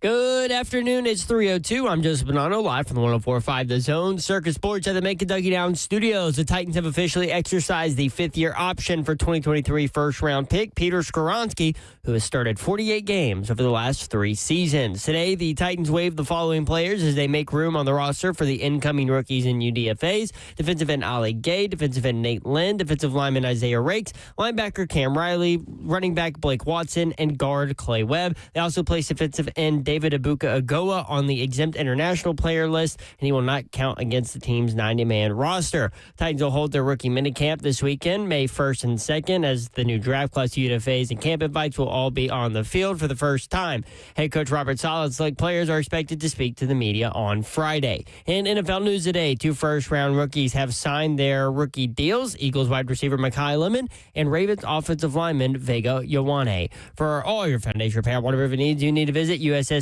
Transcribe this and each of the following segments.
Good afternoon. It's 3:02. I'm Joseph Bonanno, live from the 104.5 The Zone. Circus Sports at the Mid-Kentucky Downs Studios. The Titans have officially exercised the fifth-year option for 2023 first-round pick Peter Skoronski, who has started 48 games over the last 3 seasons. Today, the Titans waived the following players as they make room on the roster for the incoming rookies and UDFAs. Defensive end Ali Gay, defensive end Nate Lynn, defensive lineman Isaiah Rakes, linebacker Cam Riley, running back Blake Watson, and guard Clay Webb. They also placed defensive end David Abuka-Agoa on the exempt international player list, and he will not count against the team's 90-man roster. Titans will hold their rookie minicamp this weekend, May 1st and 2nd, as the new draft class UDFAs and camp invites will all be on the field for the first time. Head coach Robert Saleh's select players are expected to speak to the media on Friday. In NFL news today, 2 first-round rookies have signed their rookie deals, Eagles wide receiver Mekhi Lemon and Ravens offensive lineman Vega Ioane. For all your foundation repair, whatever it needs, you need to visit USSTN.com.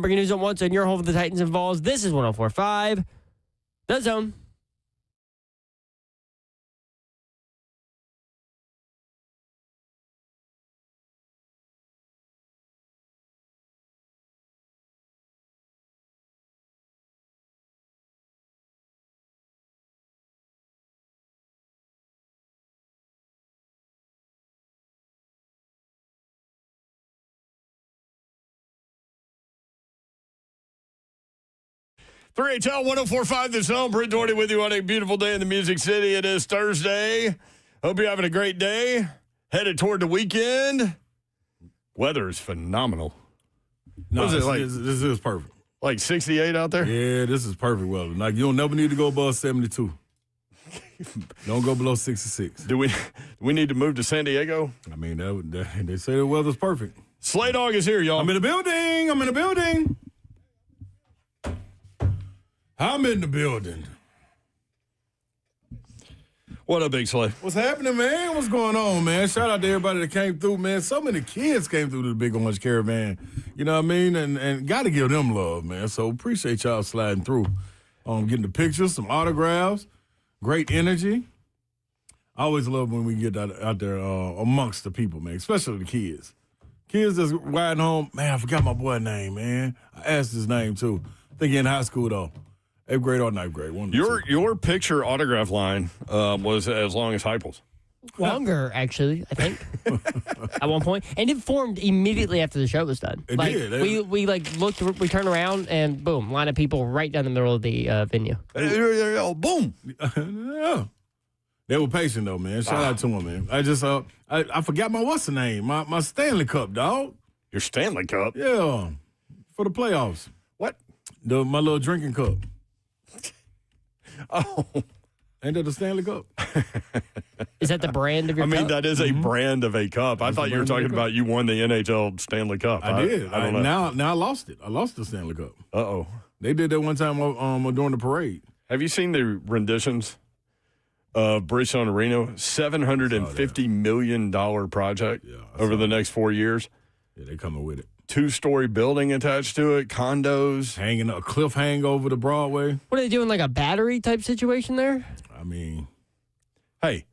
Bringing news at once on your home for the Titans and Vols. This is 104.5 The Zone. Three HL 104.5 The Zone. Brent Doherty with you on a beautiful day in the Music City. It is Thursday. Hope you're having a great day. Headed toward the weekend. Weather is phenomenal. No, this is perfect. Like 68 out there? Yeah, this is perfect weather. Like, you don't never need to go above 72. Don't go below 66. Do we need to move to San Diego? I mean, they say the weather's perfect. Slay Dog is here, y'all. I'm in the building. What up, Big Slay? What's happening, man? What's going on, man? Shout out to everybody that came through, man. So many kids came through to the Big Orange Caravan. You know what I mean? And got to give them love, man. So appreciate y'all sliding through. Getting the pictures, some autographs, great energy. I always love when we get out there amongst the people, man, especially the kids. Kids that's riding home. Man, I forgot my boy's name, man. I asked his name, too. I think he in high school, though. 8th grade or 9th grade. Your picture autograph line was as long as Heupel's. Longer, actually, I think, at one point. And it formed immediately after the show was done. It did. We looked, we turned around, and boom, line of people right down the middle of the venue. Boom. Yeah. They were patient, though, man. Shout out to them, man. I just, I forgot my what's the name? My Stanley Cup, dog. Your Stanley Cup? Yeah. For the playoffs. What? My little drinking cup. Oh. Ain't that the Stanley Cup? Is that the brand of your cup? That is a brand of a cup. I thought you were talking about you won the NHL Stanley Cup. I did. I don't know. Now I lost it. I lost the Stanley Cup. Uh-oh. They did that one time during the parade. Have you seen the renditions of Bridgestone Arena? $750 million project over the next 4 years. Yeah, they coming with it. 2-story building attached to it, condos. Hanging a cliff hang over the Broadway. What are they doing, like a battery type situation there? I mean, hey,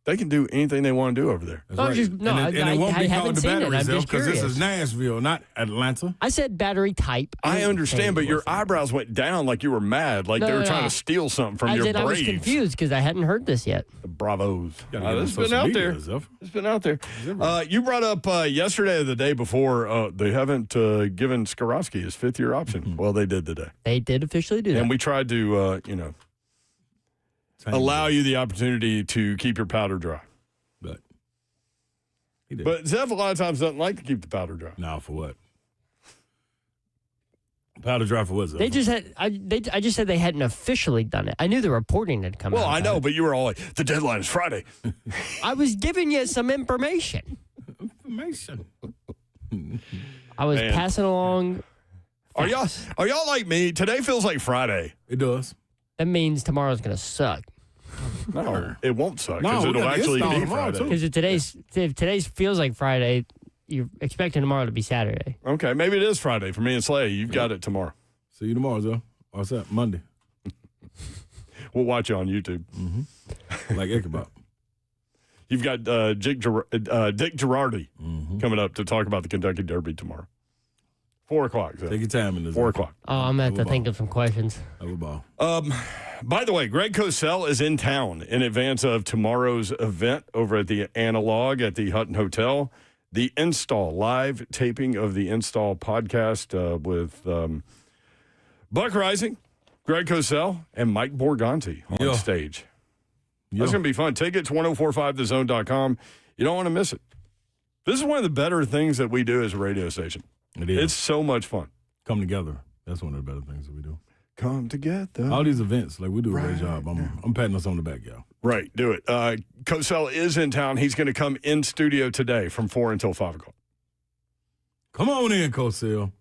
they can do anything they want to do over there. That's right. And it won't be called the batteries, though, because this is Nashville, not Atlanta. I said battery type. I understand, but your eyebrows went down like you were mad, like they were trying to steal something from your Braves. I was confused because I hadn't heard this yet. The Bravos. It's been out there. It's been out there. You brought up yesterday or the day before, they haven't given Skoronski his 5th-year option. Mm-hmm. Well, they did today. They did officially do that. And we tried to, allow you the opportunity to keep your powder dry. But he did. But Zev a lot of times doesn't like to keep the powder dry. No, for what? Powder dry for what, Zev? They just had. I just said they hadn't officially done it. I knew the reporting had come out. Well, I know, but you were all like, the deadline is Friday. I was giving you some information. I was passing along. Are y'all like me? Today feels like Friday. It does. That means tomorrow's going to suck. No, it won't suck because it'll actually be Friday. Because if today's feels like Friday, you're expecting tomorrow to be Saturday. Okay, maybe it is Friday for me and Slay. You've got it tomorrow. See you tomorrow, Joe. What's that? Monday. We'll watch you on YouTube. Mm-hmm. Like Ichabod. You've got Dick Girardi coming up to talk about the Kentucky Derby tomorrow. 4 o'clock. So. Take your time in this. 4 o'clock. Oh, I'm going to have to think of some questions. Have a ball. By the way, Greg Cosell is in town in advance of tomorrow's event over at the Analog at the Hutton Hotel. The Install, live taping of the Install podcast with Buck Rising, Greg Cosell, and Mike Borgonti on stage. That's going to be fun. Tickets, 1045thezone.com. You don't want to miss it. This is one of the better things that we do as a radio station. It is. It's so much fun. Come together. That's one of the better things that we do. Come together. All these events, like we do a great job. I'm patting us on the back, y'all. Right, do it. Cosell is in town. He's going to come in studio today from 4 until 5 o'clock. Come on in, Cosell.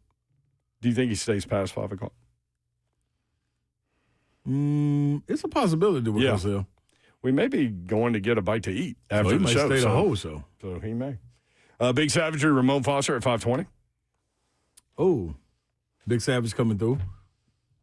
Do you think he stays past 5 o'clock? It's a possibility with Cosell. We may be going to get a bite to eat after he the might show. Stay the whole show. So he may. Big Savagery, Ramon Foster at 5:20. Oh, Big Savage coming through.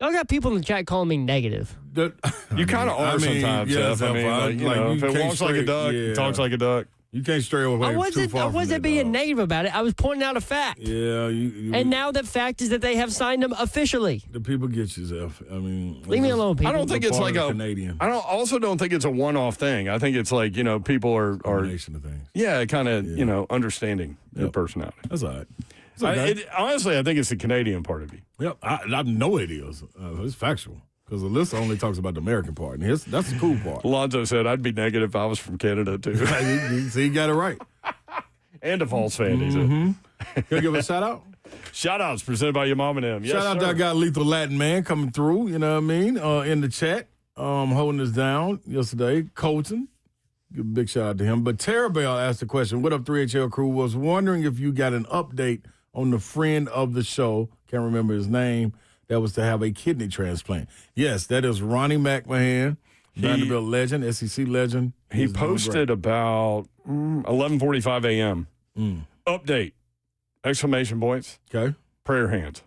I got people in the chat calling me negative. You kind of are sometimes, Jeff. I mean, if it walks like a duck, it talks like a duck. You can't stray away too far I wasn't being negative about it. I was pointing out a fact. Yeah. And now the fact is that they have signed him officially. The people get you, Jeff. I mean. Leave me alone, people. I don't think it's like a Canadian. I also don't think it's a one-off thing. I think it's like, people are combination of things. Yeah, kind of, understanding your personality. That's all right. Okay. Honestly, I think it's the Canadian part of you. Yep. I know it is. It's factual. Because Alyssa only talks about the American part. And that's the cool part. Alonzo said, I'd be negative if I was from Canada, too. See, you got it right. And a false fan, he said. Can you give a shout-out? Shout-outs presented by your mom and them. Yes, shout out to that guy, Lethal Latin Man, coming through, you know what I mean, in the chat, holding us down yesterday. Colton, give a big shout-out to him. But Tara Bell asked the question, what up, 3HL crew? Was wondering if you got an update on the friend of the show, can't remember his name, that was to have a kidney transplant. Yes, that is Ronnie McMahon, Vanderbilt legend, SEC legend. He posted about 11:45 a.m. Update, exclamation points. Okay. Prayer hands.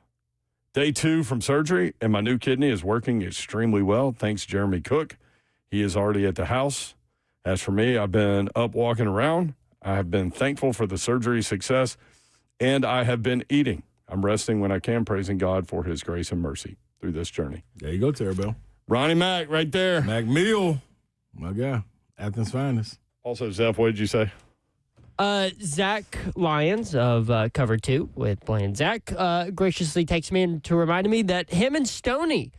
Day 2 from surgery, and my new kidney is working extremely well. Thanks, Jeremy Cook. He is already at the house. As for me, I've been up walking around. I have been thankful for the surgery success, and I have been eating. I'm resting when I can, praising God for his grace and mercy through this journey. There you go, Tara Bell. Ronnie Mac right there. Mac Meal, my guy, Athens' finest. Also, Zeph, what did you say? Zach Lyons of Cover 2 with Blaine and Zach graciously texted me in to remind me that him and Stoney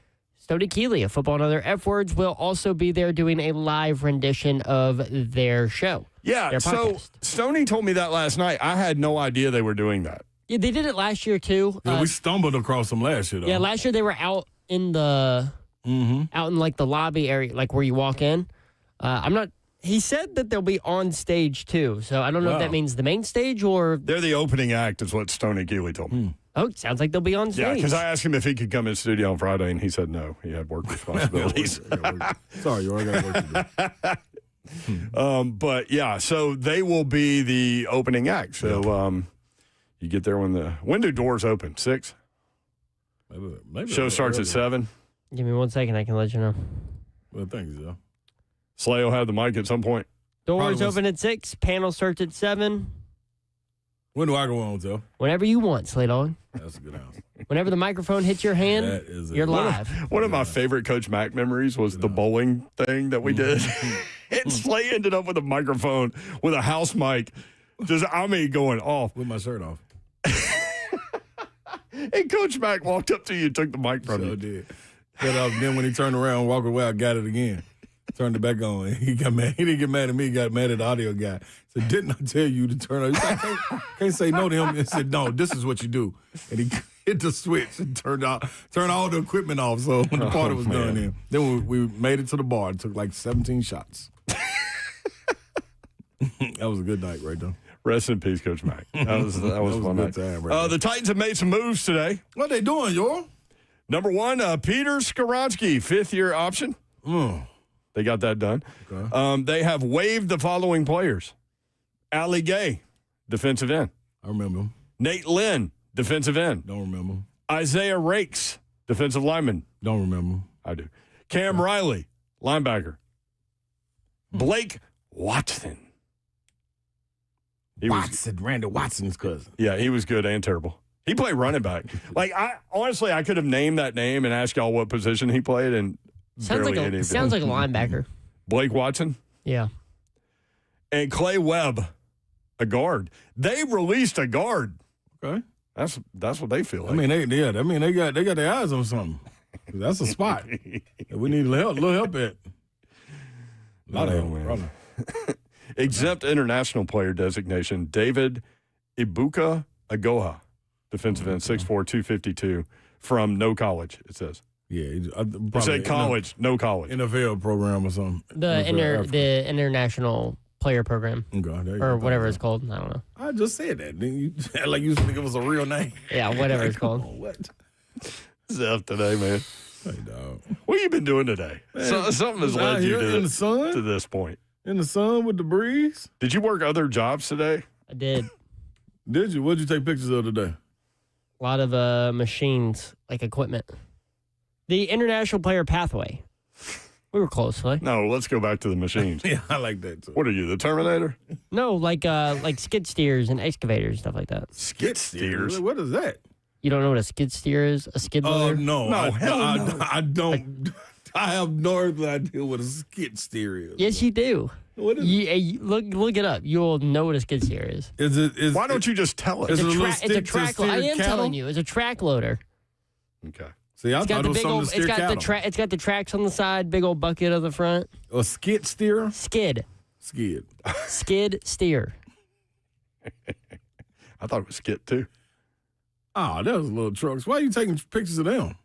Keeley of Football and Other F Words will also be there doing a live rendition of their show. Yeah, so Stoney told me that last night. I had no idea they were doing that. Yeah, they did it last year, too. Yeah, we stumbled across them last year, though. Yeah, last year they were out in the like the lobby area, like where you walk in. He said that they'll be on stage, too. So I don't know if that means the main stage or... They're the opening act is what Stoney Keeley told me. Oh, sounds like they'll be on stage. Yeah, because I asked him if he could come in studio on Friday, and he said no. He had work responsibilities. Sorry, I got work to do. But, yeah, so they will be the opening act. So you get there when do doors open? 6? Maybe Show starts at 7. Give me 1 second, I can let you know. Well, thanks, Joe. Slay will have the mic at some point. Doors open at 6, panel starts at 7. When do I go on, Joe? Whenever you want, Slay Dog. That's a good answer. Whenever the microphone hits your hand, you're live. One of my favorite Coach Mac memories was the bowling thing that we did. And Slay ended up with a microphone with a house mic, going off. With my shirt off. And Coach Mac walked up to you and took the mic from you. Did. Then when he turned around and walked away, I got it again. Turned it back on. He got mad. He didn't get mad at me. He got mad at the audio guy. Said, didn't I tell you to turn on? He said, I can't say no to him. He said, no, this is what you do. And he hit the switch and turned all the equipment off. So when the party was done, then we made it to the bar. It took like 17 shots. That was a good night right there. Rest in peace, Coach Mac. That was a fun night. Time right the Titans have made some moves today. What they doing, y'all? Number 1, Peter Skoronski, 5th-year option. They got that done. Okay. They have waived the following players. Ali Gay, defensive end. I remember him. Nate Lynn, defensive end. Don't remember him. Isaiah Rakes, defensive lineman. Don't remember him. I do. Cam Riley, linebacker. Blake Watson. Randy Watson's cousin. Yeah, he was good and terrible. He played running back. Like, honestly, I could have named that name and asked y'all what position he played, and sounds like a linebacker. Blake Watson? Yeah. And Clay Webb, a guard. They released a guard. Okay. That's what they feel like. I mean, they got their eyes on something. That's a spot that we need a little help at. A lot of help. Exempt international player designation, David Ibuka Agoha, defensive end, 6'4", 252, from no college, it says. Yeah. It said college, no college. NFL program or something. The international player program. Okay, or whatever it's called. I don't know. I just said that. Then you like you think it was a real name. Yeah, whatever it's called. What? Zeph today, man. Hey, dog. What have you been doing today? Something has led you to this point. In the sun with the breeze. Did you work other jobs today? I did. Did you? What did you take pictures of today? A lot of machines, like equipment. The international player pathway. We were close, right? No, let's go back to the machines. Yeah, I like that too. What are you, the Terminator? No, like skid steers and excavators, stuff like that. Skid steers? What is that? You don't know what a skid steer is? A skid loader? No. No. I don't. I have no earthly idea what a skid steer is. Yes, you do. What is it? Look it up. You'll know what a skid steer is. Why don't you just tell us? It's a track loader. I am telling you. It's a track loader. Okay. See, I thought it was something to steer cattle. It's got the tracks on the side, big old bucket on the front. A skid steer? Skid steer. I thought it was skid too. Oh, that was little trucks. Why are you taking pictures of them?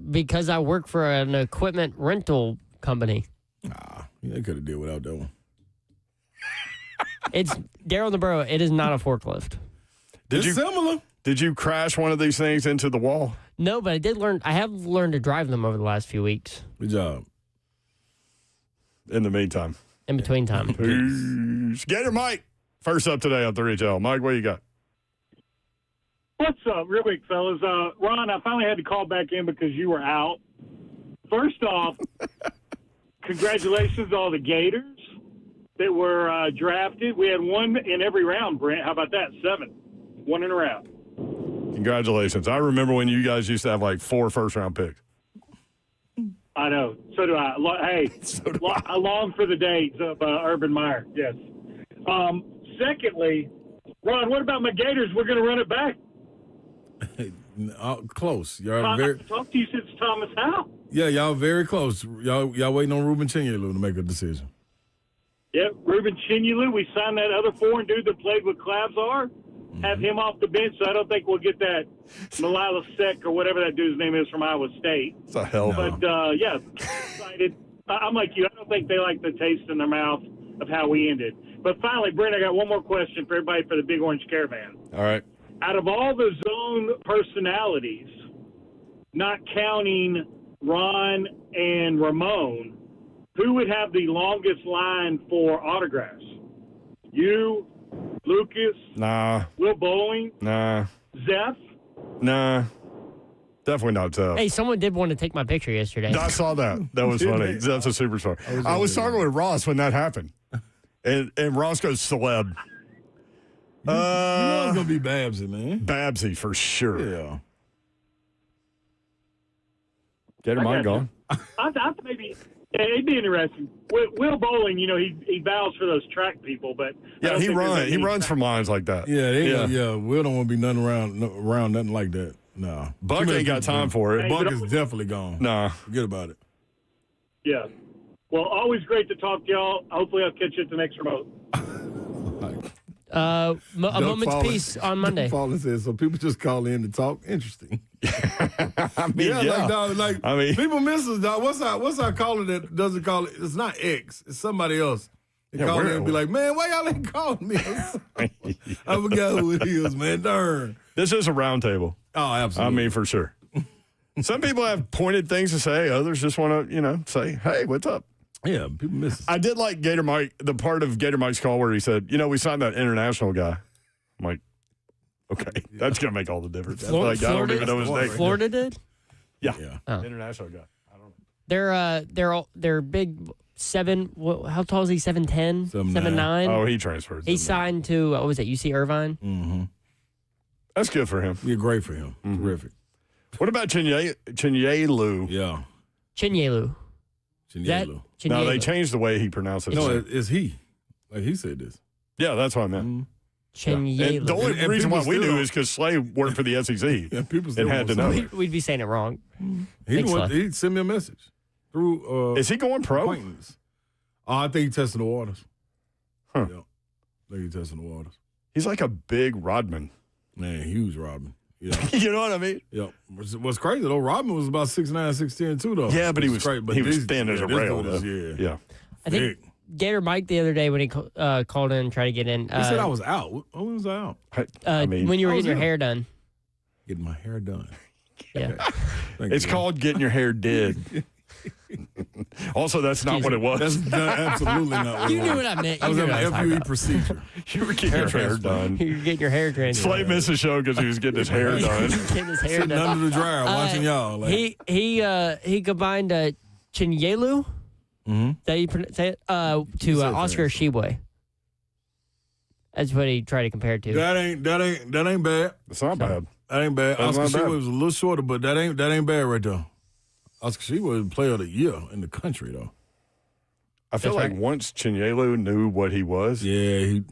Because I work for an equipment rental company. They could have did without that one. It's Daryl in the Burrow. It is not a forklift. Similar. Did you crash one of these things into the wall? No, but I did learn. I have learned to drive them over the last few weeks. Good job. In the meantime. In between time. Peace. Gator Mike. First up today on 3HL. Mike, what you got? What's up, real quick, fellas? Ron, I finally had to call back in because you were out. First off, congratulations to all the Gators that were drafted. We had one in every round, Brent. How about that? 7. One in a round. Congratulations. I remember when you guys used to have like 4 first-round picks. I know. So do I. Hey, I long for the days of Urban Meyer. Yes. Secondly, Ron, what about my Gators? We're going to run it back. Close. Y'all very. I talked to you since Thomas Howe. Yeah, y'all very close. Y'all waiting on Ruben Chinyelu to make a decision. Yep, Ruben Chinyelu. We signed that other foreign dude that played with Clavsar. Have him off the bench, so I don't think we'll get that Malala Sek or whatever that dude's name is from Iowa State. It's a hell. But, yeah, excited. I'm like you. I don't think they like the taste in their mouth of how we ended. But finally, Brent, I got one more question for everybody for the Big Orange Caravan. All right. Out of all the zone personalities, not counting Ron and Ramon, who would have the longest line for autographs? You, Lucas? Nah. Will Bowling? Nah. Zeph? Nah. Definitely not Zeph. Hey, someone did want to take my picture yesterday. I saw that. That was funny. Zeph's a superstar. I was talking with Ross when that happened. And Ross goes celeb. You know it's going to be Babsy, man. Babsy, for sure. Yeah. Get her mind going. I maybe it'd be interesting. Will Bowling, you know, he vows for those track people, but yeah, he runs from lines like that. Yeah. Will don't want to be nothing around nothing like that. No, Buck ain't got time for it. Buck is definitely gone. Nah, forget about it. Yeah. Well, always great to talk to y'all. Hopefully, I'll catch you at the next remote. A moment's peace on Monday. Fallon says, so people just call in to talk. Interesting. I mean, people miss us, dog. What's our caller that doesn't call it? It's not X. It's somebody else. They call in and be like, man, why y'all ain't calling me? I forgot who it is, man. Darn. This is a round table. Oh, absolutely. I mean, for sure. Some people have pointed things to say. Others just want to, say, hey, what's up? Yeah, people miss us. I did like Gator Mike, the part of Gator Mike's call where he said, we signed that international guy. I'm like, okay, that's going to make all the difference. I don't even know his name. Florida did? Yeah. Oh. International guy. I don't know. They're big 7. How tall is he? 7'10"? 7'9"? Oh, he transferred. He signed to, what was it, UC Irvine? Mm-hmm. That's good for him. Yeah, great for him. Terrific. What about Chinyelu? Yeah. Chinyelu. Chinyelu. No, they changed the way he pronounced it. No, it's he. Like he said this. Yeah, that's what I meant. Chinyelu. And the only And reason why people we still knew don't- is because Slay worked for the SEC. Yeah, people still and had to know. We'd be saying it wrong. He Thanks, sent me a message through. Is he going pro? Acquaintance. I think he testing the waters. Huh. Yeah. I think he testing the waters. He's like a big Rodman. Man, huge Rodman. Yeah. You know what I mean? Yeah. What's crazy though, Rodman was about 6'9", 6'10" too though. Yeah, but he was great. But he was these- thin as a this rail. dude is, Though. Yeah. I think Big. Gator Mike the other day when he called in and tried to get in. He said I was out. When was I out? I mean, when you were I was getting your in. hair done. Getting my hair done. Yeah. Thank it's you. called getting your hair did. Also, that's not what it was. That's absolutely not what You it knew was. what I meant. I You was knew at what I was my talking FUE about. procedure. You were getting your hair done. You're getting your hair Slay transplanted. missed the show because he was getting his hair done. Getting his hair Sitting done. under the dryer watching y'all. Like, He combined Chinyelu. Mm-hmm. That you say it to said Oscar that. Shibwe. That's what he tried to compare it to. that ain't bad. It's not bad. That ain't bad. That's Oscar not bad. Shibwe was a little shorter, but that ain't bad right there. Oscar Shibwe was player of the year in the country though. I feel That's like right. once Chinyelu knew what he was, Yeah, it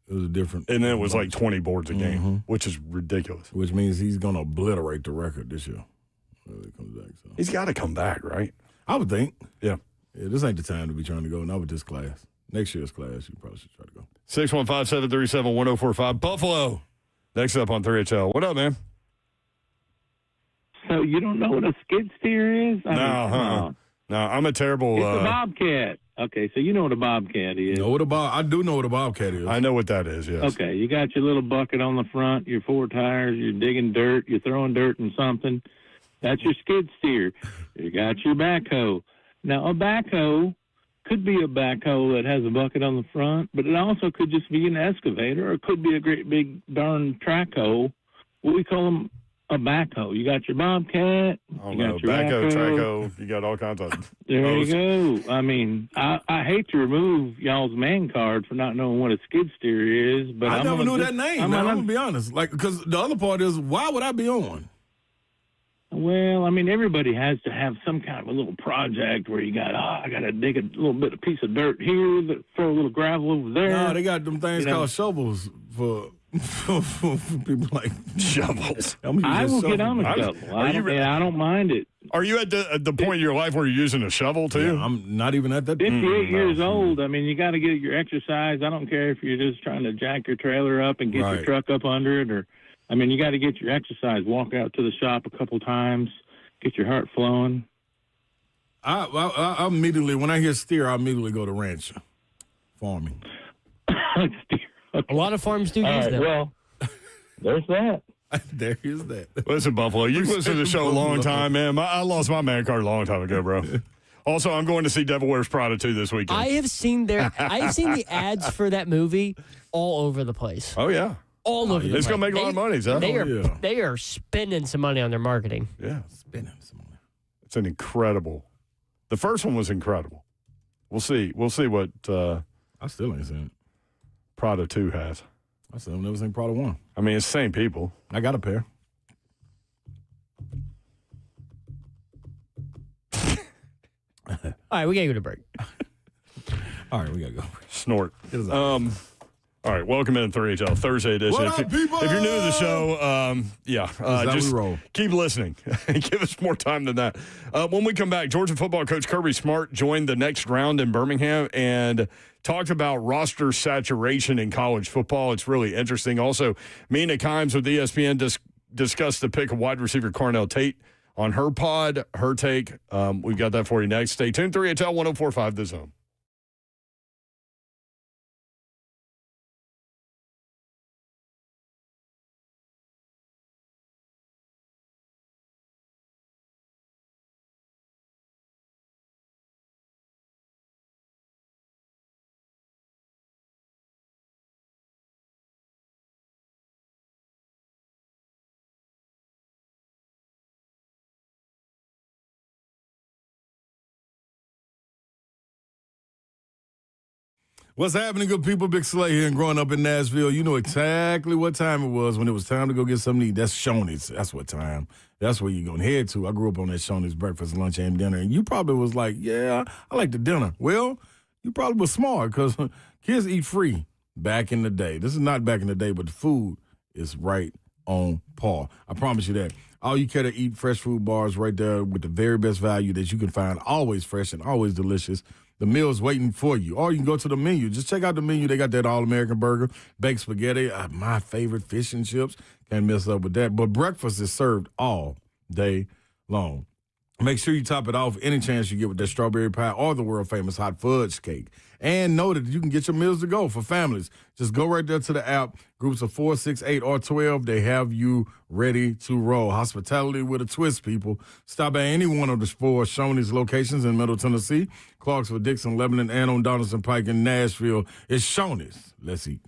was a different. and then it was like 20 boards a game, which is ridiculous. which means he's gonna obliterate the record this year. When it comes back, so. He's got to come back, right? I would think. Yeah. Yeah, this ain't the time to be trying to go. Not with this class. Next year's class, you probably should try to go. 615-737-1045. Buffalo. Next up on 3HL. What up, man? So you don't know what a skid steer is? I mean, come on. No, I'm a terrible. It's a bobcat. Okay, so you know what a bobcat is. I do know what a bobcat is. I know what that is, yes. Okay, you got your little bucket on the front, your four tires, you're digging dirt, you're throwing dirt in something. That's your skid steer. You got your backhoe. Now, a backhoe could be a backhoe that has a bucket on the front, but it also could just be an excavator, or it could be a great big darn track hoe. What we call them a backhoe. You got your bobcat, I don't you know. got your Backhoe, backhoe. trackhoe, you got all kinds of. There those. you go. I mean, I hate to remove y'all's man card for not knowing what a skid steer is, but I I'm never gonna knew just- that name. I'm Man. I'm gonna- gonna be honest. Like, because the other part is, why would I be on one? Well, I mean, everybody has to have some kind of a little project where you got, I got to dig a little bit of piece of dirt here, throw a little gravel over there. No, they got them things You know. called shovels for people like Shovels. I'm gonna use I a will shovel. get on a I'm- shovel. are I you don't, re- I don't mind it. Are you at the point in your life where you're using a shovel, too? Yeah, I'm not even at that. 58 years old. I mean, you got to get your exercise. I don't care if you're just trying to jack your trailer up and get Right. your truck up under it, or, I mean, you got to get your exercise. Walk out to the shop a couple times, get your heart flowing. I immediately, when I hear steer, I immediately go to ranch farming. A lot of farms do All use right, them. well, there's that. There is that. Listen, Buffalo, you've listened to the show a long time, man. I lost my man card a long time ago, bro. Also, I'm going to see Devil Wears Prada 2 this weekend. I have seen the ads for that movie all over the place. Oh, yeah. All over the place. It's going to make a lot of money, Zach. They are spending some money on their marketing. Yeah. Spinning some money. It's an incredible. The first one was incredible. We'll see. We'll see what I still ain't seen it. Prada 2 has. I still never seen Prada 1. I mean, it's the same people. I got a pair. All right, we got to go to break. All right, we got to go. Snort. Get us out. All right, welcome in 3HL Thursday edition. What up, people? If you're new to the show, how just we roll. keep listening. Give us more time than that. When we come back, Georgia football coach Kirby Smart joined the next round in Birmingham and talked about roster saturation in college football. It's really interesting. Also, Mina Kimes with ESPN discussed the pick of wide receiver Cornell Tate on her pod, her take. We've got that for you next. Stay tuned. 3HL 104.5 The Zone. What's happening, good people? Big Slay here, and growing up in Nashville, you know exactly what time it was when it was time to go get something to eat. That's Shoney's. That's what time. That's where you're going to head to. I grew up on that Shoney's breakfast, lunch, and dinner, and you probably was like, yeah, I like the dinner. Well, you probably was smart because kids eat free back in the day. This is not back in the day, but the food is right on par. I promise you that. All you care to eat fresh food bars right there with the very best value that you can find, always fresh and always delicious. The meal's waiting for you. Or you can go to the menu. Just check out the menu. They got that all-American burger, baked spaghetti, my favorite fish and chips. Can't mess up with that. But breakfast is served all day long. Make sure you top it off any chance you get with that strawberry pie or the world-famous hot fudge cake. And know that you can get your meals to go for families. Just go right there to the app. Groups of 4, 6, 8, or 12. They have you ready to roll. Hospitality with a twist, people. Stop at any one of the 4 Shoney's locations in Middle Tennessee, Clarksville, Dixon, Lebanon, and on Donaldson Pike in Nashville. It's Shoney's. Let's eat.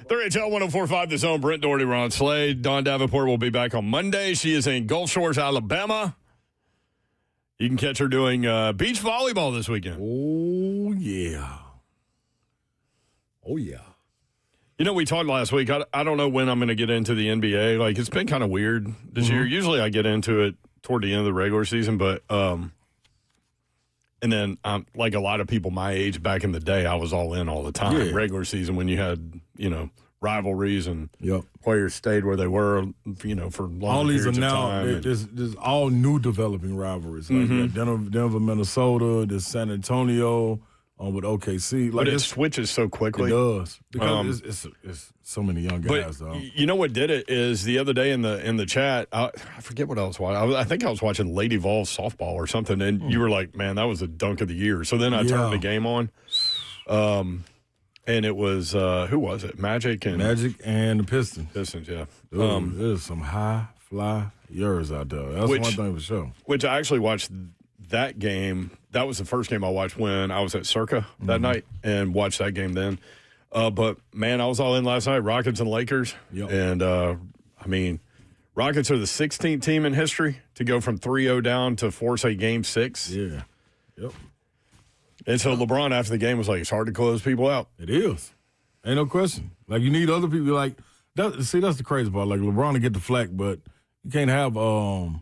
3HL 104.5 The Zone. Brent Doherty, Ron Slade. Dawn Davenport will be back on Monday. She is in Gulf Shores, Alabama. You can catch her doing beach volleyball this weekend. Oh, yeah. Oh, yeah. You know, we talked last week. I don't know when I'm going to get into the NBA. Like, it's been kind of weird this year. Usually I get into it toward the end of the regular season, but and then like a lot of people my age back in the day, I was all in all the time. Yeah. Regular season when you had, rivalries and Yep. players stayed where they were, for long All these are periods of now, time. there's all new developing rivalries. Like Denver, Minnesota, there's San Antonio with OKC. Like, But it switches so quickly. It does. Because it's so many young guys, though. You know what did it is the other day in the chat, I forget what I was watching. I think I was watching Lady Vols softball or something, and you were like, man, that was a dunk of the year. So then I turned the game on, and it was, who was it? Magic and the Pistons. Pistons, yeah. Dude, there's some high flyers out there. That's one thing for sure. Which I actually watched that game. That was the first game I watched when I was at Circa that night and watched that game then. But, man, I was all in last night, Rockets and Lakers. Yep. And, Rockets are the 16th team in history to go from 3-0 down to force a Game 6. Yeah. Yep. And so LeBron, after the game, was like, it's hard to close people out. It is. Ain't no question. Like, you need other people. Like, that's the crazy part. Like, LeBron to get the flack, but you can't have, God,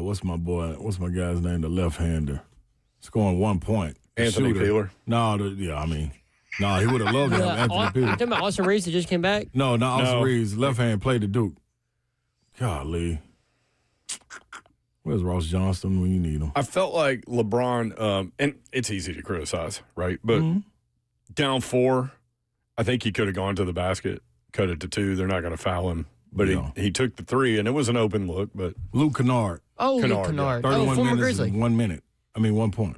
what's my guy's name, the left-hander, scoring 1 point. Anthony Peeler? No, he would have loved to have Anthony Peeler. You talking about Austin Reeves that just came back? No, not Austin Reeves. Left hand played the Duke. Golly. Where's Ross Johnston when you need him? I felt like LeBron, and it's easy to criticize, right? But down 4, I think he could have gone to the basket, cut it to 2. They're not going to foul him. But he took the 3, and it was an open look. But Luke Kennard. Oh, Kennard, Luke Kennard. 31 former minutes Grizzly. and 1 minute. 1 point.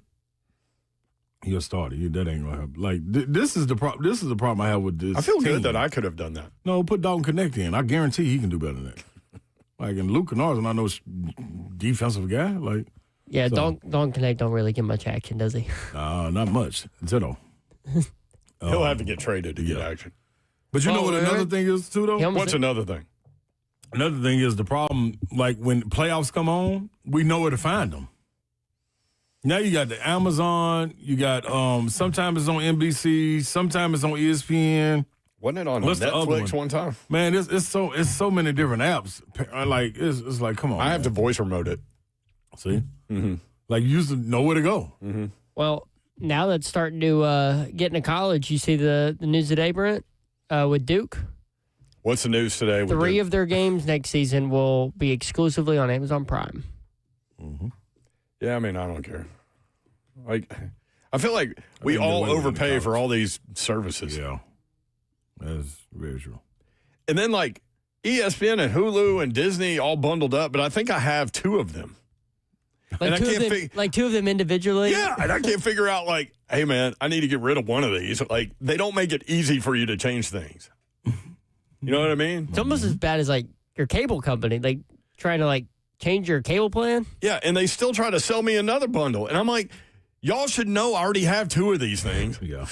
You're started. That ain't gonna help. Like this is the problem. This is the problem I have with this. I feel team. good that I could have done that. No, put Dalton Connect in. I guarantee he can do better than that. Like, and Luke Kennard's not no defensive guy. Like, Yeah, so. Don Connect don't really get much action, does he? Not much. Zero. He'll have to get traded to get action. But you know what another thing is too though? What's another thing? Another thing is the problem. Like when playoffs come on, we know where to find them. Now you got the Amazon. You got sometimes it's on NBC. Sometimes it's on ESPN. Wasn't it on What's the other Netflix one time? Man, it's so many different apps. Like it's like, come on. I have to voice remote it. See, like you used to know where to go. Well, now that's starting to get into college. You see the news today, Brent, with Duke. What's the news today? 3 of their games next season will be exclusively on Amazon Prime. Yeah, I don't care. Like, I feel like we all overpay for all these services. Yeah, that's very true. And then, like, ESPN and Hulu and Disney all bundled up, but I think I have 2 of them. Like, two of them individually? Yeah, and I can't figure out, like, hey, man, I need to get rid of one of these. Like, they don't make it easy for you to change things. You know what I mean? It's almost as bad as, like, your cable company, like, trying to, like, change your cable plan. Yeah, and they still try to sell me another bundle. And I'm like, y'all should know I already have 2 of these things. Yeah.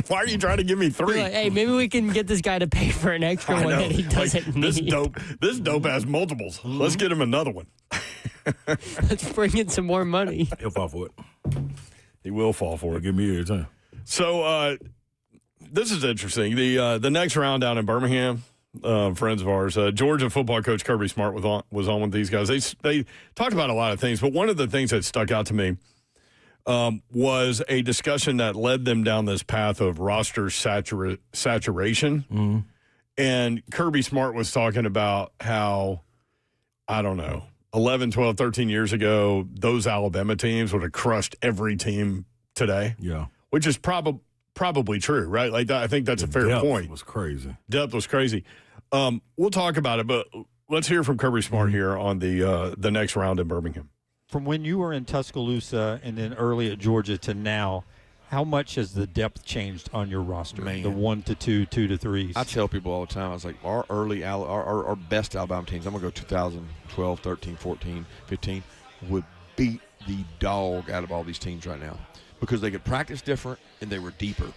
Why are you trying to give me 3? You're like, hey, maybe we can get this guy to pay for an extra one that he doesn't need. This dope has multiples. Let's get him another one. Let's bring in some more money. He'll fall for it. He will fall for it. Give me your time. So this is interesting. The next round down in Birmingham, friends of ours, Georgia football coach Kirby Smart was on with these guys. They talked about a lot of things, but one of the things that stuck out to me was a discussion that led them down this path of roster saturation. And Kirby Smart was talking about how, I don't know, 11, 12, 13 years ago, those Alabama teams would have crushed every team today. Yeah. Which is probably true, right? Like I think that's a fair point. Was crazy. Depth was crazy. We'll talk about it, but let's hear from Kirby Smart here on the next round in Birmingham. From when you were in Tuscaloosa and then early at Georgia to now, how much has the depth changed on your roster? Man. The 1 to 2, 2 to 3s. I tell people all the time, I was like, our best Alabama teams, I'm going to go 2012, 13, 14, 15, would beat the dog out of all these teams right now because they could practice different and they were deeper.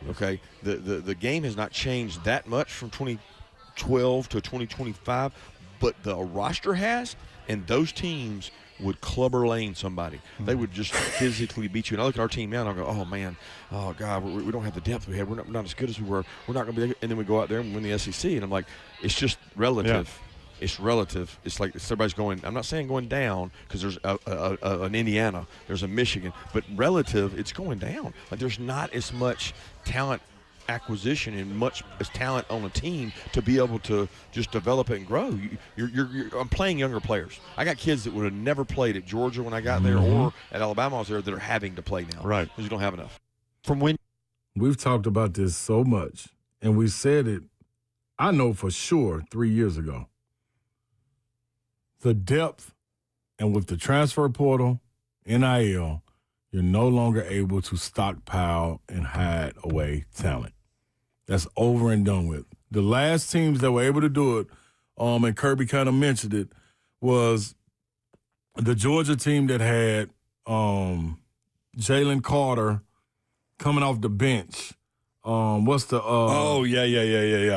Okay, the game has not changed that much from 2012 to 2025, but the roster has, and those teams would clubber lane somebody. They would just physically beat you. And I look at our team now and I go, oh, man, oh, God, we don't have the depth we had. We're not as good as we were. We're not going to be – and then we go out there and win the SEC. And I'm like, it's just relative. Yeah. It's relative. It's like everybody's going – I'm not saying going down because there's an Indiana. There's a Michigan. But relative, it's going down. Like there's not as much talent acquisition and much as talent on a team to be able to just develop it and grow. I'm playing younger players. I got kids that would have never played at Georgia when I got there or at Alabama I was there that are having to play now. Right. Because you don't have enough. From when we've talked about this so much, and we said it, I know for sure 3 years ago. The depth, and with the transfer portal, NIL, you're no longer able to stockpile and hide away talent. That's over and done with. The last teams that were able to do it, and Kirby kind of mentioned it, was the Georgia team that had Jalen Carter coming off the bench. What's the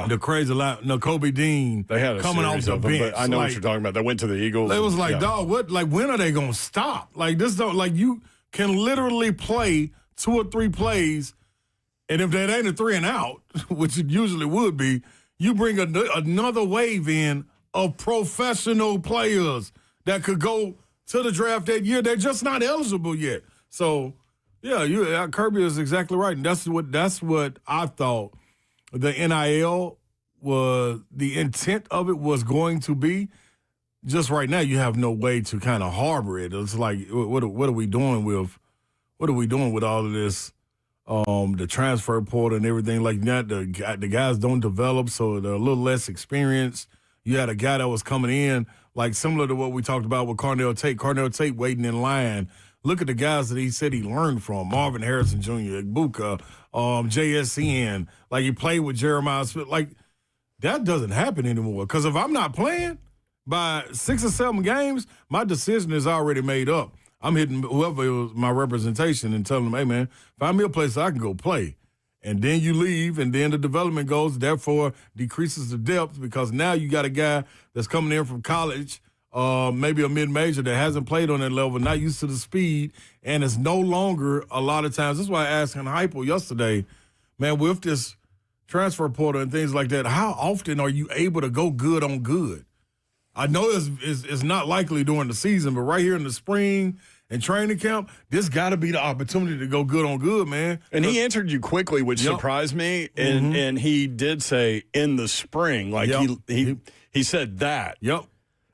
the crazy line? No, Kobe Dean. They had a coming off the bench. I know what you're talking about. They went to the Eagles. It was like, dog, what? Like, when are they gonna stop? Like this don't like you can literally play 2 or 3 plays. And if that ain't a 3 and out, which it usually would be, you bring another wave in of professional players that could go to the draft that year. They're just not eligible yet. So, yeah, Kirby is exactly right. And that's what I thought the NIL was, the intent of it was going to be. Just right now, you have no way to kind of harbor it. It's like, what are we doing with all of this? The transfer portal and everything like that. The guys don't develop, so they're a little less experienced. You had a guy that was coming in, like similar to what we talked about with Cornell Tate. Cornell Tate waiting in line. Look at the guys that he said he learned from. Marvin Harrison Jr., Ibuka, JSN. Like he played with Jeremiah Smith. Like that doesn't happen anymore. Because if I'm not playing by 6 or 7 games, my decision is already made up. I'm hitting whoever was my representation and telling them, hey, man, find me a place I can go play. And then you leave, and then the development goes, therefore decreases the depth because now you got a guy that's coming in from college, maybe a mid-major that hasn't played on that level, not used to the speed, and it's no longer a lot of times. That's why I asked Hypo yesterday, man, with this transfer portal and things like that, how often are you able to go good on good? I know it's not likely during the season, but right here in the spring and training camp, this got to be the opportunity to go good on good, man. And he answered you quickly, which surprised me. And he did say in the spring, like he said that. Yep.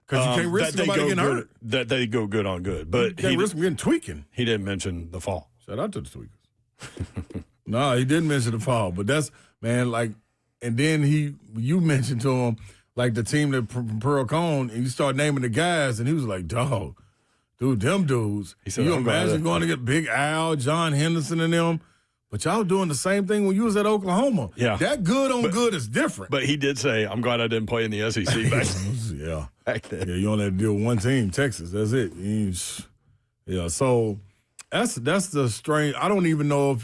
Because you can't risk somebody getting hurt. That they go good on good. But you can't risk them getting tweaking. He didn't mention the fall. Shout out to the tweakers. No, he didn't mention the fall. But that's, man, like, and then you mentioned to him, like the team that from Pearl Cone, and you start naming the guys, and he was like, dog, dude, them dudes. He said, you imagine going to get Big Al, John Henderson, and them, but y'all doing the same thing when you was at Oklahoma. Yeah. That good on good is different. But he did say, I'm glad I didn't play in the SEC back then. Yeah. Back then. Yeah, you only had to deal with one team, Texas. That's it. Yeah, so that's the strange. I don't even know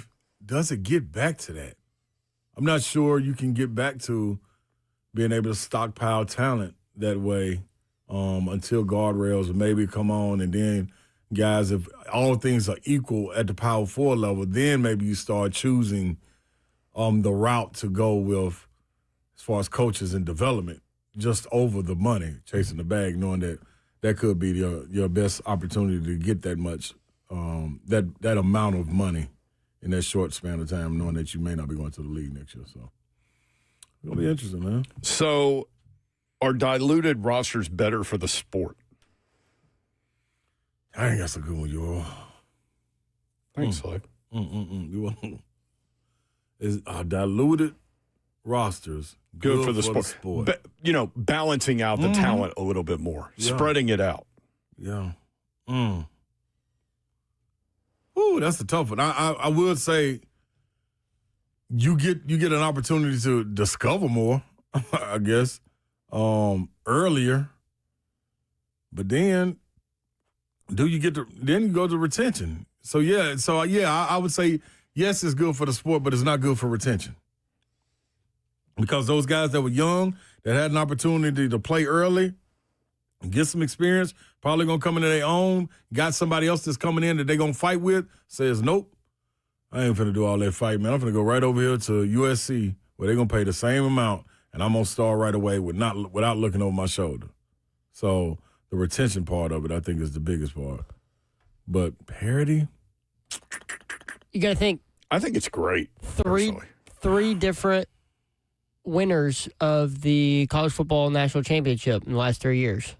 does it get back to that? I'm not sure you can get back to being able to stockpile talent that way until guardrails maybe come on, and then guys, if all things are equal at the Power 4 level, then maybe you start choosing the route to go with as far as coaches and development, just over the money, chasing the bag, knowing that could be your best opportunity to get that much, that amount of money in that short span of time, knowing that you may not be going to the league next year. So it'll be interesting, man. So are diluted rosters better for the sport? I think that's a good one, you. Thanks, Slick. Is diluted rosters good for the sport? Balancing out the talent a little bit more, spreading it out. Yeah. Ooh, that's a tough one. I would say you get an opportunity to discover more, I guess, earlier. But then, then you go to retention. So I would say yes, it's good for the sport, but it's not good for retention. Because those guys that were young, that had an opportunity to play early, and get some experience, probably going to come into their own, got somebody else that's coming in that they're going to fight with, says, nope, I ain't finna do all that fight, man. I'm finna go right over here to USC where they're going to pay the same amount, and I'm going to start right away without looking over my shoulder. So the retention part of it, I think, is the biggest part. But Parity? You got to think. I think it's great. Three different winners of the college football national championship in the last 3 years.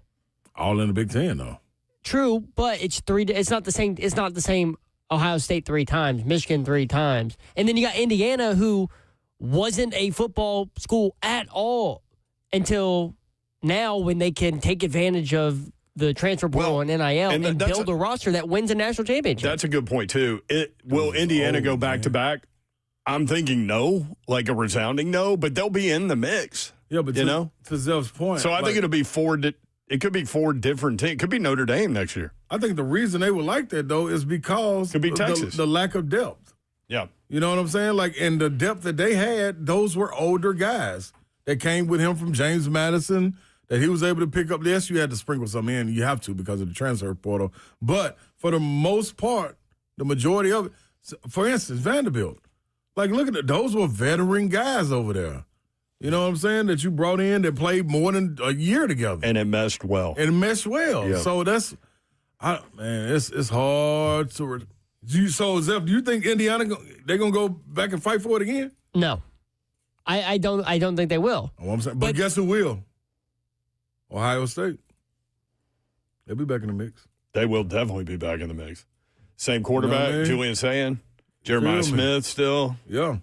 All in the Big Ten, though. True, but it's three. It's not the same. It's not the same. Ohio State 3 times, Michigan 3 times, and then you got Indiana, who wasn't a football school at all until now, when they can take advantage of the transfer portal and NIL and build a roster that wins a national championship. That's a good point too. Will Indiana go back to back? I'm thinking no, like a resounding no, but they'll be in the mix. Yeah, but to Zell's point. So I think it'll be it could be 4 different teams. It could be Notre Dame next year. I think the reason they would like that, though, is because could be Texas. The lack of depth. Yeah. You know what I'm saying? Like, and the depth that they had, those were older guys that came with him from James Madison that he was able to pick up. Yes, you had to sprinkle some in. You have to because of the transfer portal. But for the most part, the majority of it, for instance, Vanderbilt. Like, look at it. Those were veteran guys over there. You know what I'm saying? That you brought in that played more than a year together. And it meshed well. Yeah. So it's hard to. So, Zeph, do you think Indiana they're gonna go back and fight for it again? No, I don't think they will. Oh, I'm saying, but guess who will? Ohio State. They'll be back in the mix. They will definitely be back in the mix. Same quarterback, You know what I mean? Julian Sayin, Jeremiah Smith still. Yeah.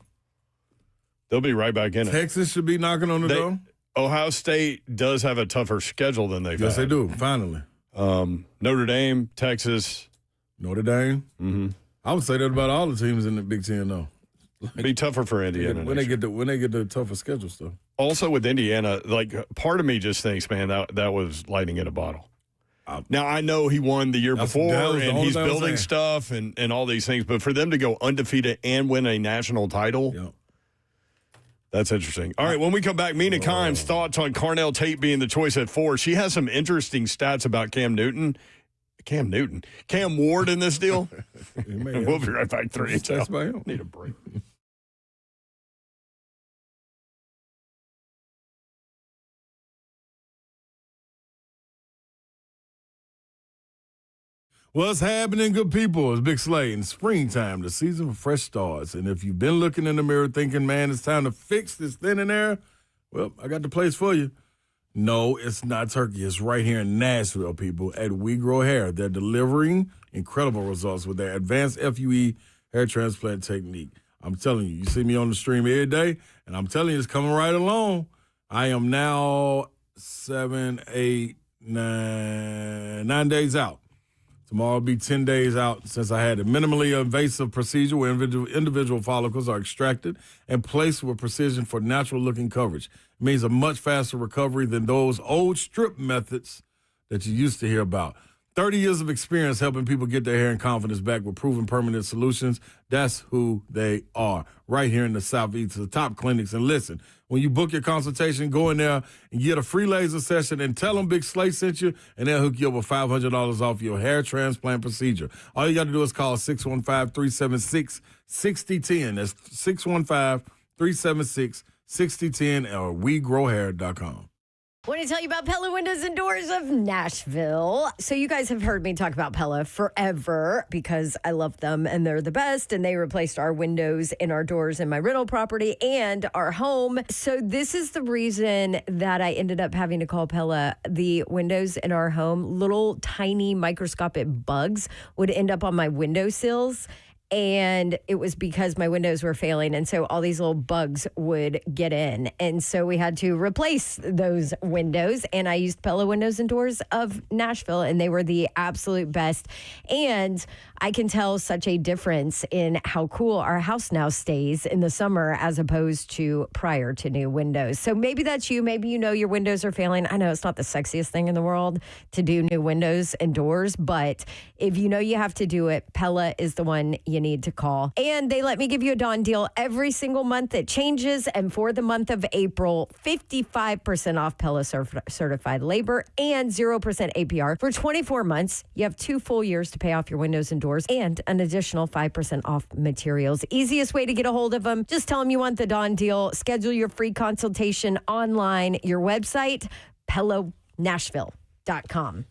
They'll be right back in it. Texas should be knocking on the door. Ohio State does have a tougher schedule than they've had. Yes, they do, finally. Notre Dame, Texas. Notre Dame. Mm-hmm. I would say that about all the teams in the Big Ten, though. It'd be tougher for Indiana. When they get the tougher schedule stuff. Also with Indiana, like part of me just thinks, man, that was lightning in a bottle. Now, I know he won the year before, and he's building stuff and all these things, but for them to go undefeated and win a national title, that's interesting. All right, when we come back, Mina Kimes' thoughts on Carnell Tate being the choice at 4. She has some interesting stats about Cam Ward in this deal. We'll be right back. 3 HL. Need a break. What's happening, good people? It's Big Slay. In springtime, the season for fresh starts. And if you've been looking in the mirror thinking, man, it's time to fix this thin in there, well, I got the place for you. No, it's not Turkey. It's right here in Nashville, people, at We Grow Hair. They're delivering incredible results with their advanced FUE hair transplant technique. I'm telling you, you see me on the stream every day, and I'm telling you, it's coming right along. I am now 9 days out. Tomorrow will be 10 days out since I had a minimally invasive procedure where individual follicles are extracted and placed with precision for natural-looking coverage. It means a much faster recovery than those old strip methods that you used to hear about. 30 years of experience helping people get their hair and confidence back with proven permanent solutions. That's who they are, right here in the Southeast, the top clinics. And listen, when you book your consultation, go in there and get a free laser session and tell them Big Slay sent you, and they'll hook you up with $500 off your hair transplant procedure. All you got to do is call 615-376-6010. That's 615-376-6010 or WeGrowHair.com. I want to tell you about Pella Windows and Doors of Nashville. So you guys have heard me talk about Pella forever because I love them and they're the best. And they replaced our windows and our doors in my rental property and our home. So this is the reason that I ended up having to call Pella. The windows in our home, little tiny microscopic bugs would end up on my windowsills. And it was because my windows were failing. And so all these little bugs would get in. And so we had to replace those windows. And I used Pella Windows and Doors of Nashville. And they were the absolute best. And I can tell such a difference in how cool our house now stays in the summer as opposed to prior to new windows. So maybe that's you. Maybe you know your windows are failing. I know it's not the sexiest thing in the world to do new windows and doors. But if you know you have to do it, Pella is the one you you need to call. And they let me give you a Dawn deal every single month. It changes. And for the month of April, 55% off Pella certified labor and 0% APR. For 24 months, you have 2 full years to pay off your windows and doors and an additional 5% off materials. Easiest way to get a hold of them, just tell them you want the Dawn deal. Schedule your free consultation online. Your website, PelloNashville.com.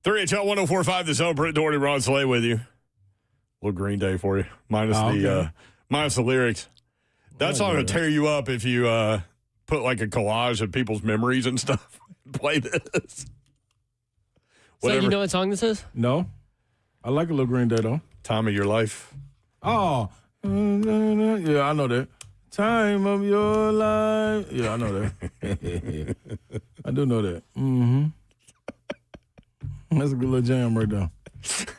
HL 1045, the Zone. Britt Doherty, Ron Slay with you. Little Green Day for you, minus the lyrics. That song will tear you up if you put like a collage of people's memories and stuff. Play this. So you know what song this is? No. I like a little Green Day, though. Time of Your Life. Oh. Yeah, I know that. Time of Your Life. Yeah, I know that. I do know that. Mm-hmm. That's a good little jam right there.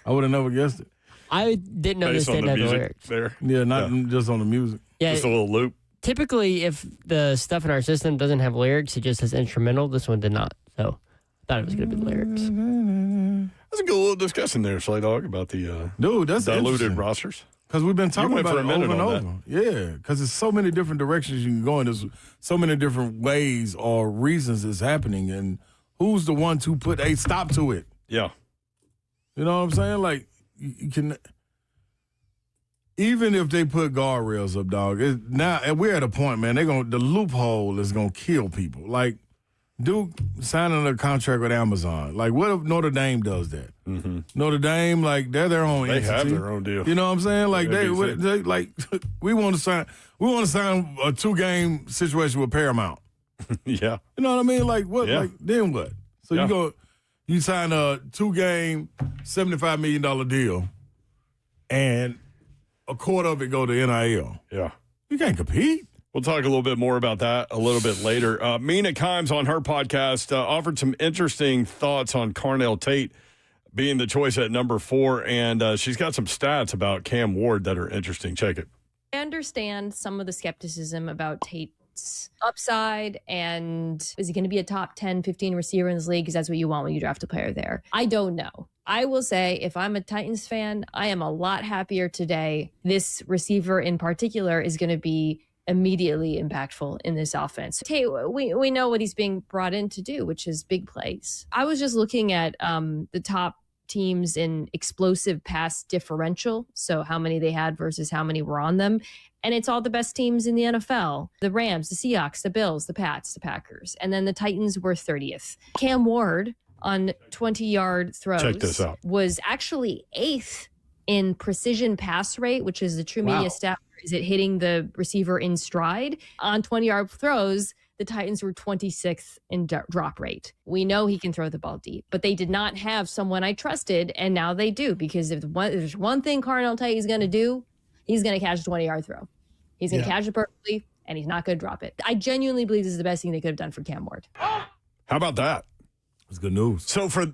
I would have never guessed it. I didn't understand the lyrics. There. Yeah, not just on the music. Yeah, just a little loop. Typically, if the stuff in our system doesn't have lyrics, it just has instrumental. This one did not. So I thought it was going to be lyrics. That's a good little discussion there, Slay Dog, about the that's diluted rosters. Because we've been talking about it over and over. That. Yeah, because there's so many different directions you can go, and there's so many different ways or reasons it's happening. And who's the one to put a stop to it? Yeah. You know what I'm saying? Like, you can, even if they put guardrails up, dog, now we're at a point, man, the loophole is going to kill people. Like, Duke signing a contract with Amazon. Like, what if Notre Dame does that? Mm-hmm. Notre Dame, like, they're their own entity. They have their own deal. You know what I'm saying? Like, they like, we want to sign a 2-game situation with Paramount. Yeah. You know what I mean? Like, what? Yeah. Like, then what? So You sign a 2-game, $75 million deal, and a quarter of it go to NIL. Yeah. You can't compete. We'll talk a little bit more about that a little bit later. Mina Kimes on her podcast offered some interesting thoughts on Carnell Tate being the choice at number 4, and she's got some stats about Cam Ward that are interesting. Check it. I understand some of the skepticism about Tate's upside and is he going to be a top 10, 15 receiver in this league because that's what you want when you draft a player there. I don't know. I will say if I'm a Titans fan, I am a lot happier today. This receiver in particular is going to be immediately impactful in this offense. Tate, we know what he's being brought in to do, which is big plays. I was just looking at the top teams in explosive pass differential, so how many they had versus how many were on them, and it's all the best teams in the NFL. The Rams, the Seahawks, the Bills, the Pats, the Packers, and then the Titans were 30th. Cam Ward on 20-yard throws Check this out. was actually 8th in precision pass rate, which is the true media stat. Is it hitting the receiver in stride? On 20-yard throws, the Titans were 26th in drop rate. We know he can throw the ball deep, but they did not have someone I trusted, and now they do, because if there's one thing Carnell Tate is going to do, he's going to catch a 20-yard throw. He's going to catch it perfectly, and he's not going to drop it. I genuinely believe this is the best thing they could have done for Cam Ward. How about that? That's good news. So for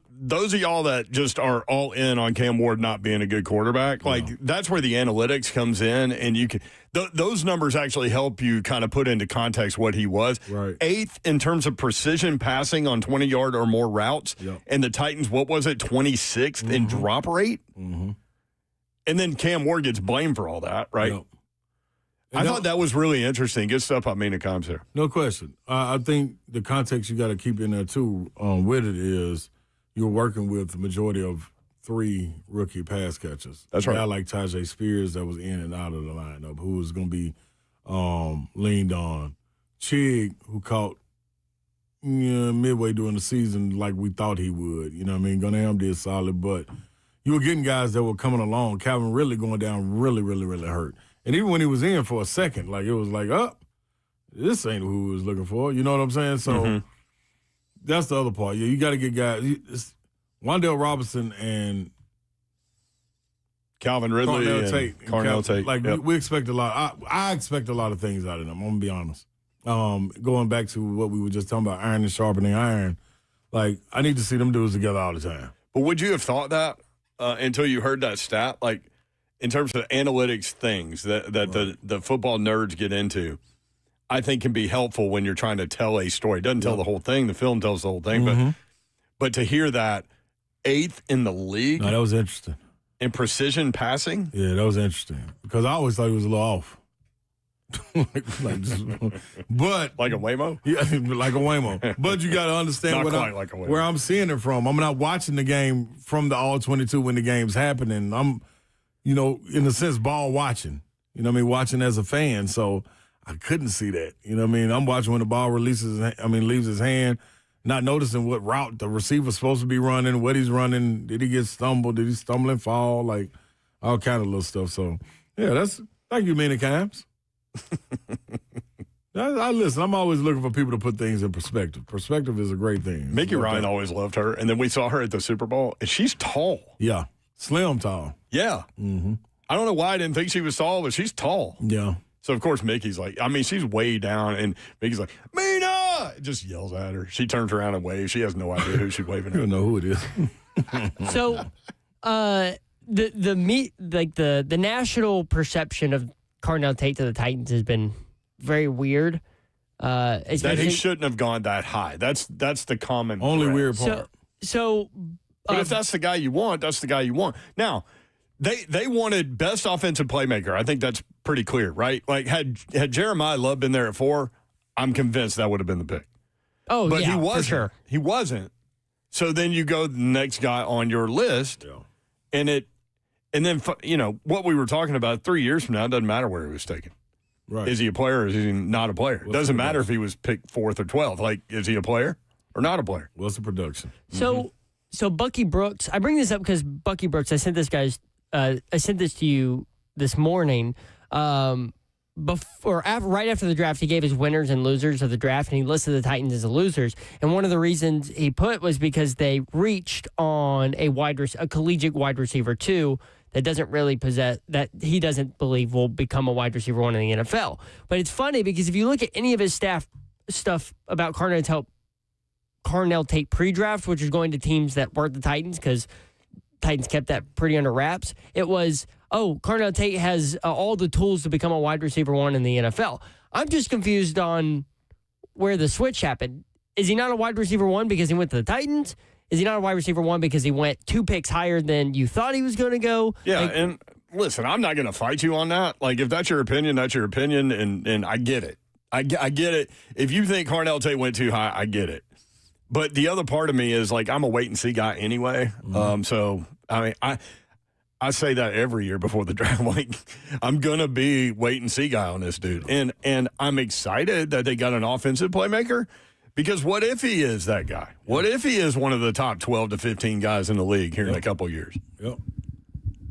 those of y'all that just are all in on Cam Ward not being a good quarterback, that's where the analytics comes in, and you can those numbers actually help you kind of put into context what he was. Right. 8th in terms of precision passing on 20-yard or more routes, and the Titans, what was it, 26th in drop rate? Mm-hmm. And then Cam Ward gets blamed for all that, right? Yep. I thought that was really interesting. Good stuff on Mina Kimes here. No question. I think the context you got to keep in there, too, with it is you're working with the majority of 3 rookie pass catchers. That's right. A guy like Tajay Spears that was in and out of the lineup, who was going to be leaned on. Chig, who caught midway during the season like we thought he would. You know what I mean? Gunham did solid, but you were getting guys that were coming along. Calvin Ridley going down really, really, really hurt. And even when he was in for a second, like it was like, this ain't who he was looking for. You know what I'm saying? So that's the other part. Yeah, you got to get guys. Wan'Dale Robinson and Calvin Ridley Carnell Tate. Like yep. we expect a lot. I expect a lot of things out of them. I'm gonna be honest. Going back to what we were just talking about, iron and sharpening iron. Like I need to see them dudes together all the time. But would you have thought that until you heard that stat? Like, in terms of analytics things that the football nerds get into, I think can be helpful when you're trying to tell a story. It doesn't tell the whole thing. The film tells the whole thing. But to hear that 8th in the league. No, that was interesting. In precision passing? Yeah, that was interesting. Because I always thought he was a little off. but like a Waymo? Yeah, like a Waymo. But you got to understand where I'm seeing it from. I'm not watching the game from the All-22 when the game's happening. I'm, in a sense, ball watching. You know what I mean? Watching as a fan. So I couldn't see that. You know what I mean? I'm watching when the ball leaves his hand, not noticing what route the receiver's supposed to be running, what he's running. Did he get stumbled? Did he stumble and fall? Like all kind of little stuff. So, yeah, thank you, Mina Kimes. I listen. I'm always looking for people to put things in perspective. Perspective is a great thing. Mickey Ryan always loved her, and then we saw her at the Super Bowl, and she's tall. Yeah, slim tall. Yeah. Mm-hmm. I don't know why I didn't think she was tall, but she's tall. Yeah. So, of course, Mickey's like, she's way down, and Mickey's like, Mina! Just yells at her. She turns around and waves. She has no idea who she's waving at. You don't know who it is. So, the national perception of Carnell Tate to the Titans has been very weird. That he shouldn't have gone that high. That's the common only weird part. But if that's the guy you want, that's the guy you want. Now, they wanted best offensive playmaker. I think that's pretty clear, right? Like had Jeremiah Love been there at 4, I'm convinced that would have been the pick. Oh, but yeah, he wasn't. for sure. He wasn't. So then you go the next guy on your list, and then what we were talking about 3 years from now, it doesn't matter where he was taken. Right. Is he a player or is he not a player? It doesn't matter if he was picked 4th or 12th. Like, is he a player or not a player? What's the production? So Bucky Brooks, I bring this up because Bucky Brooks, I sent this to you this morning. right after the draft, he gave his winners and losers of the draft, and he listed the Titans as the losers. And one of the reasons he put was because they reached on a collegiate wide receiver 2 that doesn't really possess, that he doesn't believe will become a wide receiver 1 in the NFL. But it's funny because if you look at any of his stuff about Carnell Tate pre-draft, which is going to teams that weren't the Titans because Titans kept that pretty under wraps, it was, Carnell Tate has all the tools to become a wide receiver 1 in the NFL. I'm just confused on where the switch happened. Is he not a wide receiver 1 because he went to the Titans? Is he not a wide receiver 1 because he went 2 picks higher than you thought he was going to go? Yeah, and listen, I'm not going to fight you on that. Like, if that's your opinion, that's your opinion, and I get it. I get it. If you think Carnell Tate went too high, I get it. But the other part of me is, like, I'm a wait-and-see guy anyway. So, I mean, I say that every year before the draft. Like, I'm going to be wait-and-see guy on this dude. And I'm excited that they got an offensive playmaker because what if he is that guy? What if he is one of the top 12 to 15 guys in the league here in a couple years? Yep.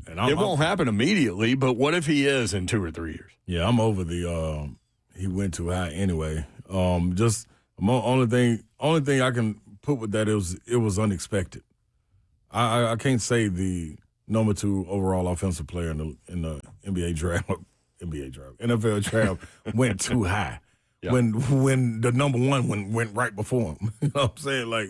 And it won't happen immediately, but what if he is in 2 or 3 years? Yeah, I'm over the he went too high anyway. Just only thing I can put with that is it was unexpected. I can't say the number 2 overall offensive player in the NFL draft went too high. Yeah. When the number 1 went right before him. You know what I'm saying? Like,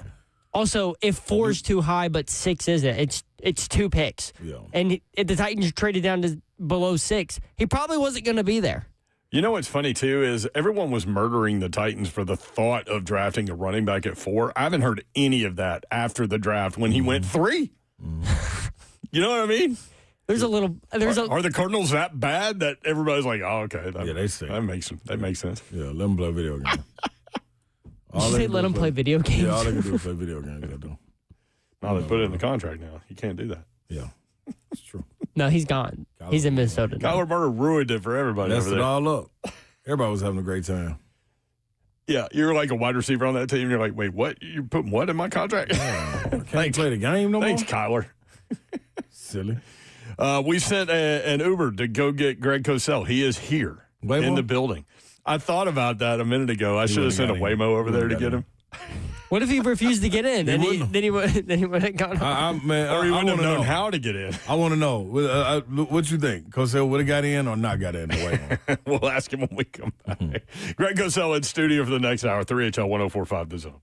also, if 4 is too high but 6 isn't, it's 2 picks. Yeah. And if the Titans traded down to below 6, he probably wasn't going to be there. You know what's funny, too, is everyone was murdering the Titans for the thought of drafting a running back at 4. I haven't heard any of that after the draft when he went 3. You know what I mean? Are the Cardinals that bad that everybody's like, oh, okay. That makes sense. Yeah, let them play video games. Did you say let them play video games? Yeah, all they can do is play video games. No, they put it in the contract now. You can't do that. Yeah, it's true. No, he's gone. He's in Minnesota now. Kyler Murray ruined it for everybody. Messed over there. it all up. Everybody was having a great time. Yeah, you're like a wide receiver on that team. You're like, wait, what? You putting what in my contract? Can't play the game no more? Thanks, Kyler. Silly. We sent an Uber to go get Greg Cosell. He is here in the building. I thought about that a minute ago. I should have sent a Waymo over there to get him. What if he refused to get in? Then he would have gone home. Or he wouldn't have known how to get in. I want to know. What you think? Cosell would have got in or not got in the way? We'll ask him when we come back. Greg Cosell in studio for the next hour. 3HL 104.5 The Zone.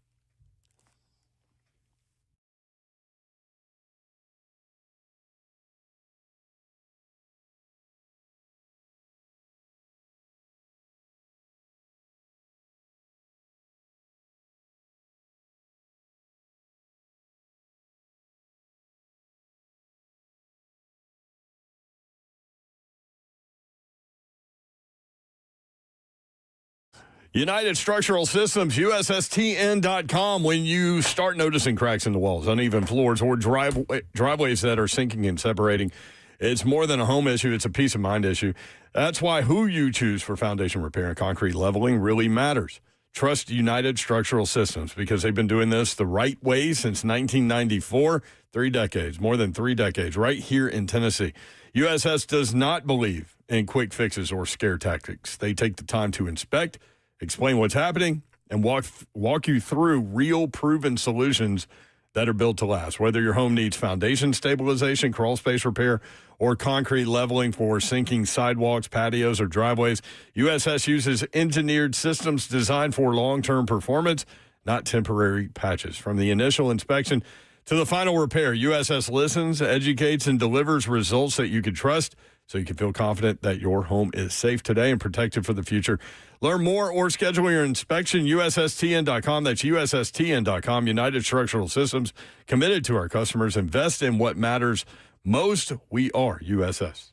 United Structural Systems, USSTN.com. When you start noticing cracks in the walls, uneven floors, or driveways that are sinking and separating, it's more than a home issue. It's a peace of mind issue. That's why who you choose for foundation repair and concrete leveling really matters. Trust United Structural Systems because they've been doing this the right way since 1994, 3 decades, more than 3 decades, right here in Tennessee. USS does not believe in quick fixes or scare tactics. They take the time to inspect, explain what's happening, and walk you through real proven solutions that are built to last. Whether your home needs foundation stabilization, crawl space repair, or concrete leveling for sinking sidewalks, patios, or driveways, USS uses engineered systems designed for long-term performance, not temporary patches. From the initial inspection to the final repair, USS listens, educates, and delivers results that you can trust so you can feel confident that your home is safe today and protected for the future. Learn more or schedule your inspection, USSTN.com. That's USSTN.com. United Structural Systems, committed to our customers. Invest in what matters most. We are USS.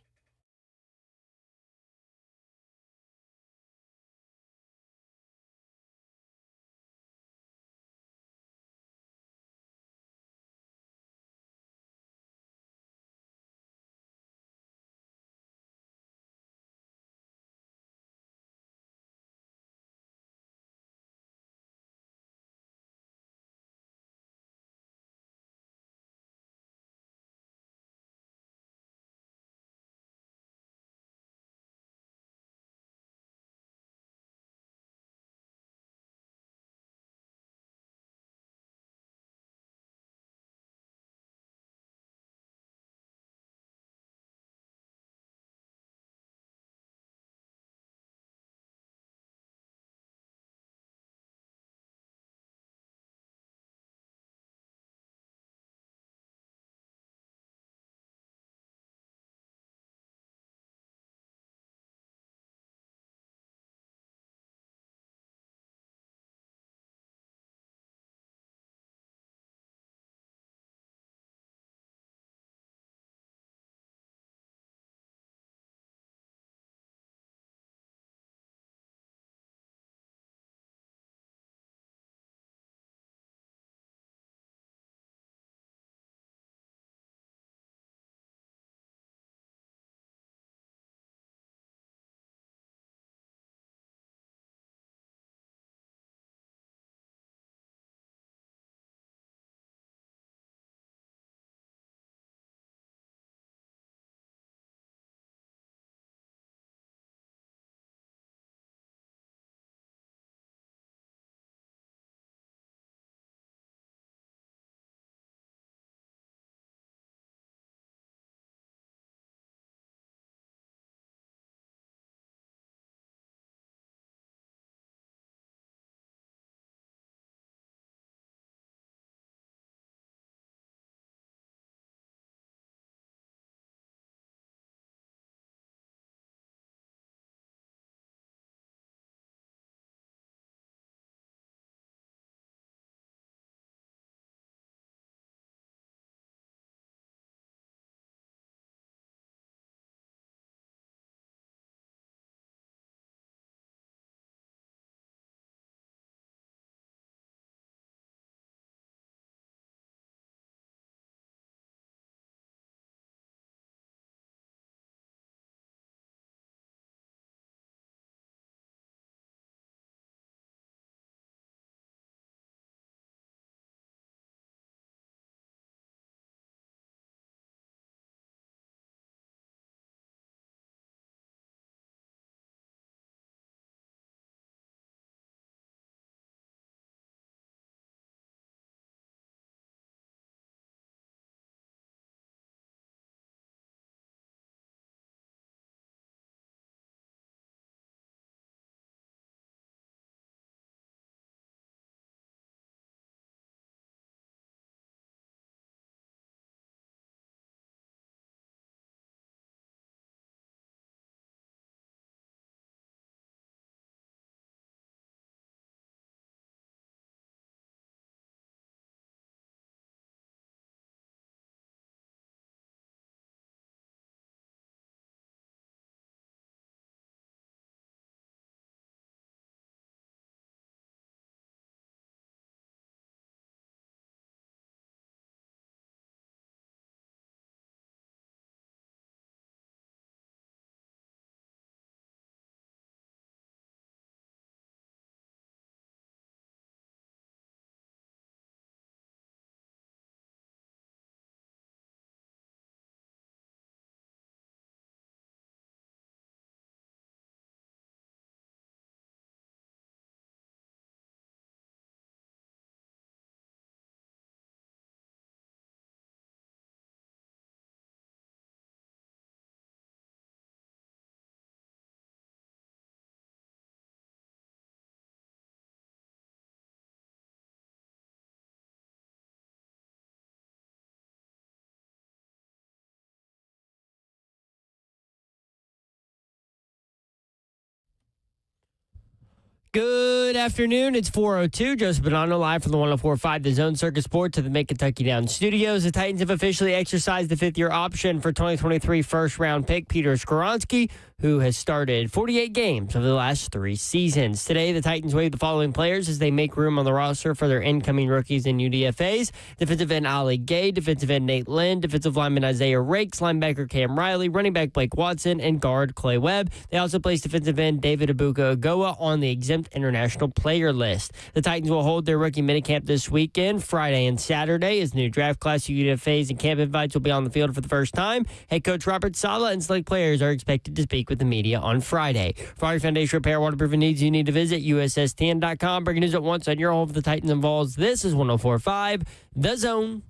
Good afternoon. It's 4:02. Joseph Bonanno live from the 104.5 The Zone Circus Sports to the Mid-Kentucky Down Studios. The Titans have officially exercised the fifth-year option for 2023 first-round pick Peter Skoronski, who has started 48 games over the last 3 seasons. Today, the Titans waive the following players as they make room on the roster for their incoming rookies and UDFAs. Defensive end Ali Gay, defensive end Nate Lynn, defensive lineman Isaiah Rakes, linebacker Cam Riley, running back Blake Watson, and guard Clay Webb. They also placed defensive end David Abuka-Ogoa on the exempt international player list. The Titans will hold their rookie minicamp this weekend, Friday and Saturday, as new draft class UDFAs and camp invites will be on the field for the first time. Head coach Robert Saleh and select players are expected to speak with the media on Friday. For all your foundation repair, waterproofing needs, you need to visit USSTN.com. Breaking news at once on your home for the Titans involves. This is 104.5 The Zone.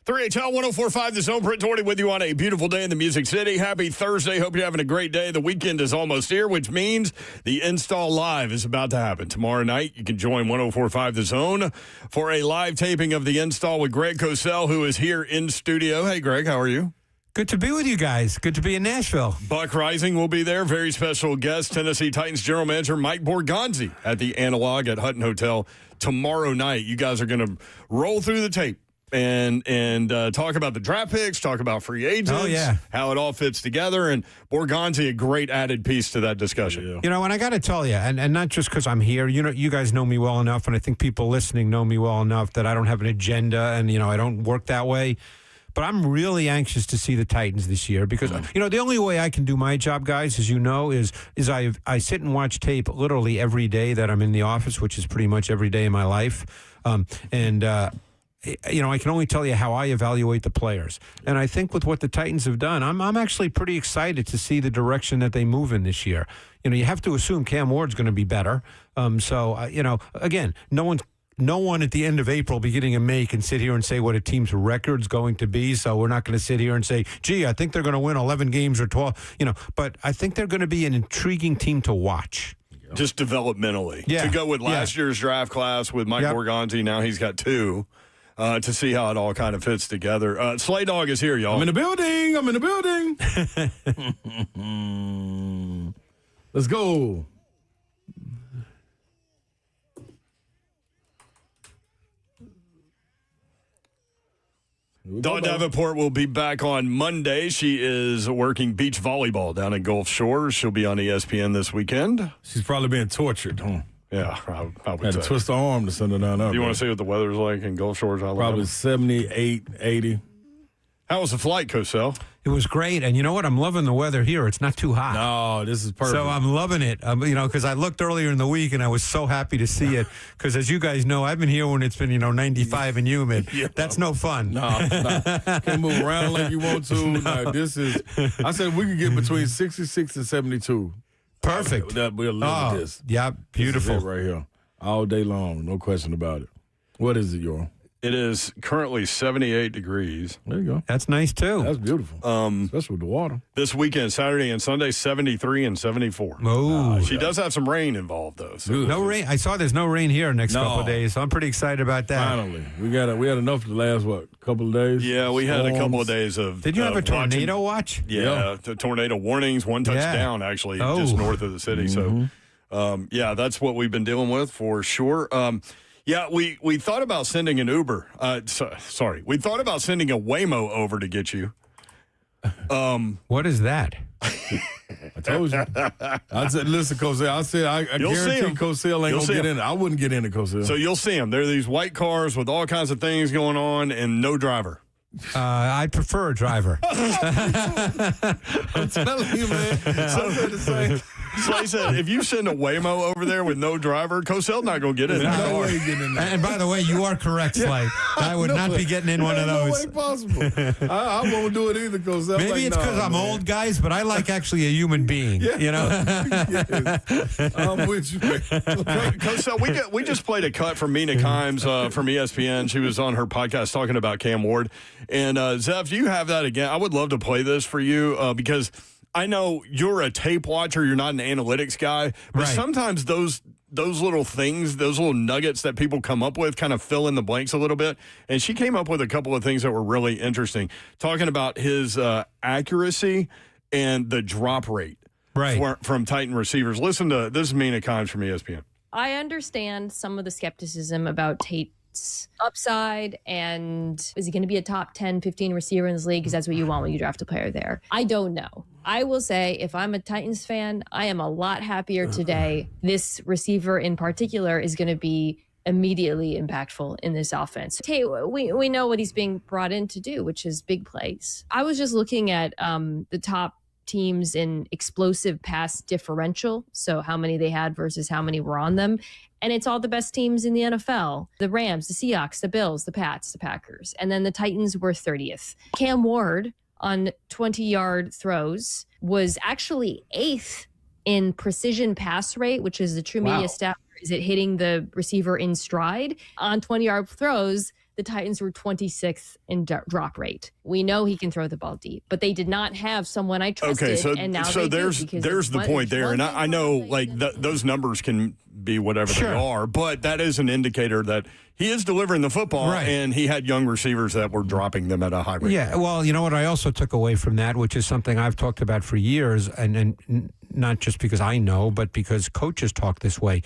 HL 104.5 The Zone. Brent Doherty with you on a beautiful day in the Music City. Happy Thursday. Hope you're having a great day. The weekend is almost here, which means the Install Live is about to happen. Tomorrow night, you can join 104.5 The Zone for a live taping of the Install with Greg Cosell, who is here in studio. Hey, Greg, how are you? Good to be with you guys. Good to be in Nashville. Buck Rising will be there. Very special guest, Tennessee Titans General Manager Mike Borgonzi at the Analog at Hutton Hotel tomorrow night. You guys are going to roll through the tape and talk about the draft picks, talk about free agents, how it all fits together, and Borgonzi, a great added piece to that discussion. You know, and I got to tell you, and not just because I'm here, you know, you guys know me well enough, and I think people listening know me well enough that I don't have an agenda, and, you know, I don't work that way. But I'm really anxious to see the Titans this year because, you know, the only way I can do my job, guys, as you know, is I sit and watch tape literally every day that I'm in the office, which is pretty much every day in my life. You know, I can only tell you how I evaluate the players. And I think with what the Titans have done, I'm actually pretty excited to see the direction that they move in this year. You know, you have to assume Cam Ward's going to be better. You know, again, no one at the end of April, beginning of May, can sit here and say what a team's record's going to be. So we're not going to sit here and say, gee, I think they're going to win 11 games or 12, you know. But I think they're going to be an intriguing team to watch. Just developmentally. To go with last year's draft class with Mike Borgonzi, now he's got 2. To see how it all kind of fits together. Slay Dog is here, y'all. I'm in the building. Let's go. Dawn Davenport will be back on Monday. She is working beach volleyball down at Gulf Shores. She'll be on ESPN this weekend. She's probably being tortured, huh? Yeah, I would had to twist her arm to send her down there. Do you want to see what the weather's like in Gulf Shores, Alabama? Probably 78, 80. How was the flight, Cosell? It was great. And you know what? I'm loving the weather here. It's not too hot. No, this is perfect. So I'm loving it. You know, because I looked earlier in the week and I was so happy to see it. Because as you guys know, I've been here when it's been, 95 and humid. That's no fun. No, can't move around like you want to. No, I said we could get between 66 and 72. Perfect. We'll live with this. Yeah, beautiful. This is it right here. All day long. No question about it. What is it, Yor? It is currently 78 degrees. There you go. That's nice, too. That's beautiful. Especially with the water. This weekend, Saturday and Sunday, 73 and 74. Oh. She does have some rain involved, though. So no rain. I saw there's no rain here next couple of days, so I'm pretty excited about that. Finally. We had enough to last, couple of days? Yeah, we had a couple of days of Did you have a tornado watch? Yeah, the tornado warnings, one touchdown, actually, just north of the city. So, that's what we've been dealing with for sure. Yeah, we thought about sending an Uber. We thought about sending a Waymo over to get you. What is that? I told you. I said, listen, Cosell. I guarantee Cosell ain't going to get in it. I wouldn't get in it, Cosell. So you'll see them. There are these white cars with all kinds of things going on and no driver. I prefer a driver. I'm telling you, man. Slay said, if you send a Waymo over there with no driver, Cosell's not going to get in. No way getting in there. And by the way, you are correct, Slay. I would not be getting in one of those. No way possible. I won't do it either, Cosell. Maybe it's because I'm old, guys, but I like actually a human being. You know? I'm with you, man. Cosell, we just played a cut from Mina Kimes from ESPN. She was on her podcast talking about Cam Ward. And, Zev, do you have that again? I would love to play this for you because I know you're a tape watcher. You're not an analytics guy. But sometimes those those little things, those little nuggets that people come up with, kind of fill in the blanks a little bit. And she came up with a couple of things that were really interesting, talking about his accuracy and the drop rate from Titan receivers. Listen to this is Mina Kimes from ESPN. I understand some of the skepticism about Tate's upside and is he going to be a top 10, 15 receiver in this league because that's what you want when you draft a player there. I don't know. I will say if I'm a Titans fan, I am a lot happier today. This receiver in particular is going to be immediately impactful in this offense. Tate, we know what he's being brought in to do, which is big plays. I was just looking at the top teams in explosive pass differential, so how many they had versus how many were on them, and it's all the best teams in the NFL. The Rams, the Seahawks, the Bills, the Pats, the Packers, and then the Titans were 30th. Cam Ward on 20-yard throws was actually 8th in precision pass rate, which is the true media stat. Is it hitting the receiver in stride? On 20-yard throws, the Titans were 26th in drop rate. We know he can throw the ball deep, but they did not have someone I trusted. Okay, and now there's the point there, and I know like those numbers can be whatever they are, but that is an indicator that he is delivering the football, and he had young receivers that were dropping them at a high rate. Yeah, well, you know what I also took away from that, which is something I've talked about for years, and not just because I know, but because coaches talk this way.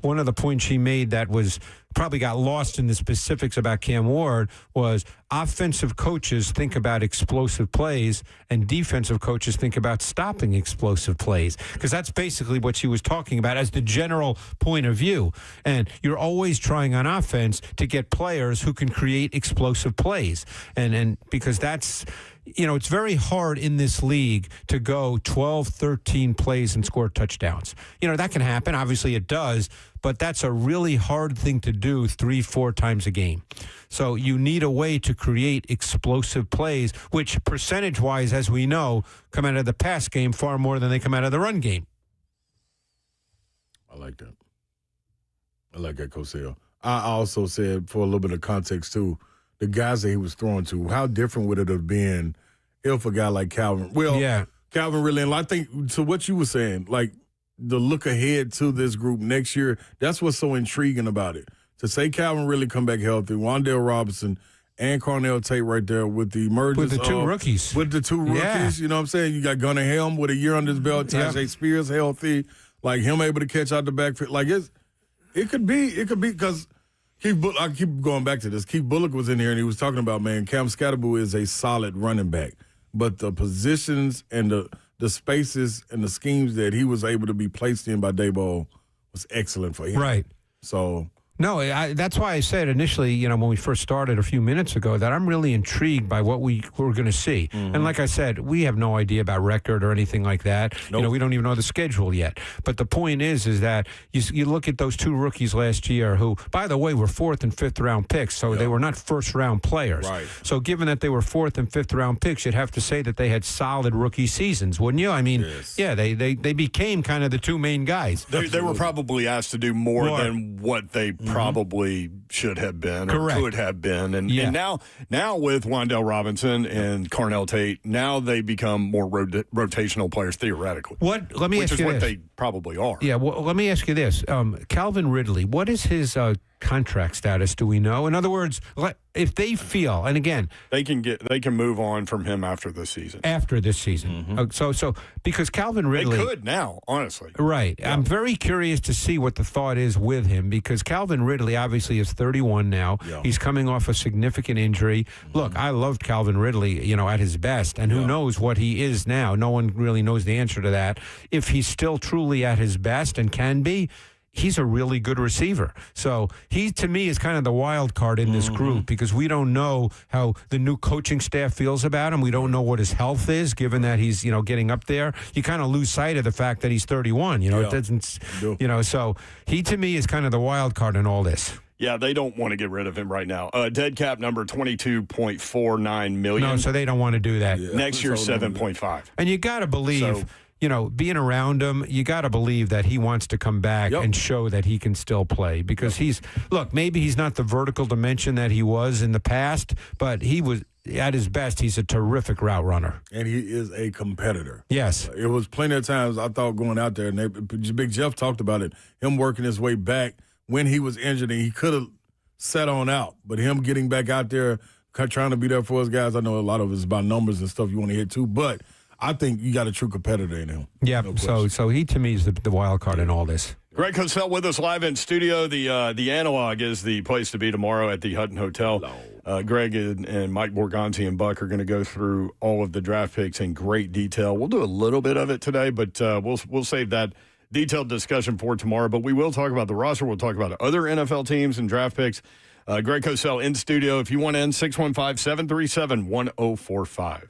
One of the points she made that was probably got lost in the specifics about Cam Ward was offensive coaches think about explosive plays and defensive coaches think about stopping explosive plays, because that's basically what she was talking about as the general point of view. And you're always trying on offense to get players who can create explosive plays. And because that's, you know, it's very hard in this league to go 12, 13 plays and score touchdowns. You know, that can happen. Obviously it does, but that's a really hard thing to do 3-4 times a game. So you need a way to create explosive plays, which percentage-wise, as we know, come out of the pass game far more than they come out of the run game. I like that. I like that, Cosell. I also said, for a little bit of context, too, the guys that he was throwing to, how different would it have been if a guy like Calvin, Calvin Ridley, and I think to what you were saying, like the look ahead to this group next year, that's what's so intriguing about it. To say Calvin Ridley come back healthy, Wan'Dale Robinson and Cornell Tate right there with the emergence with the two rookies. With the two rookies, you know what I'm saying? You got Gunnar Helm with a year under his belt, Tajay Spears healthy, like him able to catch out the backfield. Like it could be because I keep going back to this. Keith Bullock was in here and he was talking about, man, Cam Scatterbo is a solid running back, but the positions and the spaces and the schemes that he was able to be placed in by Daboll was excellent for him. Right. So. No, that's why I said initially, you know, when we first started a few minutes ago, that I'm really intrigued by what we're going to see. Mm-hmm. And like I said, we have no idea about record or anything like that. Nope. You know, we don't even know the schedule yet. But the point is that you look at those two rookies last year who, by the way, were 4th and 5th round picks, so they were not first-round players. Right. So given that they were 4th and 5th round picks, you'd have to say that they had solid rookie seasons, wouldn't you? I mean, they became kind of the two main guys. They were probably asked to do more than what they probably should have been or could have been. And now with Wan'Dale Robinson and Cornell Tate, now they become more rotational players theoretically. Let me ask you this. Which is what they probably are. Yeah, well, let me ask you this. Calvin Ridley, what is his contract status, do we know? In other words, if they feel, and again, they can move on from him after this season. Mm-hmm. So because Calvin Ridley, they could now, honestly. Right. Yeah. I'm very curious to see what the thought is with him, because Calvin Ridley obviously is 31 now. Yeah. He's coming off a significant injury. Mm-hmm. Look, I loved Calvin Ridley, you know, at his best, and who knows what he is now. No one really knows the answer to that. If he's still truly at his best and can be, he's a really good receiver. So he, to me, is kind of the wild card in this group, because we don't know how the new coaching staff feels about him. We don't know what his health is, given that he's, you know, getting up there. You kind of lose sight of the fact that he's 31. You know, it doesn't, you know, so he, to me, is kind of the wild card in all this. Yeah, they don't want to get rid of him right now. Dead cap number $22.49 million. No, so they don't want to do that. Yeah. Next year, 7.5. And you got to believe, you know, being around him, you got to believe that he wants to come back and show that he can still play, because maybe he's not the vertical dimension that he was in the past, but he was at his best, he's a terrific route runner. And he is a competitor. Yes. It was plenty of times I thought going out there, and Big Jeff talked about it, him working his way back when he was injured, and he could have set on out. But him getting back out there, trying to be there for his guys, I know a lot of it is about numbers and stuff you want to hit too, but I think you got a true competitor in him. Yeah, No so he to me is the wild card in all this. Greg Cosell with us live in studio. The Analog is the place to be tomorrow at the Hutton Hotel. Greg and Mike Borgonzi and Buck are going to go through all of the draft picks in great detail. We'll do a little bit of it today, but we'll save that detailed discussion for tomorrow. But we will talk about the roster. We'll talk about other NFL teams and draft picks. Greg Cosell in studio. If you want in, 615-737-1045.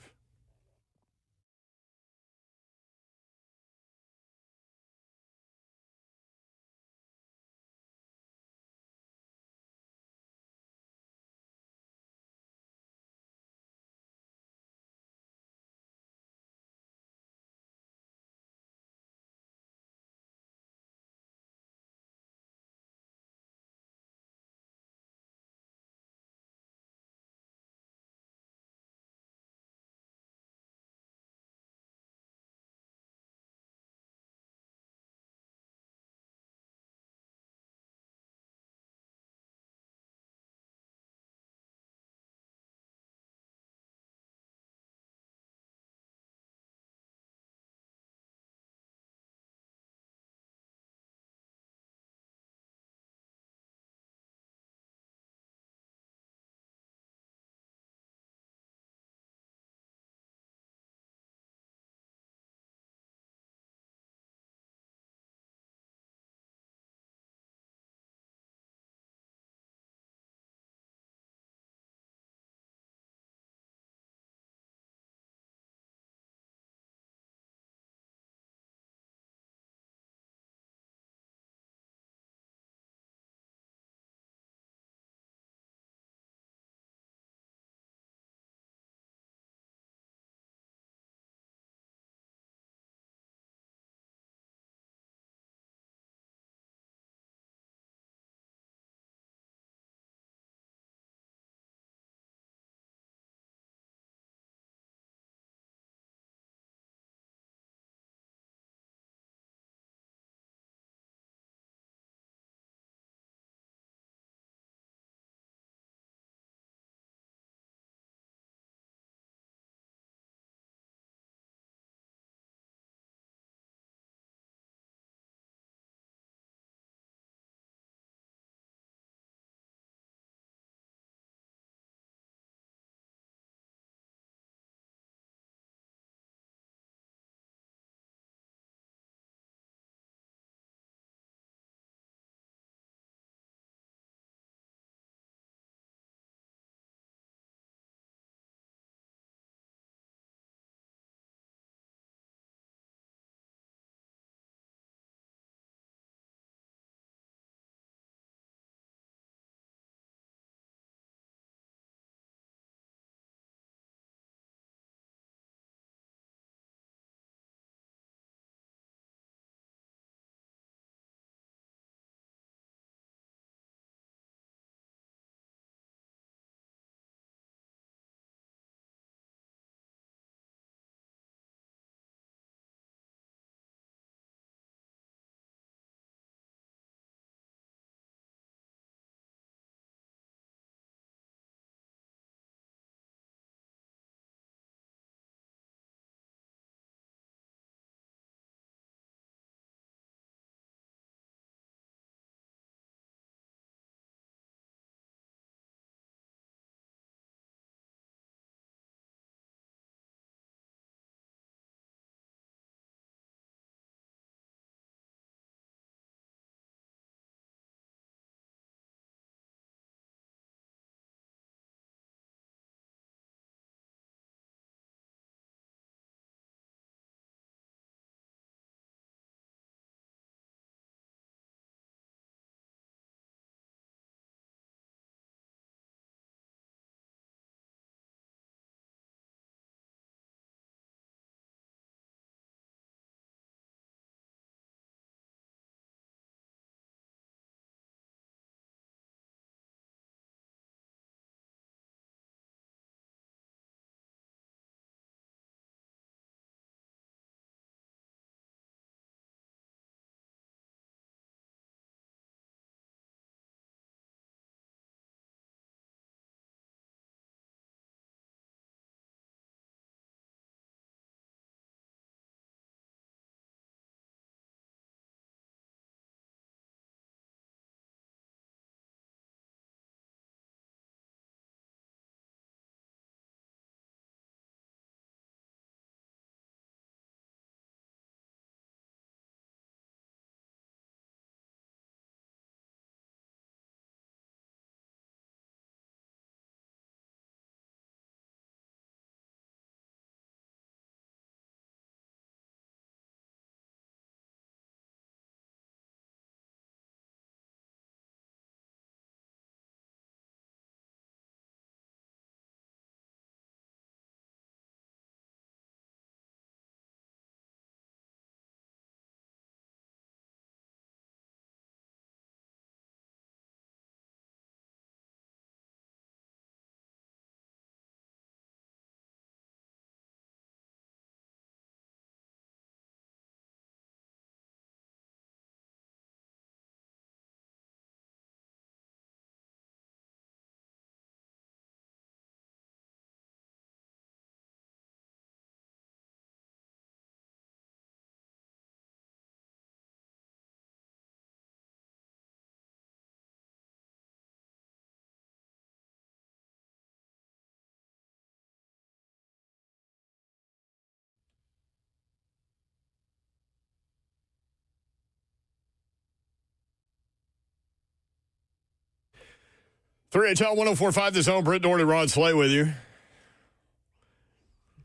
3HL 104.5 The Zone. Britt Doherty, Rod Slay with you.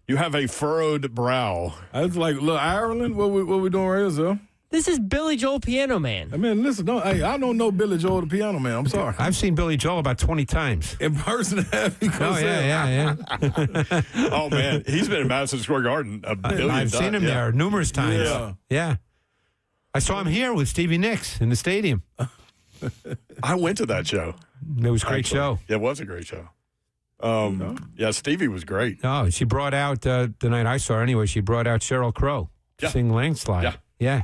You have a furrowed brow. I was like, look, Ireland, what we doing right here, sir? This is Billy Joel Piano Man. I mean, listen, I don't know Billy Joel the Piano Man. I'm sorry. I've seen Billy Joel about 20 times. In person, Oh, yeah. Oh, man. He's been in Madison Square Garden a billion I've times. seen him there numerous times. Yeah. I saw him here with Stevie Nicks in the stadium. I went to that show. It was a great show. Yeah, it was a great show. Yeah, Stevie was great. Oh, she brought out, the night I saw her anyway, she brought out Sheryl Crow to sing Landslide. Yeah.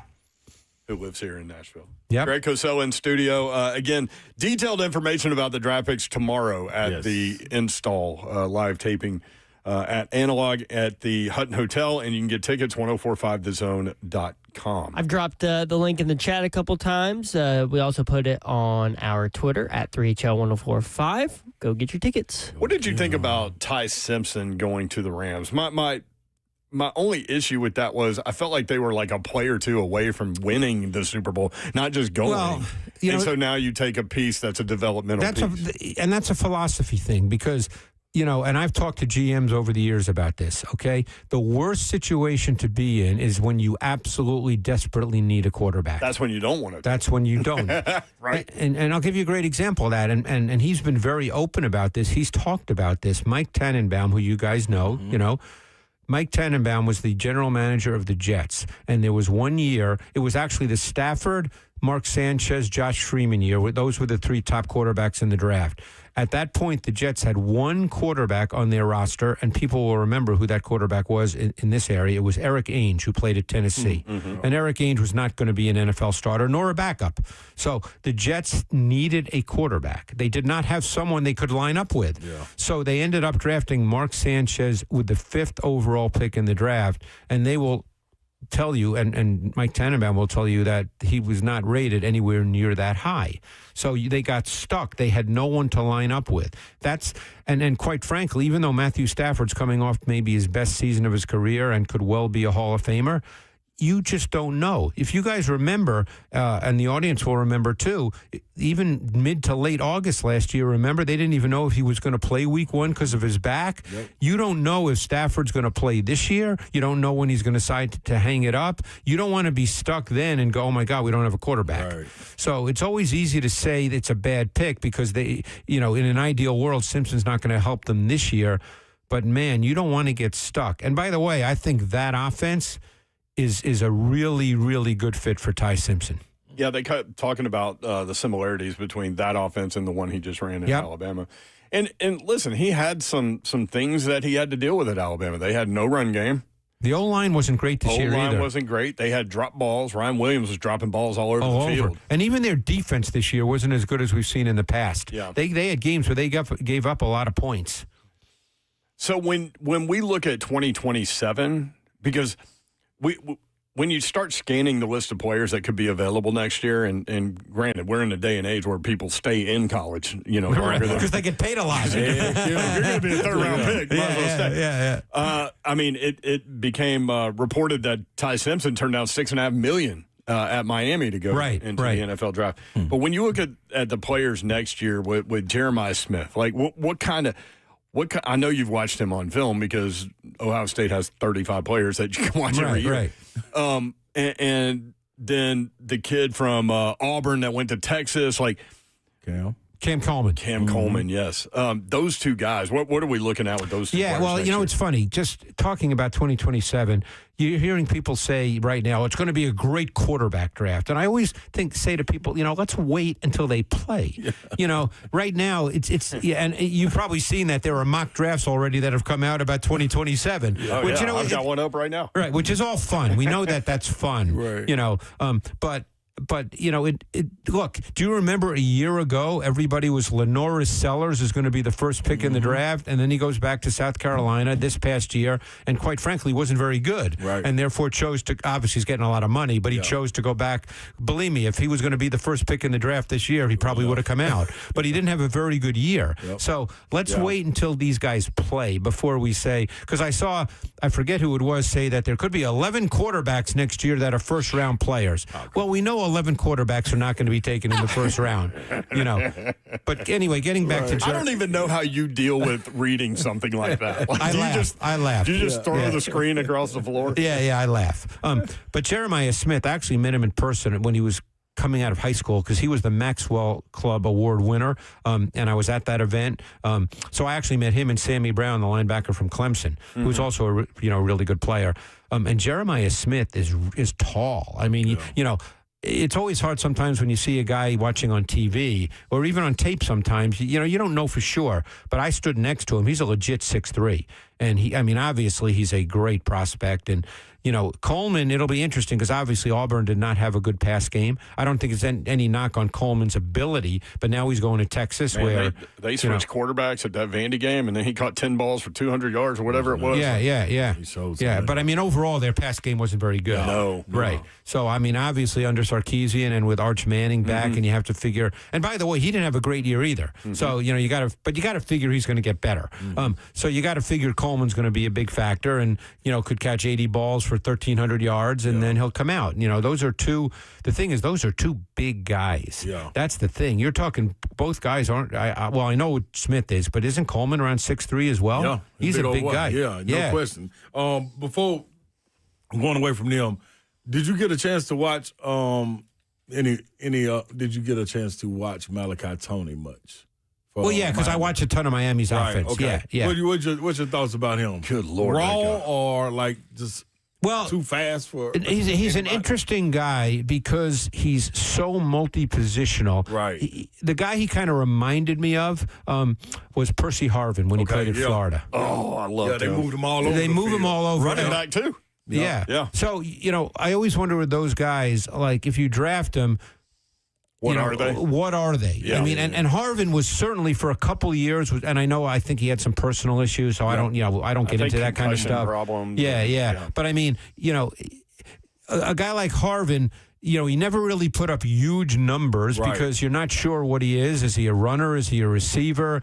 Who lives here in Nashville. Yep. Greg Cosell in studio. Again, detailed information about the draft picks tomorrow at the Install live taping at Analog at the Hutton Hotel, and you can get tickets 1045thezone.com. I've dropped the link in the chat a couple times. We also put it on our Twitter at 3HL1045. Go get your tickets. What did you think about Ty Simpson going to the Rams? My only issue with that was I felt like they were like a play or two away from winning the Super Bowl, not just going. Well, so now you take a piece that's a developmental piece. And that's a philosophy thing because, and I've talked to GMs over the years about this, okay? The worst situation to be in is when you absolutely desperately need a quarterback. That's when you don't want to. That's when you don't. Right. And I'll give you a great example of that. And he's been very open about this. He's talked about this. Mike Tannenbaum, who you guys know, Mike Tannenbaum was the general manager of the Jets, and there was one year, it was actually the Stafford, Mark Sanchez, Josh Freeman year. Those were the three top quarterbacks in the draft. At that point, the Jets had one quarterback on their roster, and people will remember who that quarterback was in this area. It was Eric Ainge, who played at Tennessee. And Eric Ainge was not going to be an NFL starter nor a backup. So the Jets needed a quarterback. They did not have someone they could line up with. So they ended up drafting Mark Sanchez with the 5th overall pick in the draft, and they will tell you, and Mike Tannenbaum will tell you that he was not rated anywhere near that high. So they got stuck. They had no one to line up with. And quite frankly, even though Matthew Stafford's coming off maybe his best season of his career and could well be a Hall of Famer, you just don't know. If you guys remember, and the audience will remember too, even mid to late August last year, remember, they didn't even know if he was going to play week 1 because of his back. You don't know if Stafford's going to play this year. You don't know when he's going to decide to hang it up. You don't want to be stuck then and go, oh my God, we don't have a quarterback. So it's always easy to say it's a bad pick because they, in an ideal world, Simpson's not going to help them this year. But man, you don't want to get stuck. And by the way, I think that offense is a really, really good fit for Ty Simpson. Yeah, they kept talking about the similarities between that offense and the one he just ran in Alabama. And listen, he had some things that he had to deal with at Alabama. They had no run game. The O-line wasn't great this year either. O-line wasn't great. They had drop balls. Ryan Williams was dropping balls all over the field. And even their defense this year wasn't as good as we've seen in the past. Yeah. They had games where they gave up a lot of points. So when we look at 2027, because when you start scanning the list of players that could be available next year, and granted, we're in a day and age where people stay in college, because they get paid a lot. If you're going to be a third-round pick, might as well stay. I mean, it became reported that Ty Simpson turned down $6.5 million at Miami to go into the NFL draft. But when you look at the players next year with Jeremiah Smith, like what kind of – I know you've watched him on film because Ohio State has 35 players that you can watch every year. And then the kid from Auburn that went to Texas, like Cam Coleman. Cam Coleman, yes. Those two guys, what are we looking at with those two players well, next year? it's funny. Just talking about 2027, you're hearing people say right now it's going to be a great quarterback draft. And I always say to people, let's wait until they play. Right now, and you've probably seen that there are mock drafts already that have come out about 2027. I've got one up right now. Right, which is all fun. We know that's fun. But look, do you remember a year ago, everybody was Lenoris Sellers is going to be the first pick in the draft, and then he goes back to South Carolina this past year, and quite frankly, wasn't very good. And therefore chose to, obviously he's getting a lot of money, but he chose to go back. Believe me, if he was going to be the first pick in the draft this year, he probably would have come out. But he didn't have a very good year. So let's wait until these guys play before we say, because I forget who it was, say that there could be 11 quarterbacks next year that are first-round players. Well, we know 11 quarterbacks are not going to be taken in the first round. But anyway, getting back to I don't even know how you deal with reading something like that. Like, I laugh. Do you just throw the screen across the floor? Yeah, I laugh. But Jeremiah Smith, I actually met him in person when he was coming out of high school because he was the Maxwell Club Award winner, and I was at that event. So I actually met him and Sammy Brown, the linebacker from Clemson, who's also a really good player. And Jeremiah Smith is tall. I mean, it's always hard sometimes when you see a guy watching on TV or even on tape sometimes, you don't know for sure. But I stood next to him. He's a legit 6'3". And obviously he's a great prospect. And, Coleman, it'll be interesting because obviously Auburn did not have a good pass game. I don't think it's any knock on Coleman's ability, but now he's going to Texas where they switched quarterbacks at that Vandy game, and then he caught 10 balls for 200 yards or whatever it was. Yeah. But overall their pass game wasn't very good. No. Right. So obviously under Sarkisian and with Arch Manning back, and you have to figure. And by the way, he didn't have a great year either. So you got to figure he's going to get better. So you got to figure Coleman's going to be a big factor, and could catch 80 balls for 1,300 yards, and then he'll come out. Those are two. The thing is, those are two big guys. Yeah. That's the thing. You're talking. Both guys aren't. I know what Smith is, but isn't Coleman around 6'3" as well? Yeah, he's a big guy. Yeah, no question. Before going away from them, did you get a chance to watch did you get a chance to watch Malachi Toney much? Well, yeah, because I watch a ton of Miami's offense. Okay. Yeah. What's your thoughts about him? Good Lord. Raw or just too fast for? He's an interesting guy because he's so multi-positional. Right. The guy he kind of reminded me of was Percy Harvin when he played at Florida. Oh, I love they moved him all over. They move him all over. Running back too. Yeah. So, I always wonder with those guys, like if you draft them, What are they? Yeah. I mean, and Harvin was certainly for a couple of years, and I think he had some personal issues, so I don't get into that kind of stuff. Problems. Yeah. But I mean, a guy like Harvin, he never really put up huge numbers because you're not sure what he is. Is he a runner? Is he a receiver?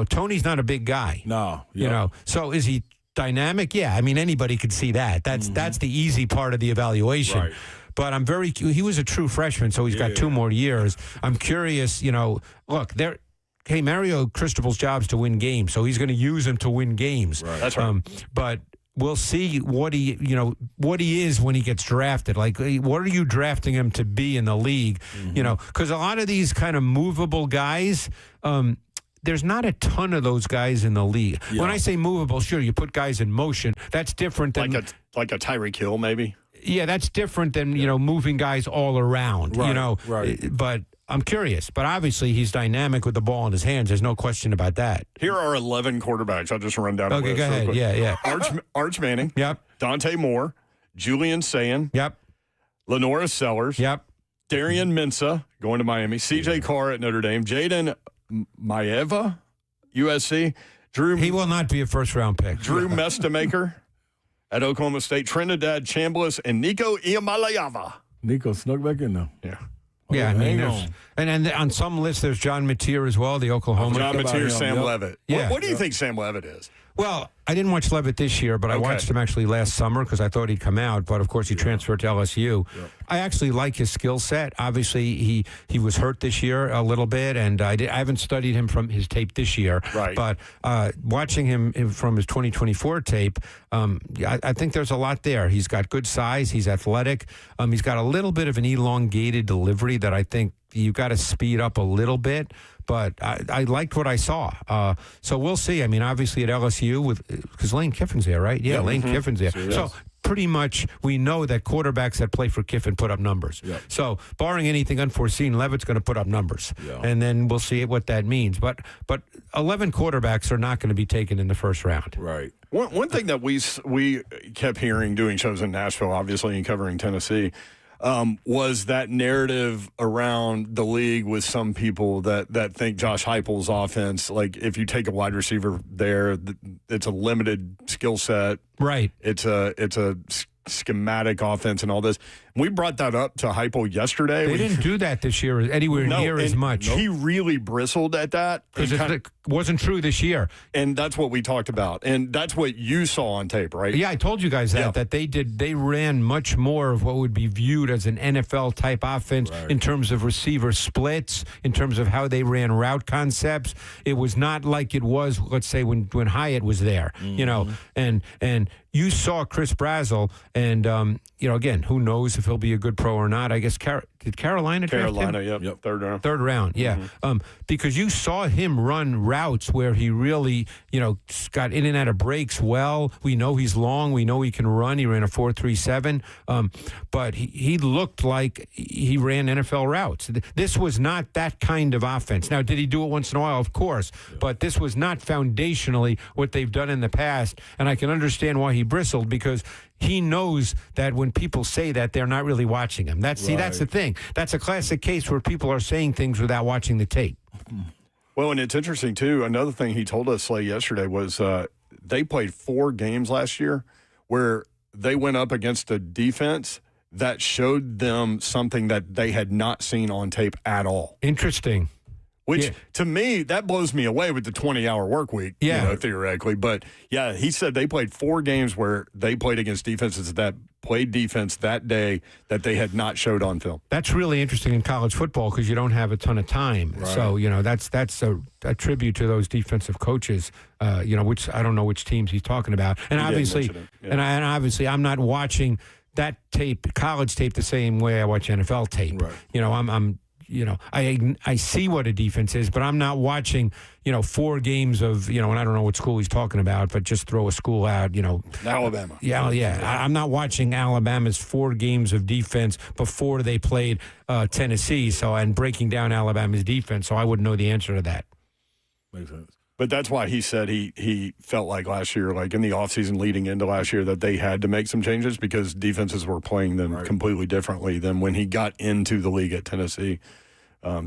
Tony's not a big guy. No. So is he dynamic? Yeah. I mean, anybody could see that. That's the easy part of the evaluation. Right. But he was a true freshman, so he's got 2 more years. I'm curious, look, Mario Cristobal's job's to win games, so he's going to use him to win games. Right. That's right. But we'll see what he is when he gets drafted. Like, what are you drafting him to be in the league? Because a lot of these kind of movable guys, there's not a ton of those guys in the league. Yeah. When I say movable, sure, you put guys in motion. That's different than like a Tyreek Hill, maybe. Yeah, that's different than, moving guys all around, Right. But I'm curious. But obviously, he's dynamic with the ball in his hands. There's no question about that. Here are 11 quarterbacks. I'll just run down. Okay, go ahead. Yeah. Arch Manning. Yep. Dante Moore. Julian Sayin. Yep. Lenora Sellers. Yep. Darian Mensah going to Miami. C.J. Carr at Notre Dame. Jaden Maeva, USC. He will not be a first-round pick. Drew Mestamaker at Oklahoma State. Trinidad Chambliss and Nico Iamaleava. Nico snuck back in, though. Yeah. Yeah, and on some lists there's John Mateer as well, the Oklahoma. John Mateer, Sam Levitt. Yeah. What do you think Sam Levitt is? Well, I didn't watch Levitt this year, but I watched him actually last summer because I thought he'd come out. But, of course, he transferred to LSU. Yeah. I actually like his skill set. Obviously, he was hurt this year a little bit, and I haven't studied him from his tape this year. Right. But watching him from his 2024 tape, I think there's a lot there. He's got good size. He's athletic. He's got a little bit of an elongated delivery that I think you've got to speed up a little bit. But I liked what I saw. So we'll see. I mean, obviously at LSU, because Lane Kiffin's there, right? Yeah, Lane Kiffin's there. So pretty much we know that quarterbacks that play for Kiffin put up numbers. Yeah. So barring anything unforeseen, Levitt's going to put up numbers. Yeah. And then we'll see what that means. But 11 quarterbacks are not going to be taken in the first round. Right. One thing that we kept hearing doing shows in Nashville, obviously, and covering Tennessee, was that narrative around the league with some people that think Josh Heupel's offense, like if you take a wide receiver there, it's a limited skill set. Right. It's a schematic offense and all this. We brought that up to Hypo yesterday. They didn't do that this year anywhere near as much. He really bristled at that. Because it wasn't true this year. And that's what we talked about. And that's what you saw on tape, right? Yeah, I told you guys that they ran much more of what would be viewed as an NFL type offense in terms of receiver splits, in terms of how they ran route concepts. It was not like it was, let's say, when Hyatt was there, you know, and you saw Chris Brazel, and you know, again, who knows if he'll be a good pro or not? I guess did Carolina draft him? Yep, third round. Third round, yeah. Because you saw him run routes where he really, you know, got in and out of breaks well. We know he's long. We know he can run. He ran a 4.37, but he looked like he ran NFL routes. This was not that kind of offense. Now, did he do it once in a while? Of course, but this was not foundationally what they've done in the past, and I can understand why he bristled, because he knows that when people say that, they're not really watching him. That's the thing. That's a classic case where people are saying things without watching the tape. Well, and it's interesting, too. Another thing he told us yesterday was they played 4 games last year where they went up against a defense that showed them something that they had not seen on tape at all. Interesting. Which, to me, that blows me away with the 20-hour work week, you know, theoretically. But, yeah, he said they played 4 games where they played against defenses that played defense that day that they had not showed on film. That's really interesting in college football because you don't have a ton of time. Right. So, you know, that's a tribute to those defensive coaches, you know, which I don't know which teams he's talking about. And obviously, and obviously I'm not watching that tape, college tape, the same way I watch NFL tape. Right. You know, I'm you know, I see what a defense is, but I'm not watching, you know, 4 games of, you know, and I don't know what school he's talking about, but just throw a school out, you know. Alabama. Yeah. I'm not watching Alabama's 4 games of defense before they played Tennessee, and breaking down Alabama's defense, so I wouldn't know the answer to that. Makes sense. But that's why he said he felt like last year, like in the offseason leading into last year, that they had to make some changes because defenses were playing them completely differently than when he got into the league at Tennessee.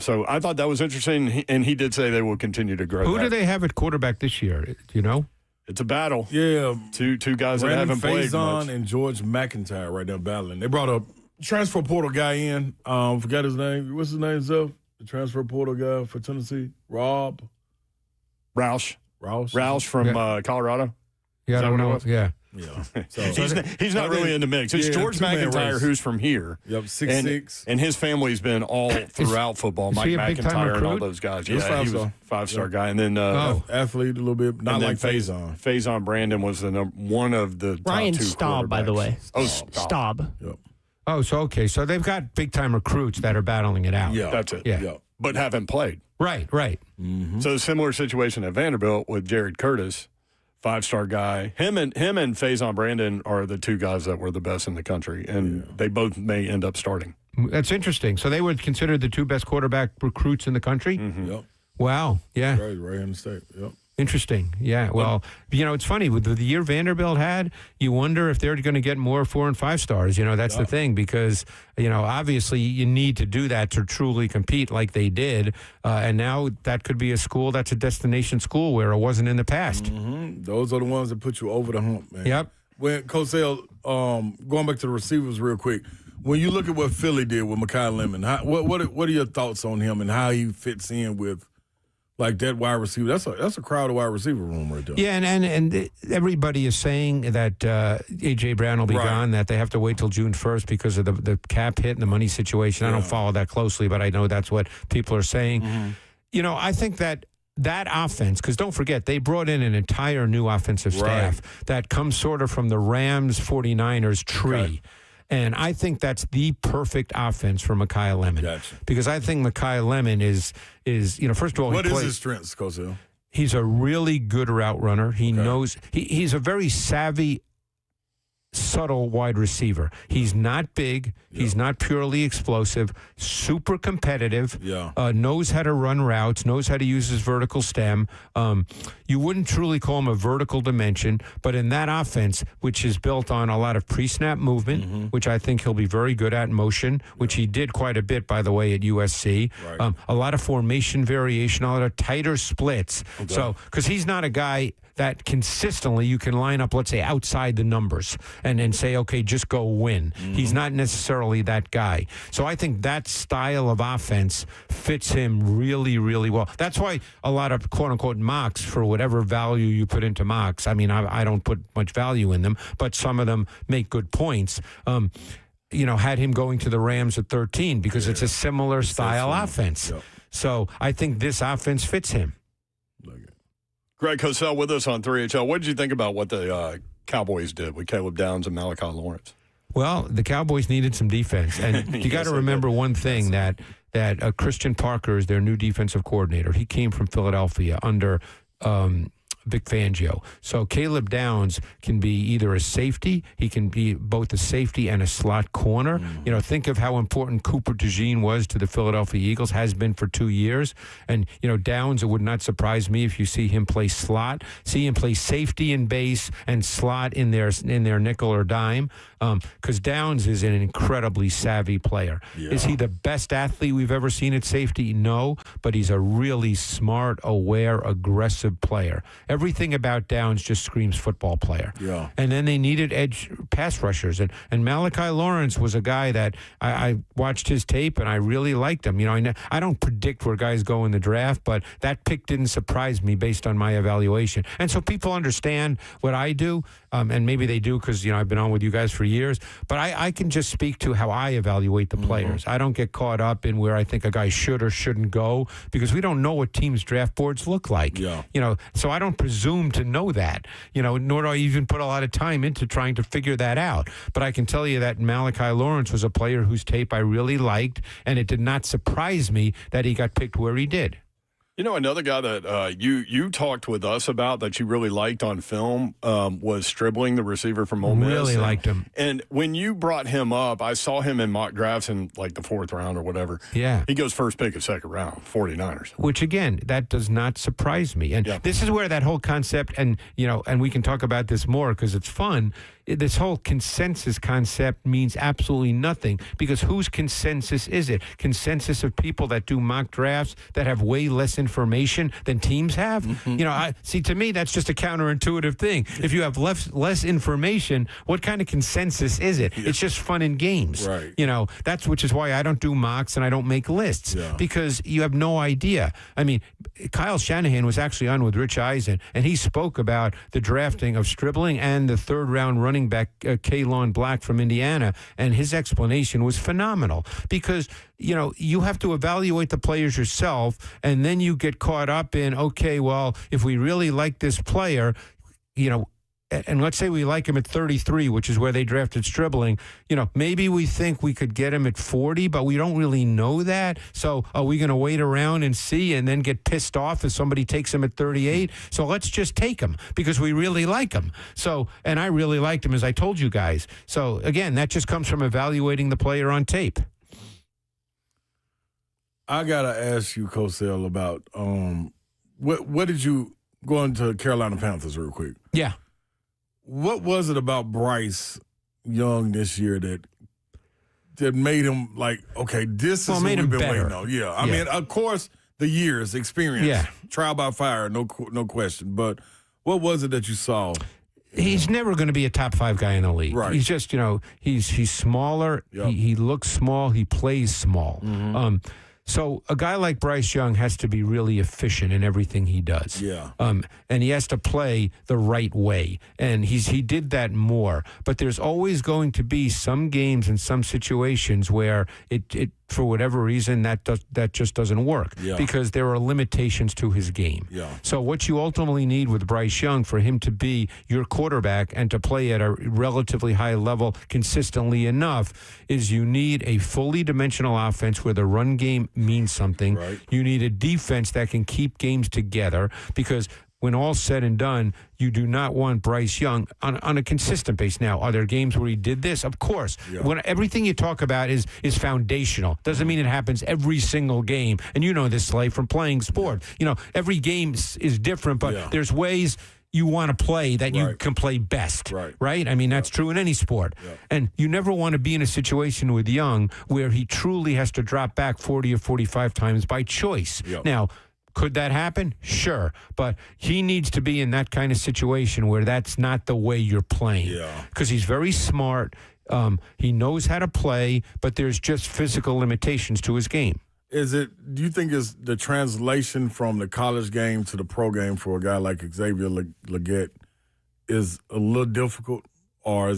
So I thought that was interesting, and he did say they will continue to grow. Who do they have at quarterback this year? Do you know? It's a battle. Yeah. Two guys that haven't played much. and George McIntyre right now battling. They brought a transfer portal guy in. Forgot his name. What's his name, Zeph? The transfer portal guy for Tennessee? Roush from Colorado. Yeah, I don't know. Yeah. So he's not really in the mix. It's George McIntyre, who's from here. Yep, 6'6". And his family's been all throughout football. Mike McIntyre and all those guys. He was a 5-star guy. And then athlete a little bit, not like Faison. Faison Brandon was one of the Ryan top 2 Staub, by the way. Oh, Staub. Yep. Oh, so they've got big-time recruits that are battling it out. Yeah, that's it. Yeah. But haven't played. Right. Mm-hmm. So a similar situation at Vanderbilt with Jared Curtis, 5-star guy. Him and Faison Brandon are the 2 guys that were the best in the country, and they both may end up starting. That's interesting. So they were considered the 2 best quarterback recruits in the country? Mm-hmm. Yep. Wow. Yeah. Right in the state. Yep. Interesting. Yeah. Well, you know, it's funny. With the year Vanderbilt had, you wonder if they're going to get more 4 and 5 stars. You know, that's the thing because, you know, obviously you need to do that to truly compete like they did. And now that could be a school that's a destination school where it wasn't in the past. Mm-hmm. Those are the ones that put you over the hump, man. Yep. When Cosell, going back to the receivers real quick, when you look at what Philly did with Mekhi Lemon, what are your thoughts on him and how he fits in with like that wide receiver? That's a crowded wide receiver room right there. Yeah, and everybody is saying that A.J. Brown will be gone, that they have to wait till June 1st because of the cap hit and the money situation. I don't follow that closely, but I know that's what people are saying. Mm-hmm. You know, I think that offense, because don't forget, they brought in an entire new offensive staff that comes sort of from the Rams 49ers tree. Okay. And I think that's the perfect offense for Mekhi Lemon. Gotcha. Because I think Mekhi Lemon is you know, first of all, what is his strengths, Cosell? He's a really good route runner. He knows he's a very savvy, subtle wide receiver. He's not big. He's not purely explosive. Super competitive. Knows how to run routes. Knows how to use his vertical stem. You wouldn't truly call him a vertical dimension, but in that offense, which is built on a lot of pre-snap movement, which I think he'll be very good at, motion, which he did quite a bit, by the way, at USC. A lot of formation variation, a lot of tighter splits. So, because he's not a guy that consistently you can line up, let's say, outside the numbers and say, okay, just go win. He's not necessarily that guy. So I think that style of offense fits him really, really well. That's why a lot of quote-unquote mocks, for whatever value you put into mocks, I mean, I don't put much value in them, but some of them make good points. Had him going to the Rams at 13 because it's a similar style offense. Yep. So I think this offense fits him. Greg Cosell with us on 3HL. What did you think about what the Cowboys did with Caleb Downs and Malachi Lawrence? Well, the Cowboys needed some defense. And you got to remember one thing, that Christian Parker is their new defensive coordinator. He came from Philadelphia under Vic Fangio. So Caleb Downs can be either a safety. He can be both a safety and a slot corner. Think of how important Cooper DeJean was to the Philadelphia Eagles, has been for 2 years. And, Downs, it would not surprise me if you see him play slot, see him play safety in base and slot in their nickel or dime. Because Downs is an incredibly savvy player. Yeah. Is he the best athlete we've ever seen at safety? No, but he's a really smart, aware, aggressive player. Everything about Downs just screams football player. Yeah. And then they needed edge pass rushers. And Malachi Lawrence was a guy that I watched his tape and I really liked him. I don't predict where guys go in the draft, but that pick didn't surprise me based on my evaluation. And so people understand what I do, and maybe they do because, I've been on with you guys for years, but I can just speak to how I evaluate the players. I don't get caught up in where I think a guy should or shouldn't go because we don't know what teams' draft boards look like. Yeah. So I don't presume to know that, nor do I even put a lot of time into trying to figure that out. But I can tell you that Malachi Lawrence was a player whose tape I really liked, and it did not surprise me that he got picked where he did. Another guy that you talked with us about that you really liked on film was Stribling, the receiver from Ole Miss. Really liked him. And when you brought him up, I saw him in mock drafts in like the 4th round or whatever. Yeah. He goes first pick of 2nd round, 49ers. Which, again, that does not surprise me. And this is where that whole concept, and we can talk about this more because it's fun, this whole consensus concept means absolutely nothing because whose consensus is it? Consensus of people that do mock drafts that have way less information than teams have? To me, that's just a counterintuitive thing. If you have less information, what kind of consensus is it? It's just fun and games. Right. Which is why I don't do mocks and I don't make lists because you have no idea. I mean, Kyle Shanahan was actually on with Rich Eisen, and he spoke about the drafting of Stribling and the 3rd round running back Kaylon Black from Indiana, and his explanation was phenomenal because you have to evaluate the players yourself, and then you get caught up in, okay, well, if we really like this player, and let's say we like him at 33, which is where they drafted Stribling, maybe we think we could get him at 40, but we don't really know that. So are we going to wait around and see and then get pissed off if somebody takes him at 38? So let's just take him because we really like him. So, and I really liked him, as I told you guys. So again, that just comes from evaluating the player on tape. I got to ask you, Cosell, about what did you go into Carolina Panthers real quick? Yeah. What was it about Bryce Young this year that made him like, okay, this is what we've been waiting on? Yeah. I mean, of course, the years, experience, trial by fire, no question. But what was it that you saw? He's never going to be a top 5 guy in the league. Right. He's just, he's smaller. Yep. He looks small. He plays small. So a guy like Bryce Young has to be really efficient in everything he does. Yeah. And he has to play the right way. And he did that more. But there's always going to be some games and some situations where it for whatever reason, that just doesn't work because there are limitations to his game. Yeah. So what you ultimately need with Bryce Young for him to be your quarterback and to play at a relatively high level consistently enough is you need a fully dimensional offense where the run game means something. Right. You need a defense that can keep games together because when all's said and done, you do not want Bryce Young on a consistent base. Now, are there games where he did this? Of course. Yeah. When everything you talk about is foundational. Doesn't mean it happens every single game. And you know this, Slay, from playing sport. Every game is different, but there's ways you want to play that you can play best, right? I mean, that's true in any sport. And you never want to be in a situation with Young where he truly has to drop back 40 or 45 times by choice. Now, Could that happen? Sure. But he needs to be in that kind of situation where that's not the way you're playing. Yeah. Because he's very smart. He knows how to play, but there's just physical limitations to his game. Do you think it's the translation from the college game to the pro game for a guy like Xavier Legette is a little difficult, or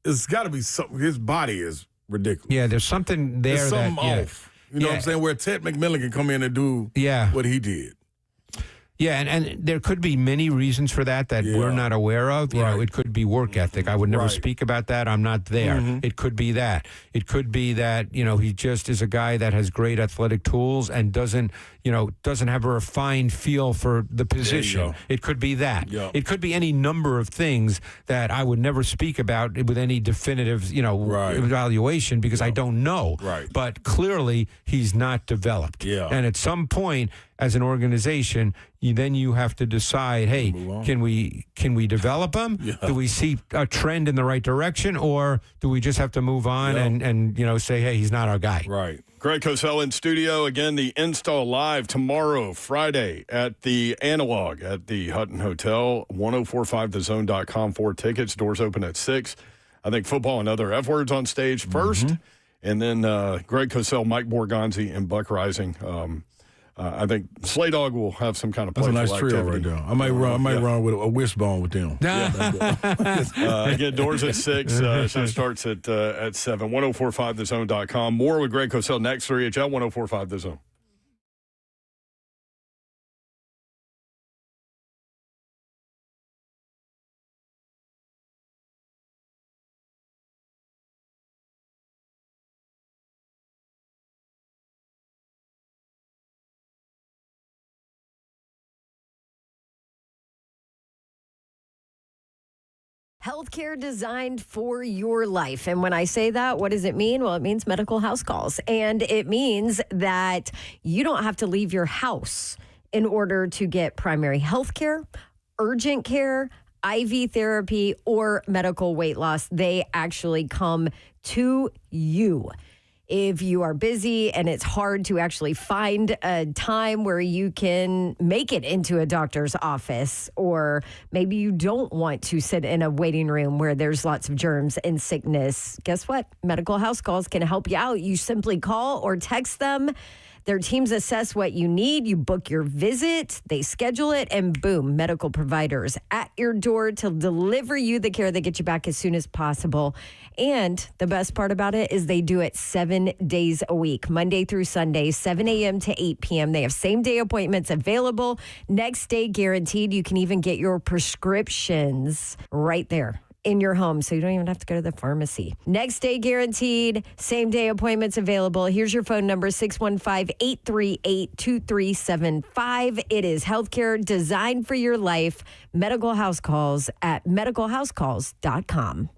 it's got to be something? His body is ridiculous. Yeah, there's something there. There's something off. You know what I'm saying? Where Ted McMillan can come in and do what he did. Yeah, and there could be many reasons for that we're not aware of. You know, it could be work ethic. I would never speak about that. I'm not there. Mm-hmm. It could be that. It could be that, you know, he just is a guy that has great athletic tools and doesn't have a refined feel for the position. It could be that. Yeah. It could be any number of things that I would never speak about with any definitive, evaluation because I don't know. Right. But clearly he's not developed. Yeah. And at some point, as an organization, you have to decide, hey, can we develop him? Yeah. Do we see a trend in the right direction, or do we just have to move on and say, hey, he's not our guy? Right. Greg Cosell in studio. Again, the install live tomorrow, Friday, at the Analog at the Hutton Hotel. 1045thezone.com for tickets. Doors open at 6. I think football and other F words on stage first. Mm-hmm. And then Greg Cosell, Mike Borgonzi, and Buck Rising. I think Slay Dog will have some kind of playful activity. That's a nice trio right there. I might run with a wishbone with them. Again, doors at 6. Show starts at 7. 1045thezone.com. More with Greg Cosell next. 3HL 1045 The Zone. Healthcare designed for your life. And when I say that, what does it mean? Well, it means medical house calls. And it means that you don't have to leave your house in order to get primary health care, urgent care, IV therapy, or medical weight loss. They actually come to you. If you are busy and it's hard to actually find a time where you can make it into a doctor's office, or maybe you don't want to sit in a waiting room where there's lots of germs and sickness, guess what? Medical house calls can help you out. You simply call or text them. Their teams assess what you need. You book your visit, they schedule it, and boom, medical providers at your door to deliver you the care that gets you back as soon as possible. And the best part about it is they do it 7 days a week, Monday through Sunday, 7 a.m. to 8 p.m. They have same-day appointments available, next day guaranteed. You can even get your prescriptions right there in your home, so you don't even have to go to the pharmacy. Next day guaranteed, same day appointments available. Here's your phone number, 615-838-2375. It is healthcare designed for your life. Medical House Calls at medicalhousecalls.com.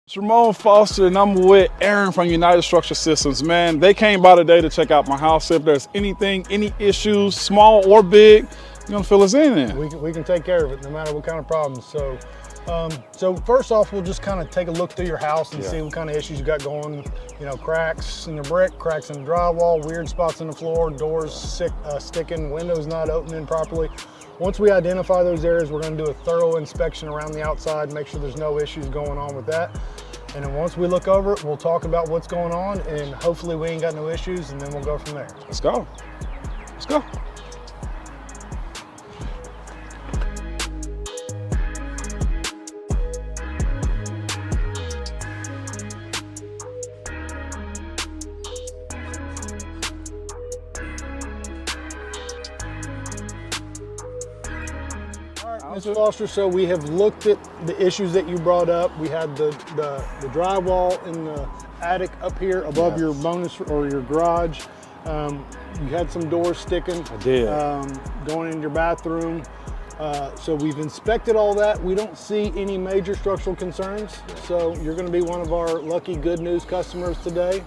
It's Ramon Foster, and I'm with Aaron from United Structure Systems. Man, they came by today to check out my house. If there's anything, any issues, small or big, you're gonna fill us in there. We can take care of it no matter what kind of problems. So first off, we'll just kind of take a look through your house and see what kind of issues you got going. You know, cracks in the brick, cracks in the drywall, weird spots in the floor, doors sticking, windows not opening properly. Once we identify those areas, we're going to do a thorough inspection around the outside, make sure there's no issues going on with that. And then once we look over it, we'll talk about what's going on, and hopefully we ain't got no issues, and then we'll go from there. Let's go. Let's go. Mr. Foster, so we have looked at the issues that you brought up. We had the drywall in the attic up here above your bonus or your garage. You had some doors sticking. I did. Going in your bathroom. So we've inspected all that. We don't see any major structural concerns. So you're going to be one of our lucky good news customers today.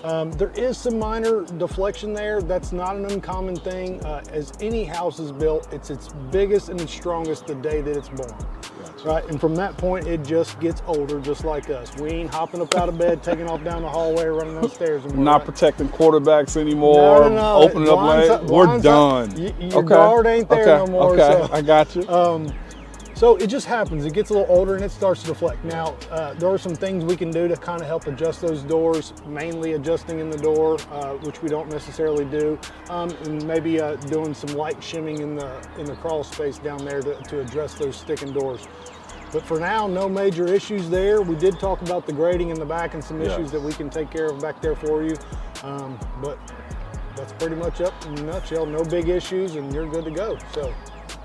There is some minor deflection there. That's not an uncommon thing. As any house is built, it's its biggest and its strongest the day that it's born. Right, and from that point, it just gets older, just like us. We ain't hopping up out of bed, taking off down the hallway, running down the stairs anymore. Not protecting quarterbacks anymore. No. Opening up late. We're done. Your guard ain't there no more. Okay, so. I got you. So it just happens. It gets a little older and it starts to deflect. Now, there are some things we can do to kind of help adjust those doors, mainly adjusting in the door, which we don't necessarily do, and maybe doing some light shimming in the crawl space down there to address those sticking doors. But for now, no major issues there. We did talk about the grading in the back and some issues that we can take care of back there for you. But that's pretty much up in a nutshell. No big issues and you're good to go. So.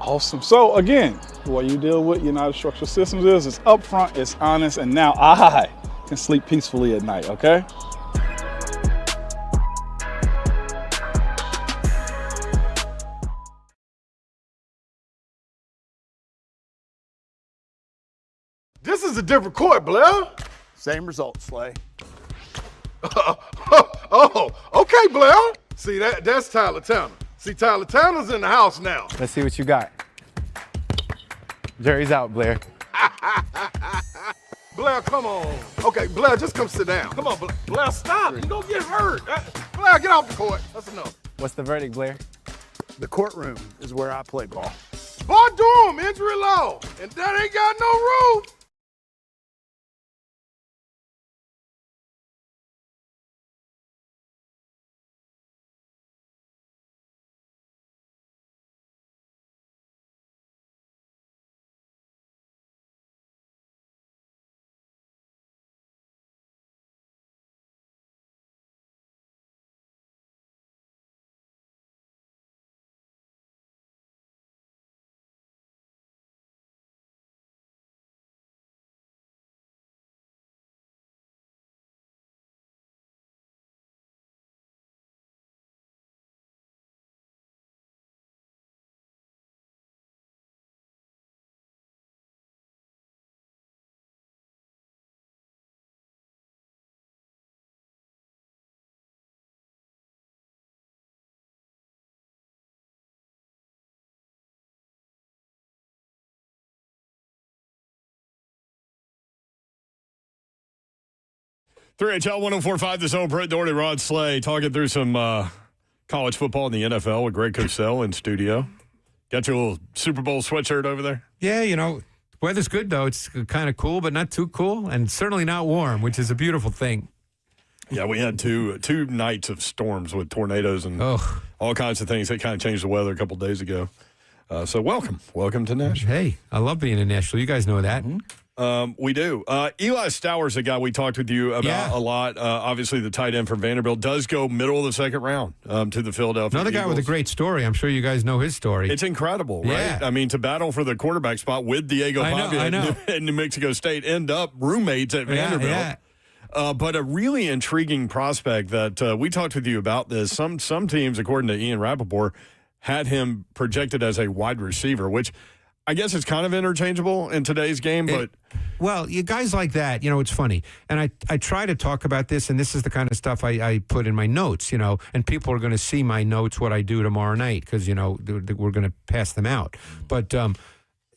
Awesome. So again, the way you deal with United Structural Systems is it's upfront, it's honest, and now I can sleep peacefully at night, okay? This is a different court, Blair. Same result, Slay. Oh, okay, Blair. See, that's Tyler Tanner. See, Tyler Tanner's in the house now. Let's see what you got. Jerry's out, Blair. Blair, come on. Okay, Blair, just come sit down. Come on, Blair. Blair, stop. You're going to get hurt. Blair, get off the court. That's enough. What's the verdict, Blair? The courtroom is where I play ball. Boy, Durham, injury law. And that ain't got no roof. HL 104.5, The Zone. Brett Doherty, Rod Slay, talking through some college football in the NFL with Greg Cosell in studio. Got your little Super Bowl sweatshirt over there? Yeah, you know, weather's good, though. It's kind of cool, but not too cool, and certainly not warm, which is a beautiful thing. Yeah, we had two nights of storms with tornadoes and all kinds of things that kind of changed the weather a couple days ago. So welcome to Nashville. Hey, I love being in Nashville. You guys know that. We do. Eli Stowers, a guy we talked with you about a lot. Obviously, the tight end from Vanderbilt does go middle of the second round to the Philadelphia Another guy Eagles. with a great story. I'm sure you guys know his story. It's incredible, right? Yeah. I mean, to battle for the quarterback spot with Diego Pavia in New Mexico State, end up roommates at Vanderbilt. Yeah. But a really intriguing prospect that we talked with you about this. Some teams, according to Ian Rappaport, had him projected as a wide receiver, which I guess it's kind of interchangeable in today's game, but... Well, you guys like that, you know, it's funny. And I try to talk about this, and this is the kind of stuff I put in my notes, you know, and people are going to see my notes, what I do tomorrow night, because, you know, we're going to pass them out. But,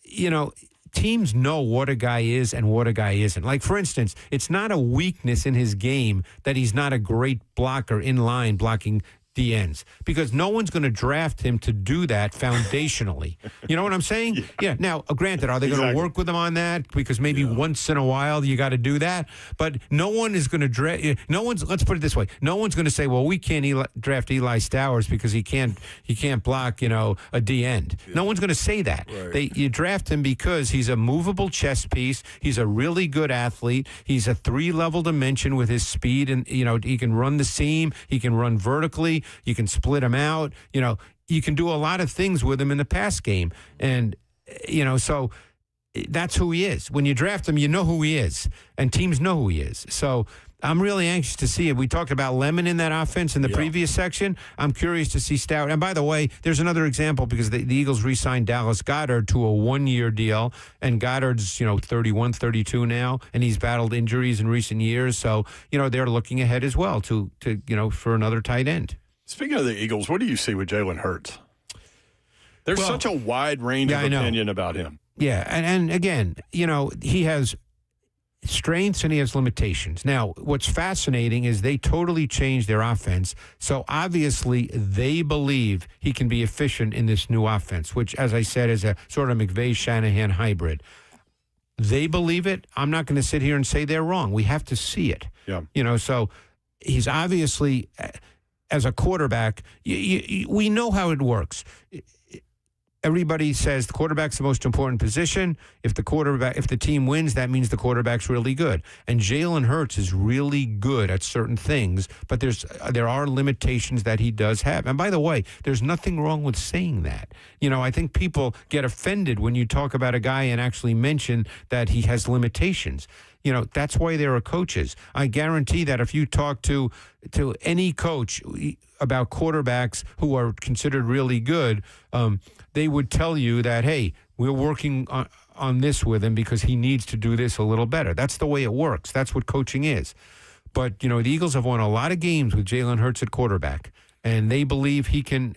you know, teams know what a guy is and what a guy isn't. Like, for instance, it's not a weakness in his game that he's not a great blocker in line blocking the ends, because no one's going to draft him to do that foundationally. You know what I'm saying? Yeah. Now, granted, are they going to work with him on that? Because maybe once in a while you got to do that. But no one is going to draft. Let's put it this way: no one's going to say, "Well, we can't draft Eli Stowers because he can't block, you know, a D end." Yeah. No one's going to say that. Right. You draft him because he's a movable chess piece. He's a really good athlete. He's a 3-level dimension with his speed, and you know he can run the seam. He can run vertically. You can split him out. You know, you can do a lot of things with him in the pass game. And, you know, so that's who he is. When you draft him, you know who he is. And teams know who he is. So I'm really anxious to see it. We talked about Lemon in that offense in the previous section. I'm curious to see Stout. And by the way, there's another example because the Eagles re-signed Dallas Goedert to a 1-year deal. And Goddard's, you know, 31, 32 now. And he's battled injuries in recent years. So, you know, they're looking ahead as well to you know, for another tight end. Speaking of the Eagles, what do you see with Jalen Hurts? There's such a wide range of opinion about him. Yeah, and again, he has strengths and he has limitations. Now, what's fascinating is they totally changed their offense. So obviously they believe he can be efficient in this new offense, which, as I said, is a sort of McVay-Shanahan hybrid. They believe it. I'm not going to sit here and say they're wrong. We have to see it. Yeah. So he's obviously, as a quarterback, we know how it works. Everybody says the quarterback's the most important position. If the team wins, that means the quarterback's really good. And Jalen Hurts is really good at certain things, but there are limitations that he does have. And by the way, there's nothing wrong with saying that. I think people get offended when you talk about a guy and actually mention that he has limitations. That's why there are coaches. I guarantee that if you talk to any coach about quarterbacks who are considered really good, they would tell you that, hey, we're working on this with him because he needs to do this a little better. That's the way it works. That's what coaching is. But, the Eagles have won a lot of games with Jalen Hurts at quarterback, and they believe he can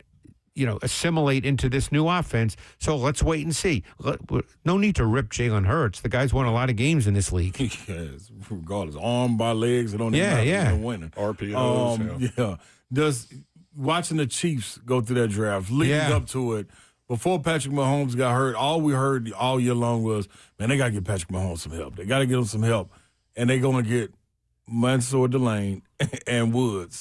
assimilate into this new offense. So let's wait and see. No need to rip Jalen Hurts. The guy's won a lot of games in this league. Yes, regardless, arm by legs, it don't even matter. Yeah. Winning. RPOs. Yeah. Does watching the Chiefs go through that draft, leading up to it, before Patrick Mahomes got hurt, all we heard all year long was, man, they got to get Patrick Mahomes some help. They got to get him some help. And they're going to get Mansour Delane and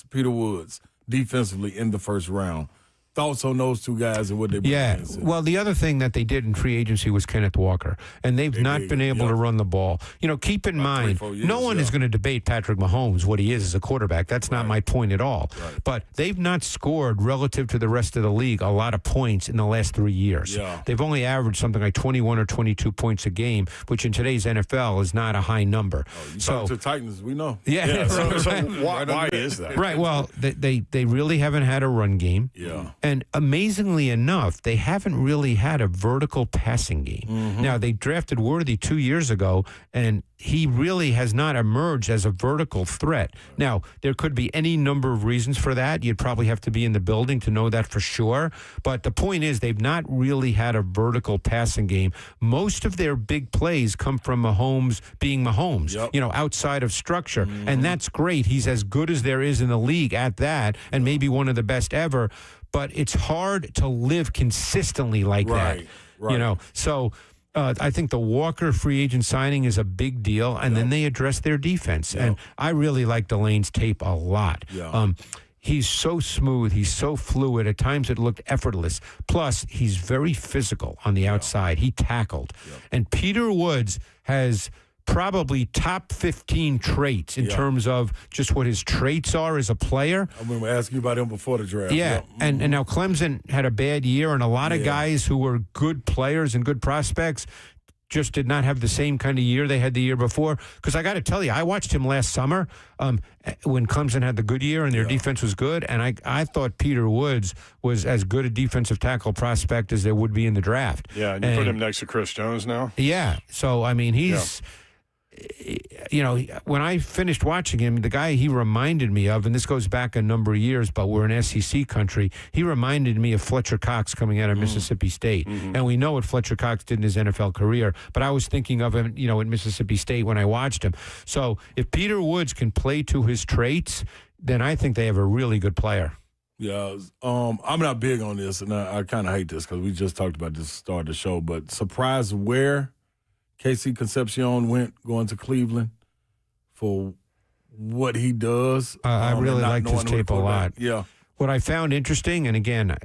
Peter Woods, defensively in the first round. Thoughts on those two guys and what they bring? Yeah. Well, the other thing that they did in free agency was Kenneth Walker, and they've not been able to run the ball. Keep in mind, no one is going to debate Patrick Mahomes, what he is as a quarterback. That's not my point at all. Right. But they've not scored, relative to the rest of the league, a lot of points in the last 3 years. Yeah. They've only averaged something like 21 or 22 points a game, which in today's NFL is not a high number. You talk to the Titans, we know. Yeah. So why is that? Right. Well, they really haven't had a run game. Yeah. And amazingly enough, they haven't really had a vertical passing game. Mm-hmm. Now, they drafted Worthy 2 years ago, and he really has not emerged as a vertical threat. Now, there could be any number of reasons for that. You'd probably have to be in the building to know that for sure. But the point is, they've not really had a vertical passing game. Most of their big plays come from Mahomes being Mahomes, outside of structure. Mm-hmm. And that's great. He's as good as there is in the league at that, and maybe one of the best ever. But it's hard to live consistently like that. Right. So I think the Walker free agent signing is a big deal, and then they address their defense. And I really like Delane's tape a lot. Yeah. He's so smooth. He's so fluid. At times it looked effortless. Plus, he's very physical on the outside. He tackled. And Peter Woods has probably top 15 traits in terms of just what his traits are as a player. I remember asking you about him before the draft. Yeah, and now Clemson had a bad year, and a lot of guys who were good players and good prospects just did not have the same kind of year they had the year before. Because I got to tell you, I watched him last summer when Clemson had the good year and their defense was good, and I thought Peter Woods was as good a defensive tackle prospect as there would be in the draft. Yeah, and you put him next to Chris Jones now? Yeah, so, I mean, he's... when I finished watching him, the guy he reminded me of, and this goes back a number of years, but we're in SEC country, he reminded me of Fletcher Cox coming out of Mississippi State. Mm-hmm. And we know what Fletcher Cox did in his NFL career, but I was thinking of him, at Mississippi State when I watched him. So if Peter Woods can play to his traits, then I think they have a really good player. Yeah, I'm not big on this, and I kind of hate this because we just talked about this at the start of the show, but surprised where Casey Concepcion went going to Cleveland for what he does. I really liked his tape a lot. Yeah. What I found interesting, and again,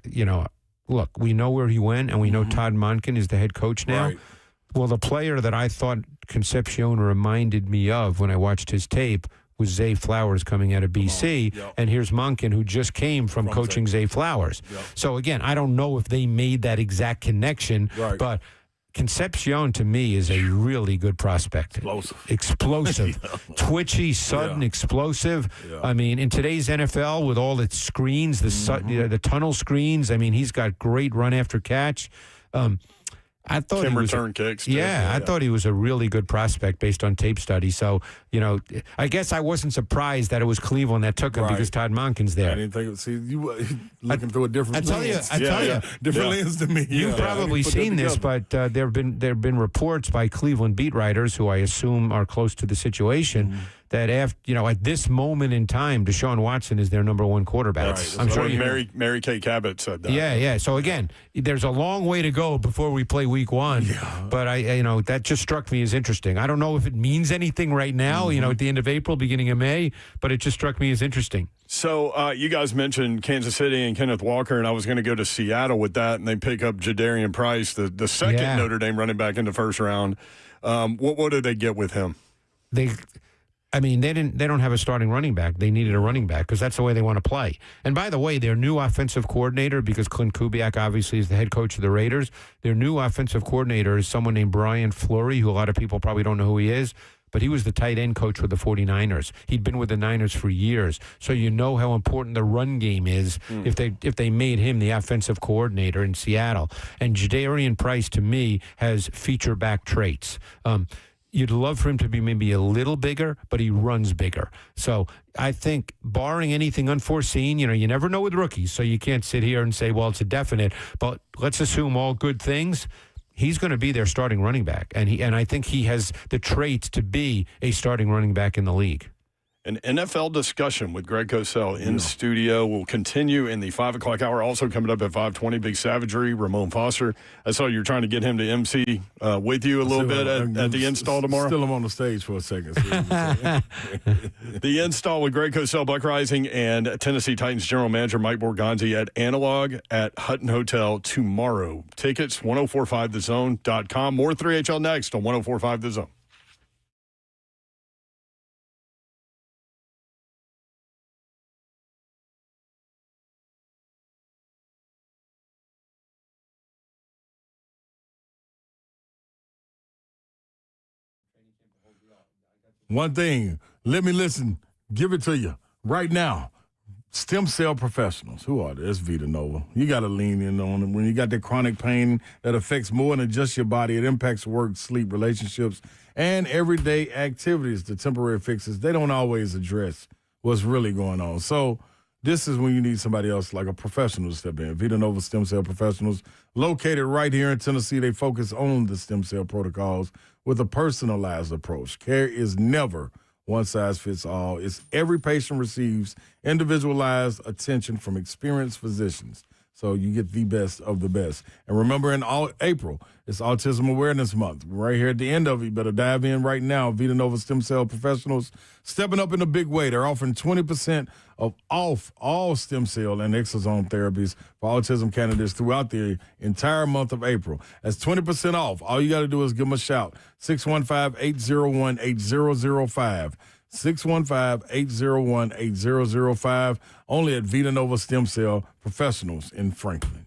look, we know where he went, and we know Todd Monken is the head coach now. Right. Well, the player that I thought Concepcion reminded me of when I watched his tape was Zay Flowers coming out of BC, and here's Monken, who just came from coaching Zay Flowers. So, again, I don't know if they made that exact connection, but Concepcion, to me, is a really good prospect. Explosive. Twitchy, sudden, explosive. Yeah. I mean, in today's NFL, with all its screens, the tunnel screens, I mean, he's got great run after catch. I thought Can he was return kicks. Too. Yeah, I thought he was a really good prospect based on tape study. So, I guess I wasn't surprised that it was Cleveland that took him because Todd Monken's there. I didn't think. See, you looking through a different lens. I tell you, different lens to me. You've probably seen this, but there have been reports by Cleveland beat writers who I assume are close to the situation that at this moment in time, Deshaun Watson is their number one quarterback. Right. I'm sure Mary Kay Cabot said that. Yeah. So again, there's a long way to go before we play Week 1. Yeah. But that just struck me as interesting. I don't know if it means anything right now. At the end of April, beginning of May, but it just struck me as interesting. So you guys mentioned Kansas City and Kenneth Walker, and I was going to go to Seattle with that, and they pick up Jadarian Price, the second Notre Dame running back in the first round. What did they get with him? They don't have a starting running back. They needed a running back because that's the way they want to play. And by the way, their new offensive coordinator, because Clint Kubiak obviously is the head coach of the Raiders, their new offensive coordinator is someone named Brian Fleury, who a lot of people probably don't know who he is, but he was the tight end coach with the 49ers. He'd been with the Niners for years. So you know how important the run game is if they made him the offensive coordinator in Seattle. And Jadarian Price, to me, has feature back traits. You'd love for him to be maybe a little bigger, but he runs bigger. So I think barring anything unforeseen, you never know with rookies, so you can't sit here and say, well, it's a definite. But let's assume all good things. He's going to be their starting running back, and I think he has the traits to be a starting running back in the league. An NFL discussion with Greg Cosell in studio will continue in the 5 o'clock hour. Also coming up at 5:20, Big Savagery, Ramon Foster. I saw you're trying to get him to MC with you a little bit at the install tomorrow. Still, I'm on the stage for a second. The install with Greg Cosell, Buck Rising, and Tennessee Titans General Manager Mike Borgonzi at Analog at Hutton Hotel tomorrow. Tickets, 1045thezone.com. More 3HL next on 1045 The Zone. One thing, let me listen, give it to you right now. Stem cell professionals, who are they? It's Vita Nova. You got to lean in on them. When you got that chronic pain that affects more than just your body, it impacts work, sleep, relationships, and everyday activities. The temporary fixes, they don't always address what's really going on. So this is when you need somebody else, like a professional, to step in. Vita Nova Stem Cell Professionals, located right here in Tennessee. They focus on the stem cell protocols with a personalized approach. Care is never one size fits all. It's every patient receives individualized attention from experienced physicians. So you get the best of the best. And remember, in April, it's Autism Awareness Month. Right here at the end of it, you better dive in right now. Vita Nova Stem Cell Professionals stepping up in a big way. They're offering 20% off all stem cell and exosome therapies for autism candidates throughout the entire month of April. That's 20% off. All you got to do is give them a shout. 615-801-8005. 615-801-8005. Only at Vita Nova Stem Cell Professionals in Franklin.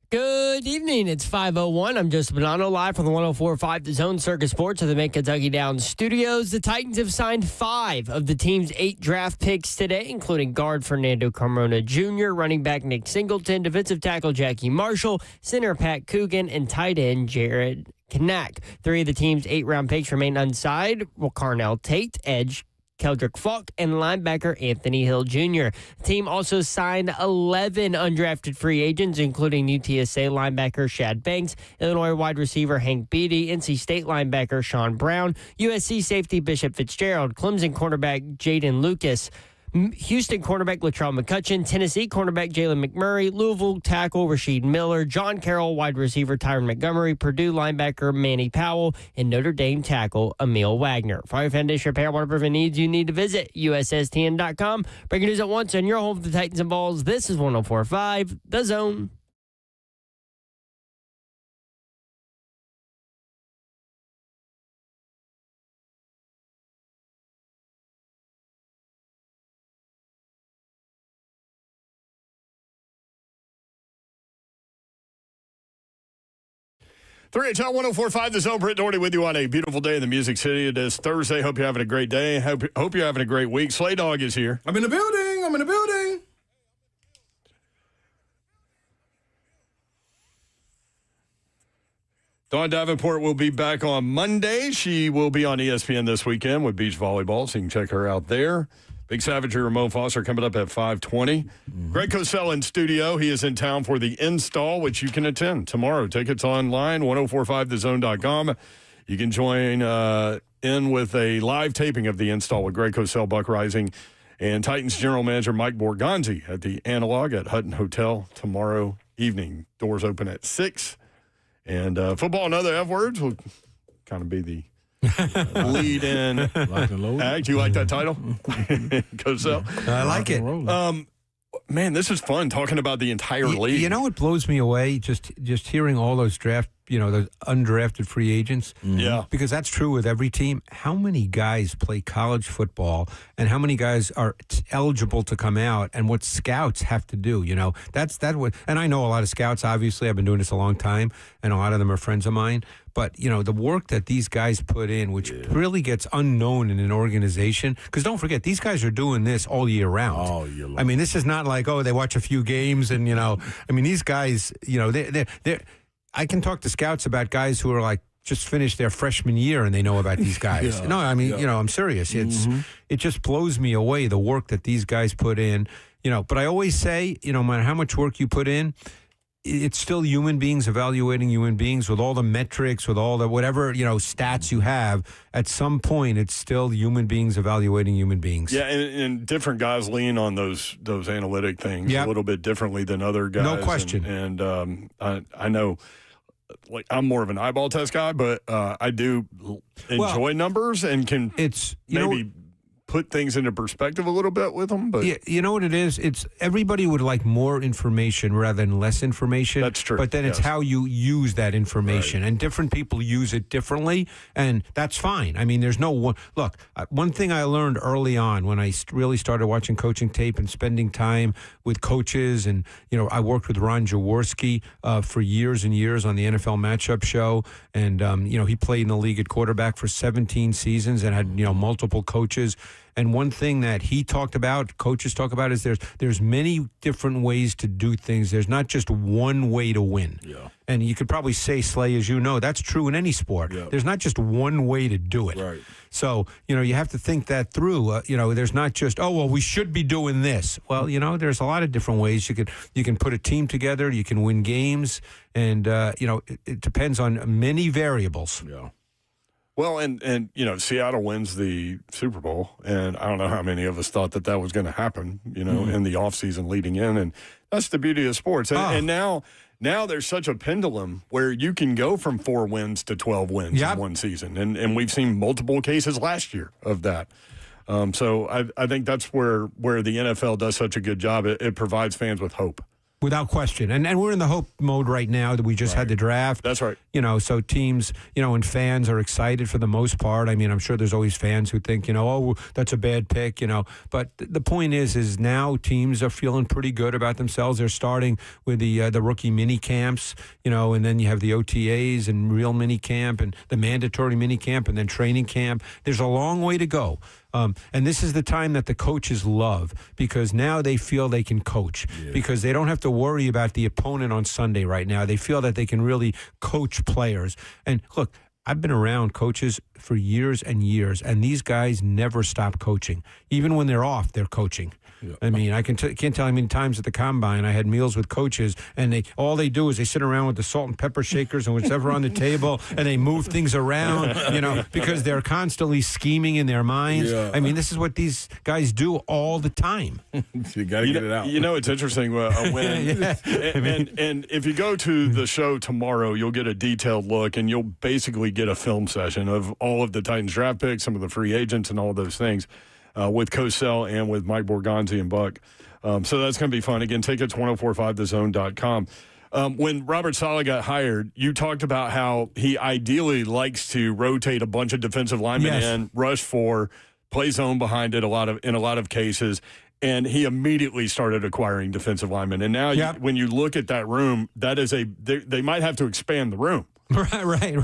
Good evening. It's 5:01. I'm Joseph Bonanno, live from the 104.5 The Zone Circus Sports of the Make Kentucky Downs studios. The Titans have signed 5 of the team's 8 draft picks today, including guard Fernando Carmona Jr., running back Nick Singleton, defensive tackle Jackie Marshall, center Pat Coogan, and tight end Jared Knack. 3 of the team's 8-round picks remain unsigned. Carnell Tate, edge Keldrick Falk, and linebacker Anthony Hill Jr. The team also signed 11 undrafted free agents, including UTSA linebacker Shad Banks, Illinois wide receiver Hank Beatty, NC State linebacker Sean Brown, USC safety Bishop Fitzgerald, Clemson cornerback Jaden Lucas, Houston cornerback Latrell McCutcheon, Tennessee cornerback Jalen McMurray, Louisville tackle Rasheed Miller, John Carroll wide receiver Tyron Montgomery, Purdue linebacker Manny Powell, and Notre Dame tackle Emil Wagner. For your foundation repair, whatever needs you need to visit USSTN.com. Breaking news at once on your home for the Titans and Balls. This is 104.5 The Zone. Top 104.5 The Zone. Britt Doherty with you on a beautiful day in the Music City. It is Thursday. Hope you're having a great day. Hope you're having a great week. Slay Dog is here. I'm in the building. Dawn Davenport will be back on Monday. She will be on ESPN this weekend with beach volleyball, so you can check her out there. Big Savagery, Ramon Foster coming up at 5:20. Greg Cosell in studio. He is in town for the install, which you can attend tomorrow. Tickets online, 1045thezone.com. You can join in with a live taping of the install with Greg Cosell, Buck Rising, and Titans General Manager Mike Borgonzi at the Analog at Hutton Hotel tomorrow evening. Doors open at 6. And football and other F words will kind of be the lead in act. You like that title? Cosell? I like it. Man, this is fun talking about the entire league. You know what blows me away? Just hearing all those those undrafted free agents. Yeah. Because that's true with every team. How many guys play college football and how many guys are eligible to come out and what scouts have to do, and I know a lot of scouts, obviously. I've been doing this a long time and a lot of them are friends of mine. But, the work that these guys put in, which really gets unknown in an organization, because don't forget, these guys are doing this all year round. All year long. I mean, this is not like, they watch a few games and, these guys, they're I can talk to scouts about guys who are like just finished their freshman year and they know about these guys. No, I mean, I'm serious. It just blows me away, the work that these guys put in, but I always say, no matter how much work you put in, it's still human beings evaluating human beings with all the metrics, with all the whatever, stats you have. At some point, it's still human beings evaluating human beings. Yeah, and different guys lean on those analytic things a little bit differently than other guys. No question. And I know, like, I'm more of an eyeball test guy, but I do enjoy numbers and can maybe put things into perspective a little bit with them. But yeah, you know what it is? It's everybody would like more information rather than less information. That's true. But then it's how you use that information. Right. And different people use it differently, and that's fine. I mean, there's no one. Look, one thing I learned early on when I really started watching coaching tape and spending time with coaches, and, I worked with Ron Jaworski for years and years on the NFL Matchup Show. And, he played in the league at quarterback for 17 seasons and had, multiple coaches. And one thing that he talked about, coaches talk about, is there's many different ways to do things. There's not just one way to win. Yeah. And you could probably say, Slay, as you know, that's true in any sport. Yeah. There's not just one way to do it. Right. So, you have to think that through. There's not just, we should be doing this. Well, there's a lot of different ways. You can put a team together. You can win games. And, it depends on many variables. Yeah. Well, and Seattle wins the Super Bowl, and I don't know how many of us thought that was going to happen, in the offseason leading in, and that's the beauty of sports. And now there's such a pendulum where you can go from 4 wins to 12 wins in one season, and we've seen multiple cases last year of that. So I think that's where the NFL does such a good job. It provides fans with hope. Without question. And we're in the hope mode right now that we just had the draft. That's right. So teams, and fans are excited for the most part. I mean, I'm sure there's always fans who think, oh, that's a bad pick, But the point is now teams are feeling pretty good about themselves. They're starting with the rookie mini camps, and then you have the OTAs and real mini camp and the mandatory mini camp and then training camp. There's a long way to go. And this is the time that the coaches love because now they feel they can coach because they don't have to worry about the opponent on Sunday right now. They feel that they can really coach players. And look, I've been around coaches for years and years, and these guys never stop coaching. Even when they're off, they're coaching. Yeah. I mean, I can't tell you how many times at the combine I had meals with coaches, and all they do is they sit around with the salt and pepper shakers and whatever on the table, and they move things around, because they're constantly scheming in their minds. Yeah. I mean, this is what these guys do all the time. You got to get it out. It's interesting when and if you go to the show tomorrow, you'll get a detailed look, and you'll basically get a film session of all of the Titans draft picks, some of the free agents, and all those things. With Cosell and with Mike Borgonzi and Buck. So that's going to be fun. Again, tickets 1045thezone.com. When Robert Saleh got hired, you talked about how he ideally likes to rotate a bunch of defensive linemen in, rush for, play zone behind it in a lot of cases. And he immediately started acquiring defensive linemen. And now when you look at that room, that is they might have to expand the room. Right.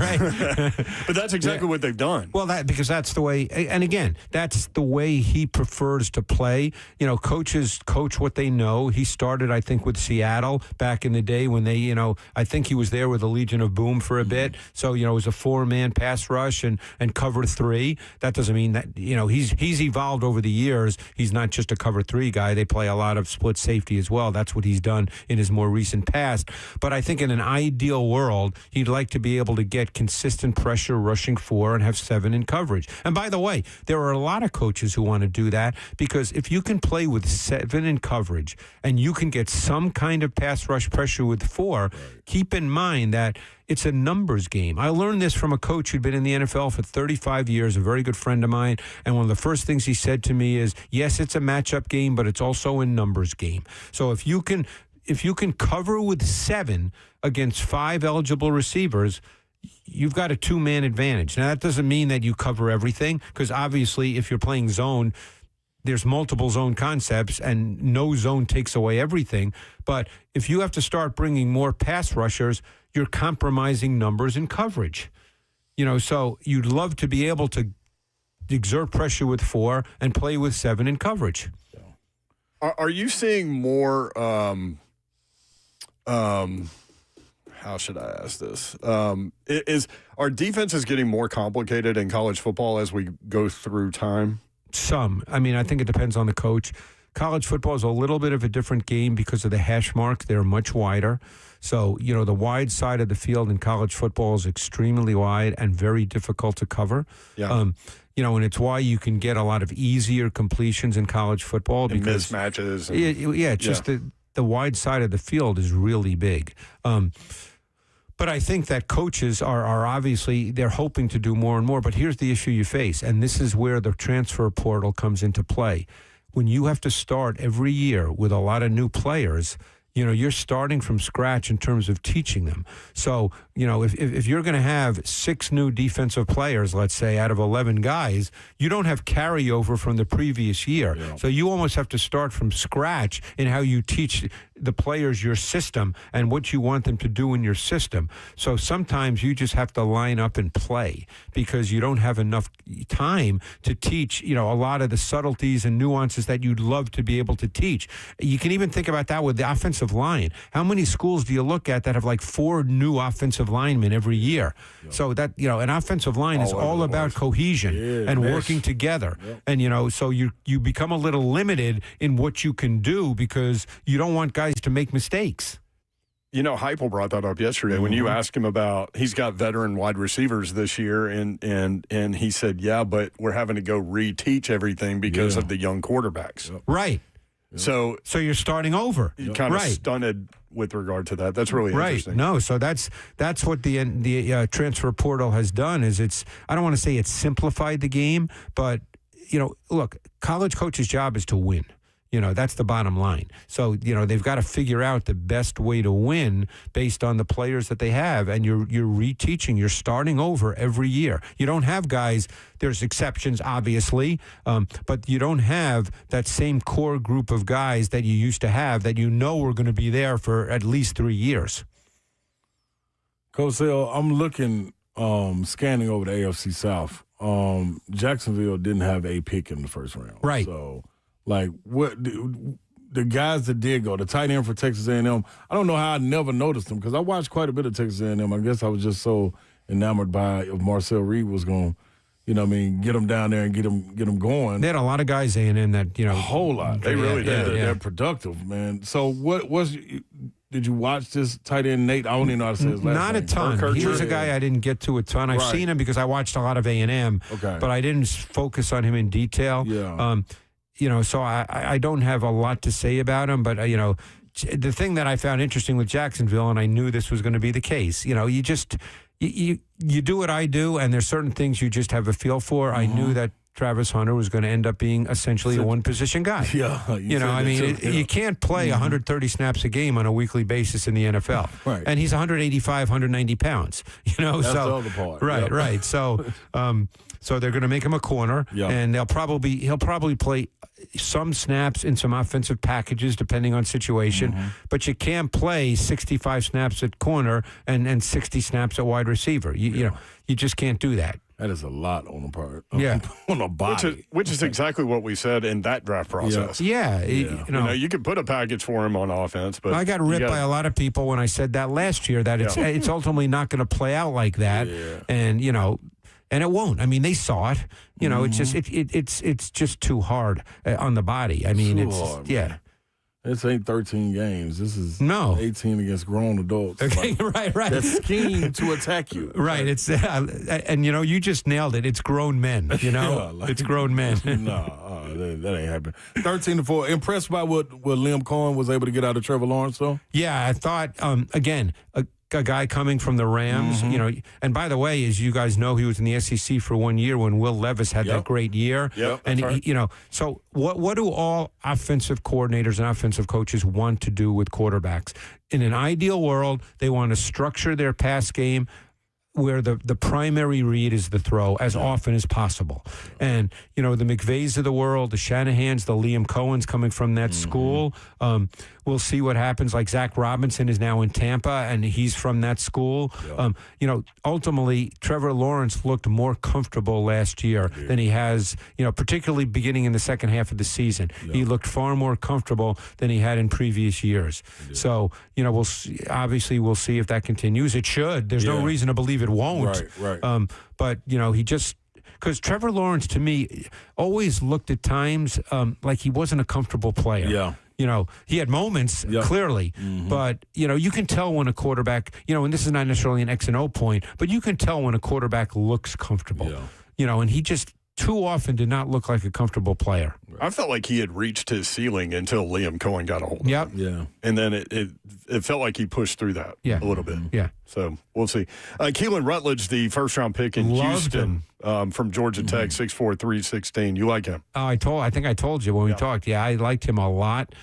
But that's exactly what they've done. Well, because that's the way, and again, that's the way he prefers to play. Coaches coach what they know. He started, I think, with Seattle back in the day when they, I think he was there with the Legion of Boom for a bit. So, it was a 4-man pass rush and cover 3. That doesn't mean that, he's evolved over the years. He's not just a cover 3 guy. They play a lot of split safety as well. That's what he's done in his more recent past. But I think in an ideal world, he'd like to be able to get consistent pressure rushing 4 and have 7 in coverage. And by the way, there are a lot of coaches who want to do that because if you can play with 7 in coverage and you can get some kind of pass rush pressure with 4, keep in mind that it's a numbers game. I learned this from a coach who'd been in the NFL for 35 years, a very good friend of mine, and one of the first things he said to me is, yes, it's a matchup game, but it's also a numbers game. So if you can cover with 7 against 5 eligible receivers, you've got a 2-man advantage. Now, that doesn't mean that you cover everything because obviously if you're playing zone, there's multiple zone concepts and no zone takes away everything. But if you have to start bringing more pass rushers, you're compromising numbers and coverage. So you'd love to be able to exert pressure with 4 and play with 7 in coverage. Are you seeing more how should I ask this? Are defenses getting more complicated in college football as we go through time? Some. I mean, I think it depends on the coach. College football is a little bit of a different game because of the hash marks. They're much wider. So, the wide side of the field in college football is extremely wide and very difficult to cover. Yeah. And it's why you can get a lot of easier completions in college football. And because mismatches. The wide side of the field is really big. But I think that coaches are obviously, they're hoping to do more and more. But here's the issue you face, and this is where the transfer portal comes into play. When you have to start every year with a lot of new players, you're starting from scratch in terms of teaching them. So, if you're going to have 6 new defensive players, let's say, out of 11 guys, you don't have carryover from the previous year. Yeah. So you almost have to start from scratch in how you teach the players your system and what you want them to do in your system. So sometimes you just have to line up and play because you don't have enough time to teach, a lot of the subtleties and nuances that you'd love to be able to teach. You can even think about that with the offensive line. How many schools do you look at that have like 4 new offensive linemen every year? Yep. So that, an offensive line is all about cohesion and working together. Yep. And, so you become a little limited in what you can do because you don't want guys to make mistakes. Heupel brought that up yesterday when you asked him about he's got veteran wide receivers this year, and he said, yeah, but we're having to go reteach everything because of the young quarterbacks. Yep. Right. Yep. So you're starting over. You're kind of stunted with regard to that. That's really interesting. No, so that's what the transfer portal has done. Is I don't want to say it's simplified the game, but look, college coach's job is to win. That's the bottom line. So, they've got to figure out the best way to win based on the players that they have. And you're reteaching. You're starting over every year. You don't have guys, there's exceptions, obviously, but you don't have that same core group of guys that you used to have that are going to be there for at least 3 years. Cosell, I'm looking, scanning over the AFC South. Jacksonville didn't have a pick in the first round. Right. So, what the guys that did go, the tight end for Texas A&M, I don't know how I never noticed them because I watched quite a bit of Texas A&M. I guess I was just so enamored by if Marcel Reed was going to, get them down there and get them going. They had a lot of guys A&M that, a whole lot. They really did. Yeah. They're productive, man. So did you watch this tight end, Nate? I don't even know how to say his last name. Not a ton. He was a guy I didn't get to a ton. I've seen him because I watched a lot of A&M, but I didn't focus on him in detail. Yeah. So I don't have a lot to say about him, but, the thing that I found interesting with Jacksonville, and I knew this was going to be the case, you just you do what I do, and there's certain things you just have a feel for. I knew that Travis Hunter was going to end up being essentially a one-position guy. Yeah. You can't play 130 snaps a game on a weekly basis in the NFL. Right. And he's 185, 190 pounds. That's the other part. Right. So so they're going to make him a corner, and he'll probably play some snaps in some offensive packages depending on situation, but you can't play 65 snaps at corner and 60 snaps at wide receiver. You just can't do that. That is a lot on the part. Yeah. On the body. Which is exactly what we said in that draft process. Yeah. You could put a package for him on offense, but I got ripped by a lot of people when I said that last year that it's ultimately not going to play out like that. Yeah. And, and it won't. I mean, they saw it. It's just too hard on the body. I mean, This ain't 13 games. This is 18 against grown adults. Okay, right. That scheme to attack you. Right. It's and you just nailed it. It's grown men. It's grown men. That ain't happening. 13-4. Impressed by what Liam Cohen was able to get out of Trevor Lawrence, though. Yeah, I thought again. A guy coming from the Rams, and by the way, as you guys know, he was in the SEC for 1 year when Will Levis had that great year. And so what do all offensive coordinators and offensive coaches want to do with quarterbacks? In an ideal world, they want to structure their pass game where the primary read is the throw as often as possible. And, the McVays of the world, the Shanahans, the Liam Cohens coming from that school, we'll see what happens. Like Zach Robinson is now in Tampa, and he's from that school. Ultimately, Trevor Lawrence looked more comfortable last year than he has, particularly beginning in the second half of the season. He looked far more comfortable than he had in previous years. So, we'll see, obviously we'll see if that continues. It should. There's no reason to believe it won't. Right. But, he just... Because Trevor Lawrence, to me, always looked at times like he wasn't a comfortable player. Yeah. He had moments, clearly, but, you can tell when a quarterback, and this is not necessarily an X and O point, but you can tell when a quarterback looks comfortable, and he just too often did not look like a comfortable player. I felt like he had reached his ceiling until Liam Cohen got a hold of him. Yeah. And then it felt like he pushed through that a little bit. Yeah. So we'll see. Keelan Rutledge, the first-round pick in Houston from Georgia Tech, 6'4", 316. You like him? I think I told you when we talked. Yeah, I liked him a lot.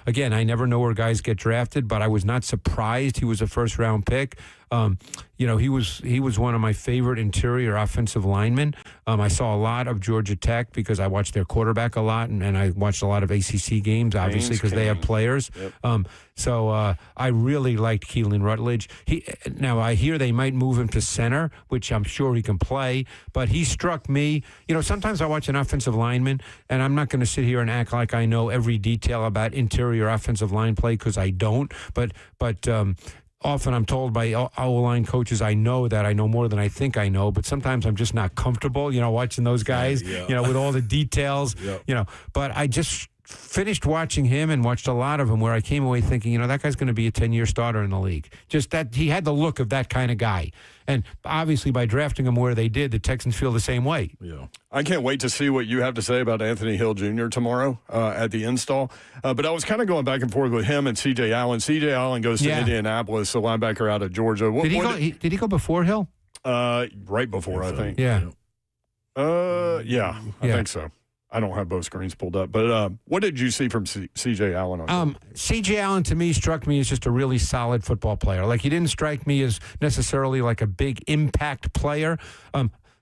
Again, I never know where guys get drafted, but I was not surprised he was a first-round pick. He was one of my favorite interior offensive linemen. I saw a lot of Georgia Tech because I watched their quarterback a lot, and I watched a lot of ACC games, obviously, because they have players. So I really liked Keelan Rutledge. Now, I hear they might move him to center, which I'm sure he can play, but he struck me. Sometimes I watch an offensive lineman, and I'm not going to sit here and act like I know every detail about interior offensive line play because I don't, but often I'm told by O-line coaches I know more than I think I know, but sometimes I'm just not comfortable, watching those guys, with all the details, But I just finished watching him and watched a lot of him where I came away thinking, that guy's going to be a 10-year starter in the league. Just that he had the look of that kind of guy. And obviously by drafting him where they did, the Texans feel the same way. Yeah. I can't wait to see what you have to say about Anthony Hill Jr. tomorrow at the install. But I was kind of going back and forth with him and C.J. Allen. C.J. Allen goes to Indianapolis, the linebacker out of Georgia. Did he go before Hill? Right before, I think. Yeah. I think so. I don't have both screens pulled up, but what did you see from C.J. Allen on C.J. Allen, to me, struck me as just a really solid football player. Like, he didn't strike me as necessarily like a big impact player.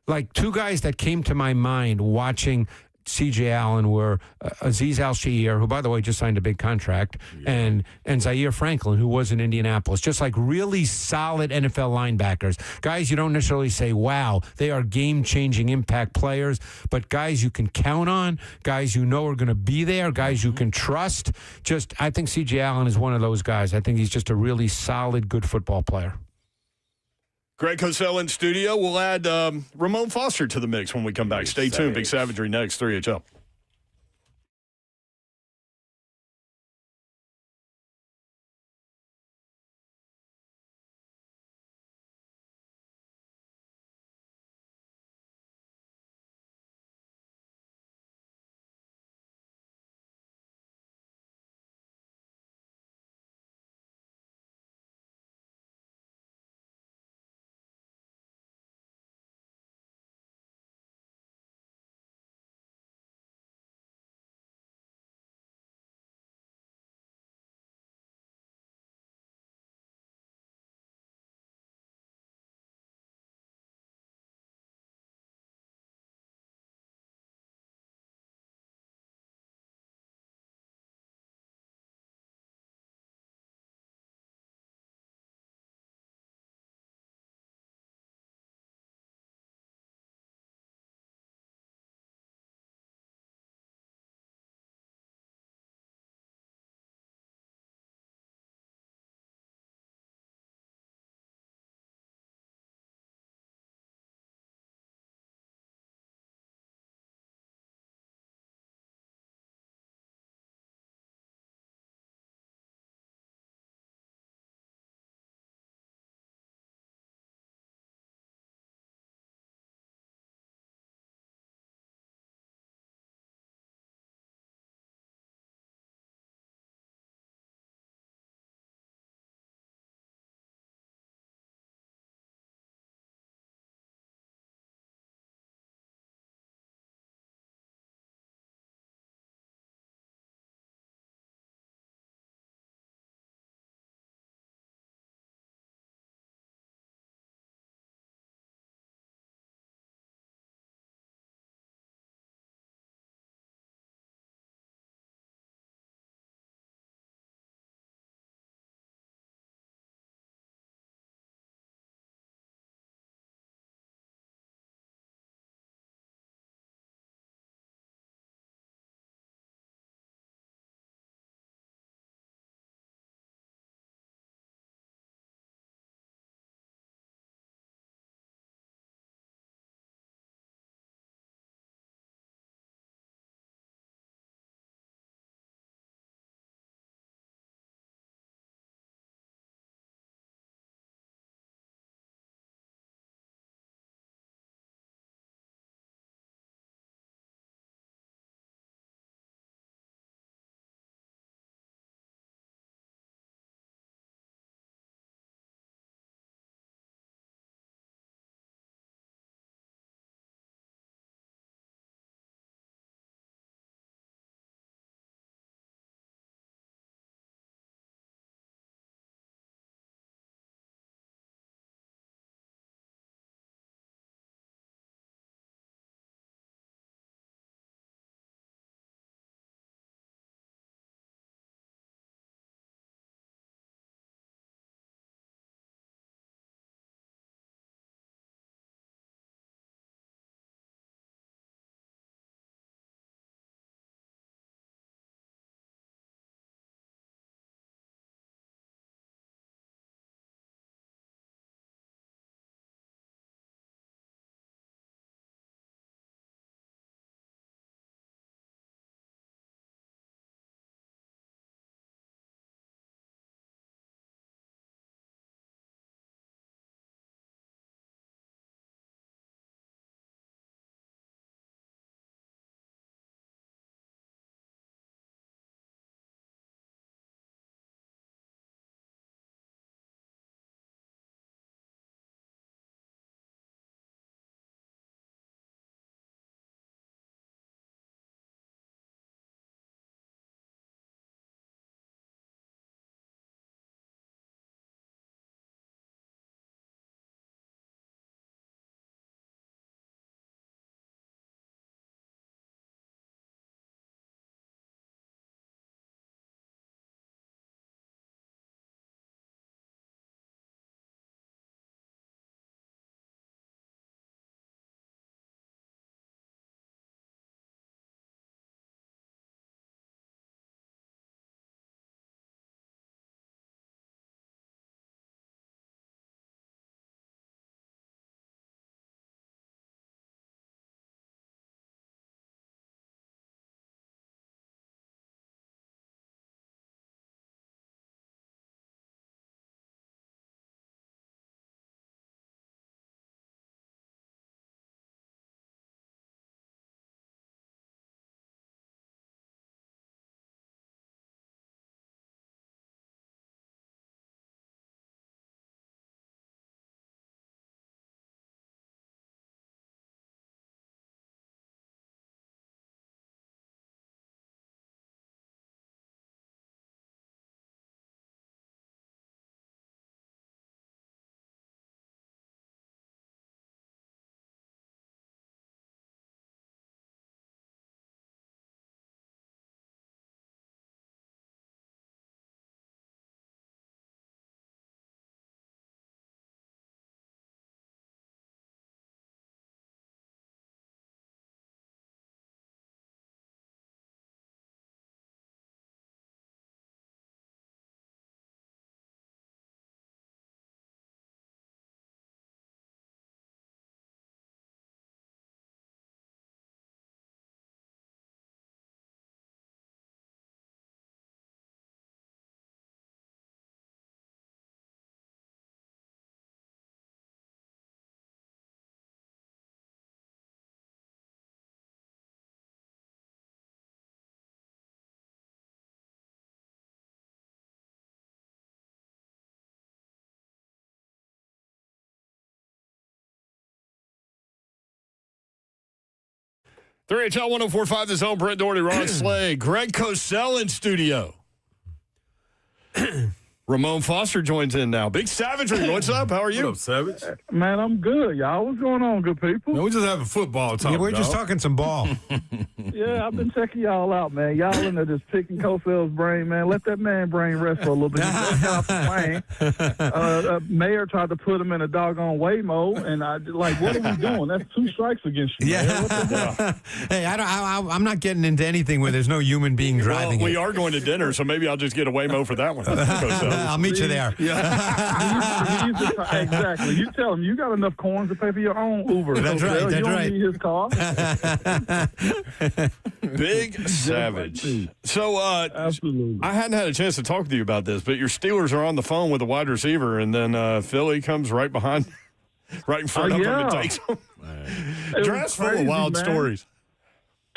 Like, two guys that came to my mind watching C.J. Allen were Azeez Al-Shaair, who, by the way, just signed a big contract, and Zaire Franklin, who was in Indianapolis. Just like really solid NFL linebackers. Guys you don't necessarily say, wow, they are game-changing impact players, but guys you can count on, guys you know are going to be there, guys you can trust. I think C.J. Allen is one of those guys. I think he's just a really solid, good football player. Greg Cosell in studio. We'll add Ramon Foster to the mix when we come back. Stay tuned. Big Savagery next, 3HL. 3HL 104.5, The Zone, Brent Doherty, Ron Slay, Greg Cosell in studio. Ramon Foster joins in now. Big Savagery, what's up? How are you? What up, Savage? Man, I'm good, y'all. What's going on, good people? Man, we're just having football talk. Yeah, we're just talking some ball. Yeah, I've been checking y'all out, man. Y'all in there just picking Cosell's brain, man. Let that man brain rest for a little bit. He just got off the plane. Mayor tried to put him in a doggone Waymo, and what are we doing? That's 2 strikes against you, man. Yeah. Hey, I'm not getting into anything where there's no human being driving. We are going to dinner, so maybe I'll just get a Waymo for that one. I'll meet you there. Exactly. You tell him you got enough coins to pay for your own Uber. That's right. You That's don't right. need his car. Big Savage. So, absolutely. I hadn't had a chance to talk to you about this, but your Steelers are on the phone with a wide receiver, and then Philly comes right behind, right in front of them and takes them. Draft's full of wild stories.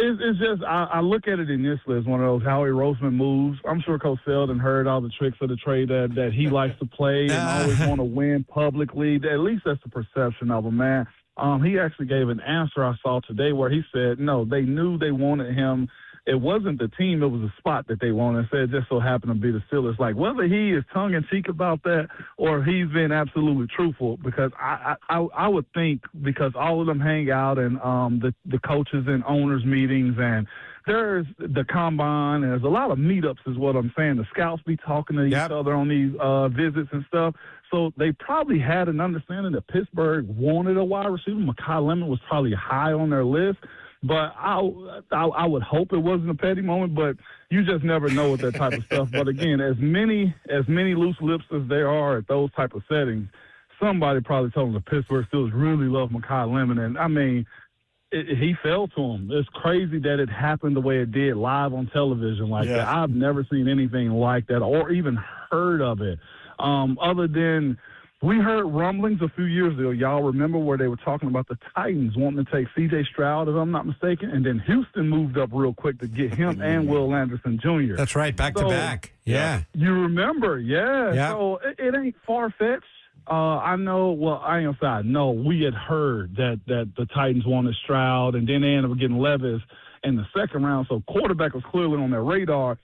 It's just, I look at it in this list, one of those Howie Roseman moves. I'm sure Cosell done heard all the tricks of the trade that he likes to play and always want to win publicly. At least that's the perception of him, man. He actually gave an answer I saw today where he said, no, they knew they wanted him. It wasn't the team, it was a spot that they wanted. It said it just so happened to be the Steelers. Like, whether he is tongue-in-cheek about that or he's been absolutely truthful, because I would think, because all of them hang out and the coaches and owners meetings, and there's the combine, and there's a lot of meetups is what I'm saying. The scouts be talking to each other on these visits and stuff. So they probably had an understanding that Pittsburgh wanted a wide receiver. Mekhi Lemon was probably high on their list. But I would hope it wasn't a petty moment, but you just never know with that type of stuff. But again, as many loose lips as there are at those type of settings, somebody probably told them the Pittsburgh Steelers really love Mekhi Lemon. And, I mean, he fell to him. It's crazy that it happened the way it did live on television like that. I've never seen anything like that or even heard of it other than – we heard rumblings a few years ago. Y'all remember where they were talking about the Titans wanting to take C.J. Stroud, if I'm not mistaken, and then Houston moved up real quick to get him and Will Anderson Jr. That's right, back to back. Yeah. You remember, yeah. So it ain't far-fetched. I know, well, I ain't gonna say I know. We had heard that the Titans wanted Stroud, and then they ended up getting Levis in the second round. So quarterback was clearly on their radar.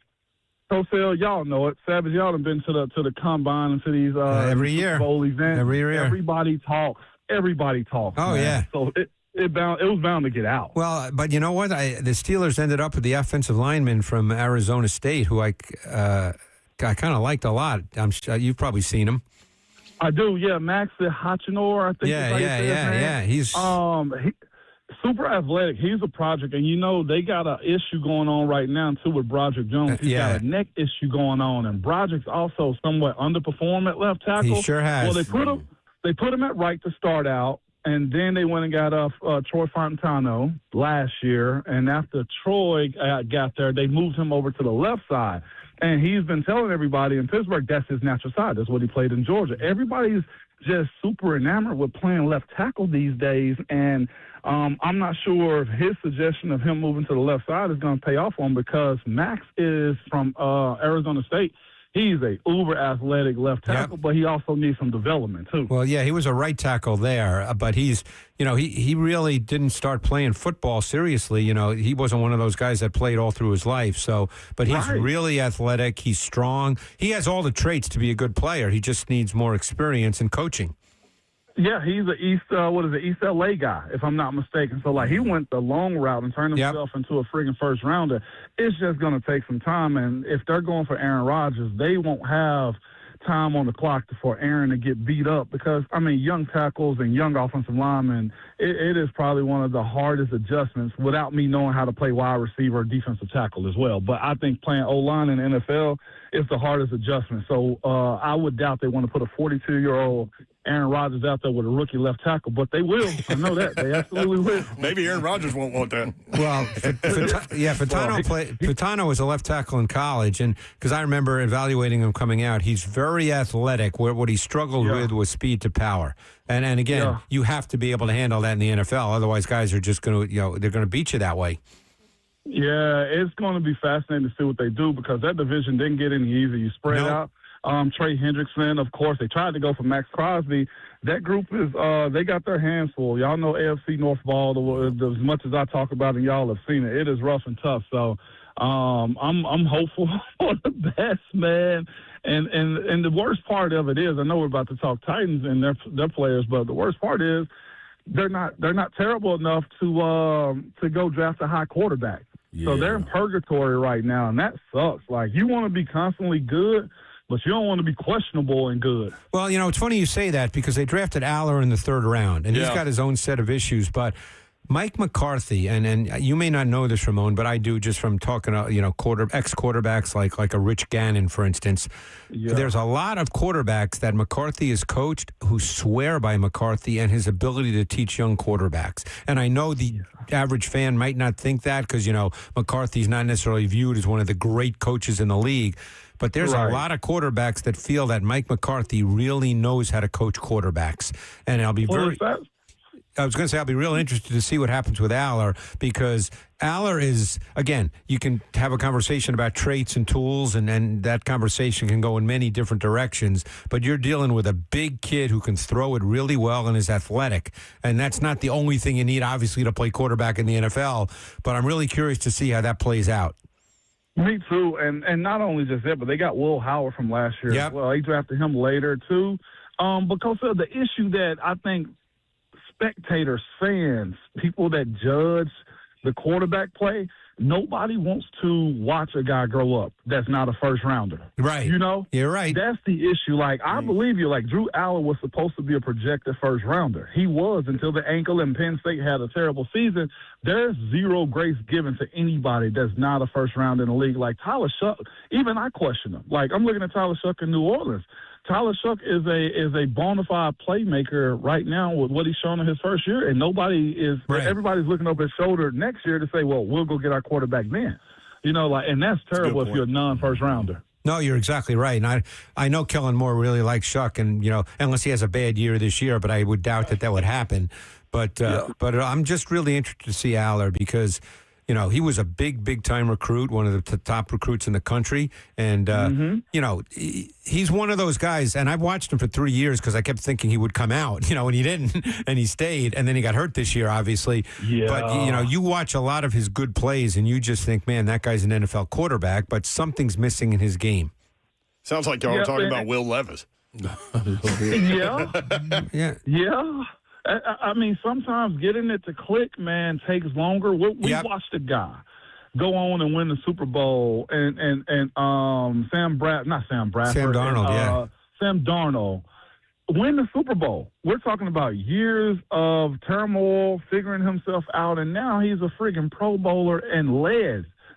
Cosell, y'all know it. Savage, y'all have been to the combine and to these every year Bowl events. Every year, everybody talks. Oh, man. Yeah. So it was bound to get out. Well, but you know what? The Steelers ended up with the offensive lineman from Arizona State, who I kind of liked a lot. I'm sure you've probably seen him. I do, yeah. Max Hachinor, I think. Yeah. He's super athletic. He's a project, and you know they got an issue going on right now too with Broderick Jones. He's got a neck issue going on, and Broderick's also somewhat underperformed at left tackle. He sure has. Well, they put him at right to start out, and then they went and got Troy Fontano last year, and after Troy got there, they moved him over to the left side. And he's been telling everybody in Pittsburgh that's his natural side. That's what he played in Georgia. Everybody's just super enamored with playing left tackle these days, and I'm not sure if his suggestion of him moving to the left side is going to pay off on him, because Max is from Arizona State. He's a uber athletic left tackle, but he also needs some development too. Well, yeah, he was a right tackle there, but he really didn't start playing football seriously. You know, he wasn't one of those guys that played all through his life. So, but he's really athletic. He's strong. He has all the traits to be a good player. He just needs more experience in coaching. Yeah, he's an East LA guy, if I'm not mistaken. So, he went the long route and turned himself into a friggin' first rounder. It's just going to take some time, and if they're going for Aaron Rodgers, they won't have time on the clock for Aaron to get beat up, because, young tackles and young offensive linemen, it is probably one of the hardest adjustments without me knowing how to play wide receiver or defensive tackle as well. But I think playing O-line in the NFL is the hardest adjustment. So I would doubt they want to put a 42-year-old Aaron Rodgers out there with a rookie left tackle, but they will. I know that. They absolutely will. Maybe Aaron Rodgers won't want that. Well, Fontano was a left tackle in college, and because I remember evaluating him coming out, he's very athletic. What he struggled with was speed to power. And again, you have to be able to handle that in the NFL. Otherwise, guys are just going to, they're going to beat you that way. Yeah, it's going to be fascinating to see what they do, because that division didn't get any easier. You spread out. Trey Hendrickson, of course. They tried to go for Max Crosby. That group is they got their hands full. Y'all know AFC North ball as much as I talk about it, and y'all have seen it. It is rough and tough. So I'm hopeful for the best, man. And the worst part of it is, I know we're about to talk Titans and their players, but the worst part is they're not terrible enough to go draft a high quarterback. Yeah. So they're in purgatory right now, and that sucks. Like, you want to be constantly good, but you don't want to be questionable and good. Well, it's funny you say that because they drafted Aller in the 3rd round, and he's got his own set of issues. But Mike McCarthy, and you may not know this, Ramon, but I do just from talking to, ex-quarterbacks like a Rich Gannon, for instance. Yeah. There's a lot of quarterbacks that McCarthy has coached who swear by McCarthy and his ability to teach young quarterbacks. And I know the average fan might not think that because, McCarthy's not necessarily viewed as one of the great coaches in the league. But there's a lot of quarterbacks that feel that Mike McCarthy really knows how to coach quarterbacks. And I'll be I was going to say I'll be real interested to see what happens with Aller because Aller is, again, you can have a conversation about traits and tools, and that conversation can go in many different directions, but you're dealing with a big kid who can throw it really well and is athletic, and that's not the only thing you need, obviously, to play quarterback in the NFL, but I'm really curious to see how that plays out. Me too, and not only just that, but they got Will Howard from last year as well. They drafted him later, too, because of the issue that I think spectators, fans, people that judge the quarterback play, nobody wants to watch a guy grow up that's not a first-rounder. Right. You're right. That's the issue. Like, I believe you. Like, Drew Aller was supposed to be a projected first-rounder. He was until the ankle and Penn State had a terrible season. There's zero grace given to anybody that's not a first-rounder in the league. Like, Tyler Shuck, even I question him. Like, I'm looking at Tyler Shuck in New Orleans. Tyler Shuck is a bona fide playmaker right now with what he's shown in his first year, and everybody's looking over his shoulder next year to say, well, we'll go get our quarterback then. And that's terrible if you're a non-first rounder. No, you're exactly right. And I know Kellen Moore really likes Shuck, and, unless he has a bad year this year, but I would doubt that would happen. But I'm just really interested to see Aller because – he was a big time recruit, one of the top recruits in the country. And, he's one of those guys. And I've watched him for 3 years because I kept thinking he would come out, and he didn't. And he stayed. And then he got hurt this year, obviously. Yeah. But, you watch a lot of his good plays and you just think, man, that guy's an NFL quarterback, but something's missing in his game. Sounds like y'all were talking about Will Levis. Yeah. I mean, sometimes getting it to click, man, takes longer. We watched a guy go on and win the Super Bowl, and Sam Darnold win the Super Bowl. We're talking about years of turmoil, figuring himself out, and now he's a friggin' Pro Bowler and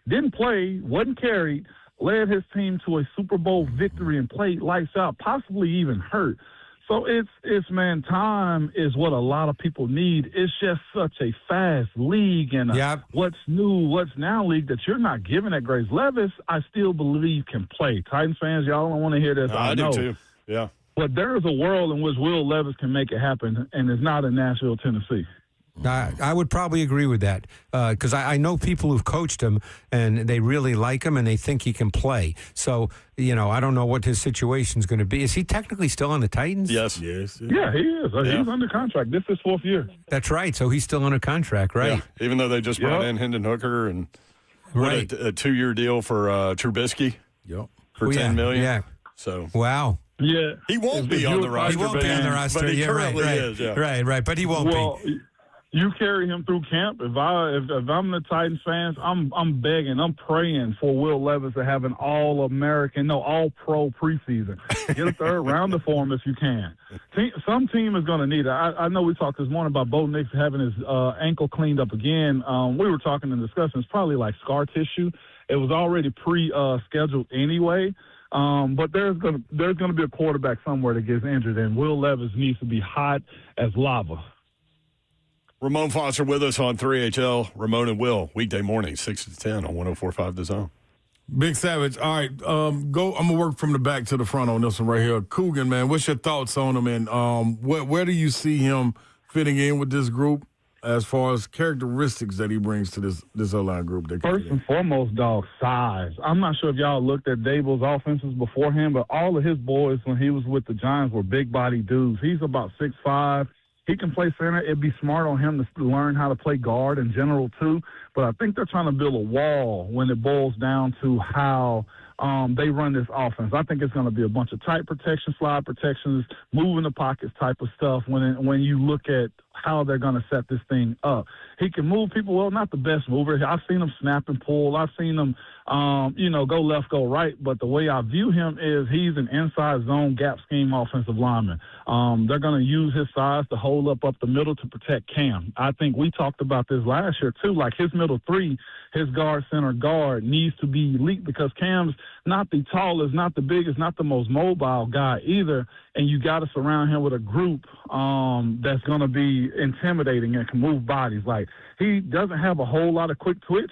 didn't play, wasn't carried, led his team to a Super Bowl victory and played lights out, possibly even hurt. So it's man, time is what a lot of people need. It's just such a fast league and what's new, what's now league that you're not giving that grace. Levis, I still believe can play. Titans fans, y'all don't want to hear this. I know. Do too. Yeah. But there is a world in which Will Levis can make it happen, and it's not in Nashville, Tennessee. I would probably agree with that because I know people who've coached him and they really like him and they think he can play. So, I don't know what his situation's going to be. Is he technically still on the Titans? Yes. Yeah, he is. He's under contract. This is his 4th year. That's right. So he's still under contract, right? Yeah. Even though they just brought in Hendon Hooker and a 2-year deal for Trubisky for $10 million. Yeah. So wow. Yeah. He won't be on the roster. He won't be on the roster. But he currently is. Yeah. Right. But he won't be. You carry him through camp. If I'm the Titans fans, I'm begging, I'm praying for Will Levis to have an all-pro preseason. Get a 3rd rounder for him if you can. Some team is going to need it. I know we talked this morning about Bo Nix having his ankle cleaned up again. We were talking and discussing. It's probably like scar tissue. It was already scheduled anyway. But there's gonna be a quarterback somewhere that gets injured, and Will Levis needs to be hot as lava. Ramon Foster with us on 3HL. Ramon and Will, weekday mornings, 6 to 10 on 104.5 The Zone. Big Savage. All right, I'm going to work from the back to the front on this one right here. Coogan, man, what's your thoughts on him, and where do you see him fitting in with this group? as far as characteristics that he brings to this O-line group? First and foremost, dog, size. I'm not sure if y'all looked at Dable's offenses beforehand, but all of his boys when he was with the Giants were big body dudes. He's about 6'5". He can play center. It'd be smart on him to learn how to play guard in general, too. But I think they're trying to build a wall when it boils down to how they run this offense. I think it's going to be a bunch of tight protection, slide protections, moving the pockets type of stuff when you look at how they're going to set this thing up. He can move people well, not the best mover. I've seen him snap and pull. I've seen him, go left, go right. But the way I view him is he's an inside zone gap scheme offensive lineman. They're going to use his size to hold up the middle to protect Cam. I think we talked about this last year, too. Like his middle three, his guard, center, guard needs to be elite because Cam's not the tallest, not the biggest, not the most mobile guy either. And you got to surround him with a group that's going to be intimidating and can move bodies. Like he doesn't have a whole lot of quick twitch,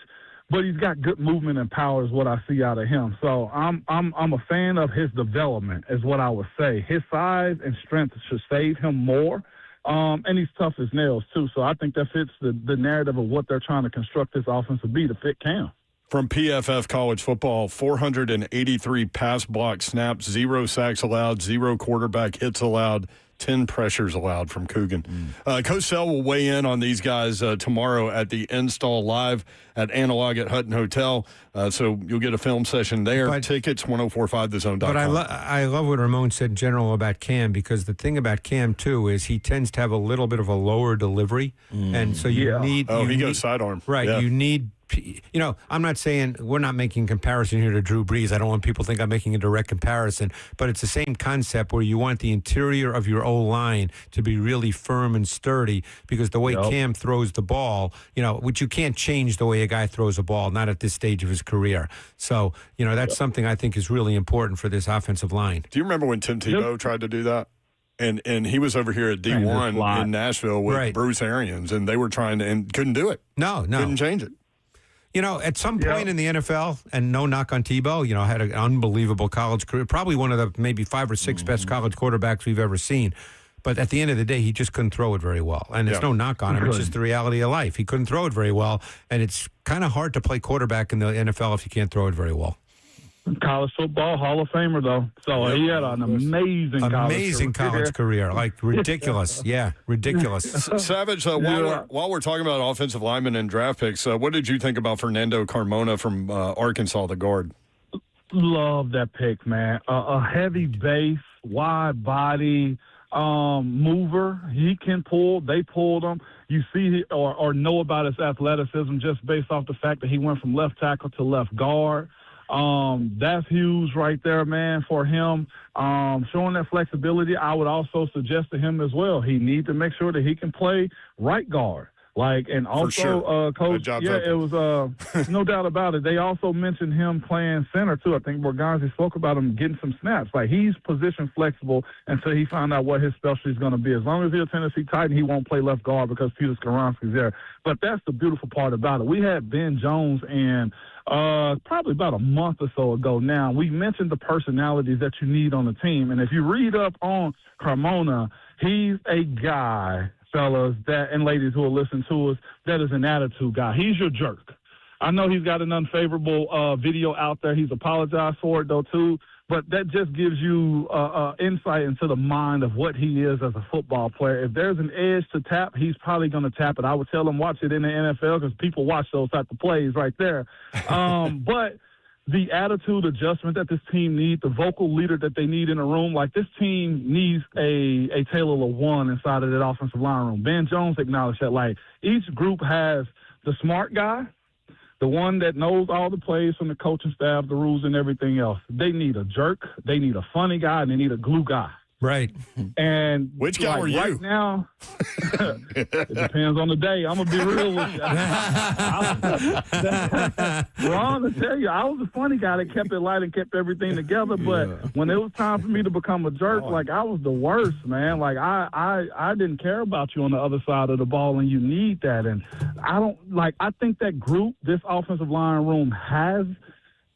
but he's got good movement and power is what I see out of him. So I'm a fan of his development is what I would say. His size and strength should save him more. And he's tough as nails, too. So I think that fits the narrative of what they're trying to construct this offense to be to fit Cam. From PFF College Football, 483 pass block snaps, 0 sacks allowed, 0 quarterback hits allowed, 10 pressures allowed from Coogan. Cosell will weigh in on these guys tomorrow at the Install Live at Analog at Hutton Hotel. So you'll get a film session there. But, tickets, 1045thezone.com. But I love what Ramon said in general about Cam, because the thing about Cam, too, is he tends to have a little bit of a lower delivery. And so you need... he goes sidearm. Right. Yeah. You need... I'm not saying we're not making comparison here to Drew Brees. I don't want people to think I'm making a direct comparison, but it's the same concept where you want the interior of your O-line to be really firm and sturdy, because the way Cam throws the ball, which you can't change the way a guy throws a ball, not at this stage of his career. So, that's something I think is really important for this offensive line. Do you remember when Tim Tebow tried to do that? And he was over here at D1 in Nashville with Bruce Arians, and they were trying to, and couldn't do it. No. Couldn't change it. At some point in the NFL, and no knock on Tebow, had an unbelievable college career, probably one of the maybe 5 or 6 best college quarterbacks we've ever seen. But at the end of the day, he just couldn't throw it very well. And there's no knock on him. It's just the reality of life. He couldn't throw it very well, and it's kind of hard to play quarterback in the NFL if you can't throw it very well. College football Hall of Famer, though. So he had an amazing college career. Like, ridiculous. Yeah, ridiculous. Savage, while we're talking about offensive linemen and draft picks, what did you think about Fernando Carmona from Arkansas, the guard? Love that pick, man. A heavy base, wide body, mover. He can pull. They pulled him. You see or know about his athleticism just based off the fact that he went from left tackle to left guard. That's huge right there, man, for him. Showing that flexibility, I would also suggest to him as well, he needs to make sure that he can play right guard. And also, Coach, it was no doubt about it. They also mentioned him playing center, too. I think Borgonzi spoke about him getting some snaps. He's position flexible until he found out what his specialty is going to be. As long as he's a Tennessee Titan, he won't play left guard because Peter Skoronski's there. But that's the beautiful part about it. We had Ben Jones and probably about a month or so ago now, we mentioned the personalities that you need on the team. And if you read up on Carmona, he's a guy, fellas, and ladies who will listen to us, that is an attitude guy. He's your jerk. I know he's got an unfavorable video out there. He's apologized for it, though, too. But that just gives you insight into the mind of what he is as a football player. If there's an edge to tap, he's probably going to tap it. I would tell him watch it in the NFL because people watch those type of plays right there. But the attitude adjustment that this team needs, the vocal leader that they need in a room, this team needs a Taylor LeWan inside of that offensive line room. Ben Jones acknowledged that. Each group has the smart guy, the one that knows all the plays from the coaching staff, the rules, and everything else. They need a jerk, they need a funny guy, and they need a glue guy. Right. And which guy were you? Right now, it depends on the day. I'm going to be real with you. Ron, to tell you, I was the funny guy that kept it light and kept everything together. But when it was time for me to become a jerk, I was the worst, man. I didn't care about you on the other side of the ball, and you need that. And I think that group, this offensive line room has –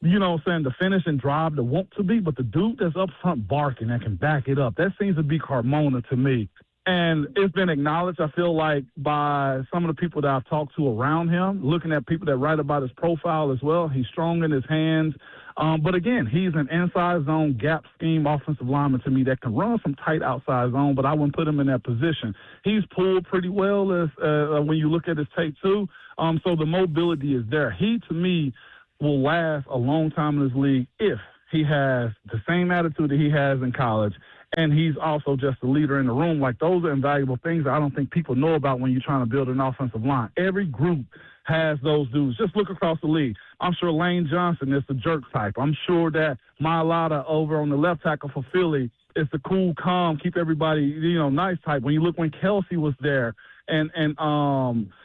the finish and drive, the want to be, but the dude that's up front barking that can back it up, that seems to be Carmona to me. And it's been acknowledged, I feel like, by some of the people that I've talked to around him, looking at people that write about his profile as well. He's strong in his hands. But again, he's an inside zone gap scheme offensive lineman to me that can run some tight outside zone, but I wouldn't put him in that position. He's pulled pretty well when you look at his tape too. So the mobility is there. He, to me, will last a long time in this league if he has the same attitude that he has in college. And he's also just a leader in the room. Like, those are invaluable things that I don't think people know about when you're trying to build an offensive line. Every group has those dudes. Just look across the league. I'm sure Lane Johnson is the jerk type. I'm sure that Mailata over on the left tackle for Philly is the cool, calm, keep everybody, nice type. When you look when Kelsey was there and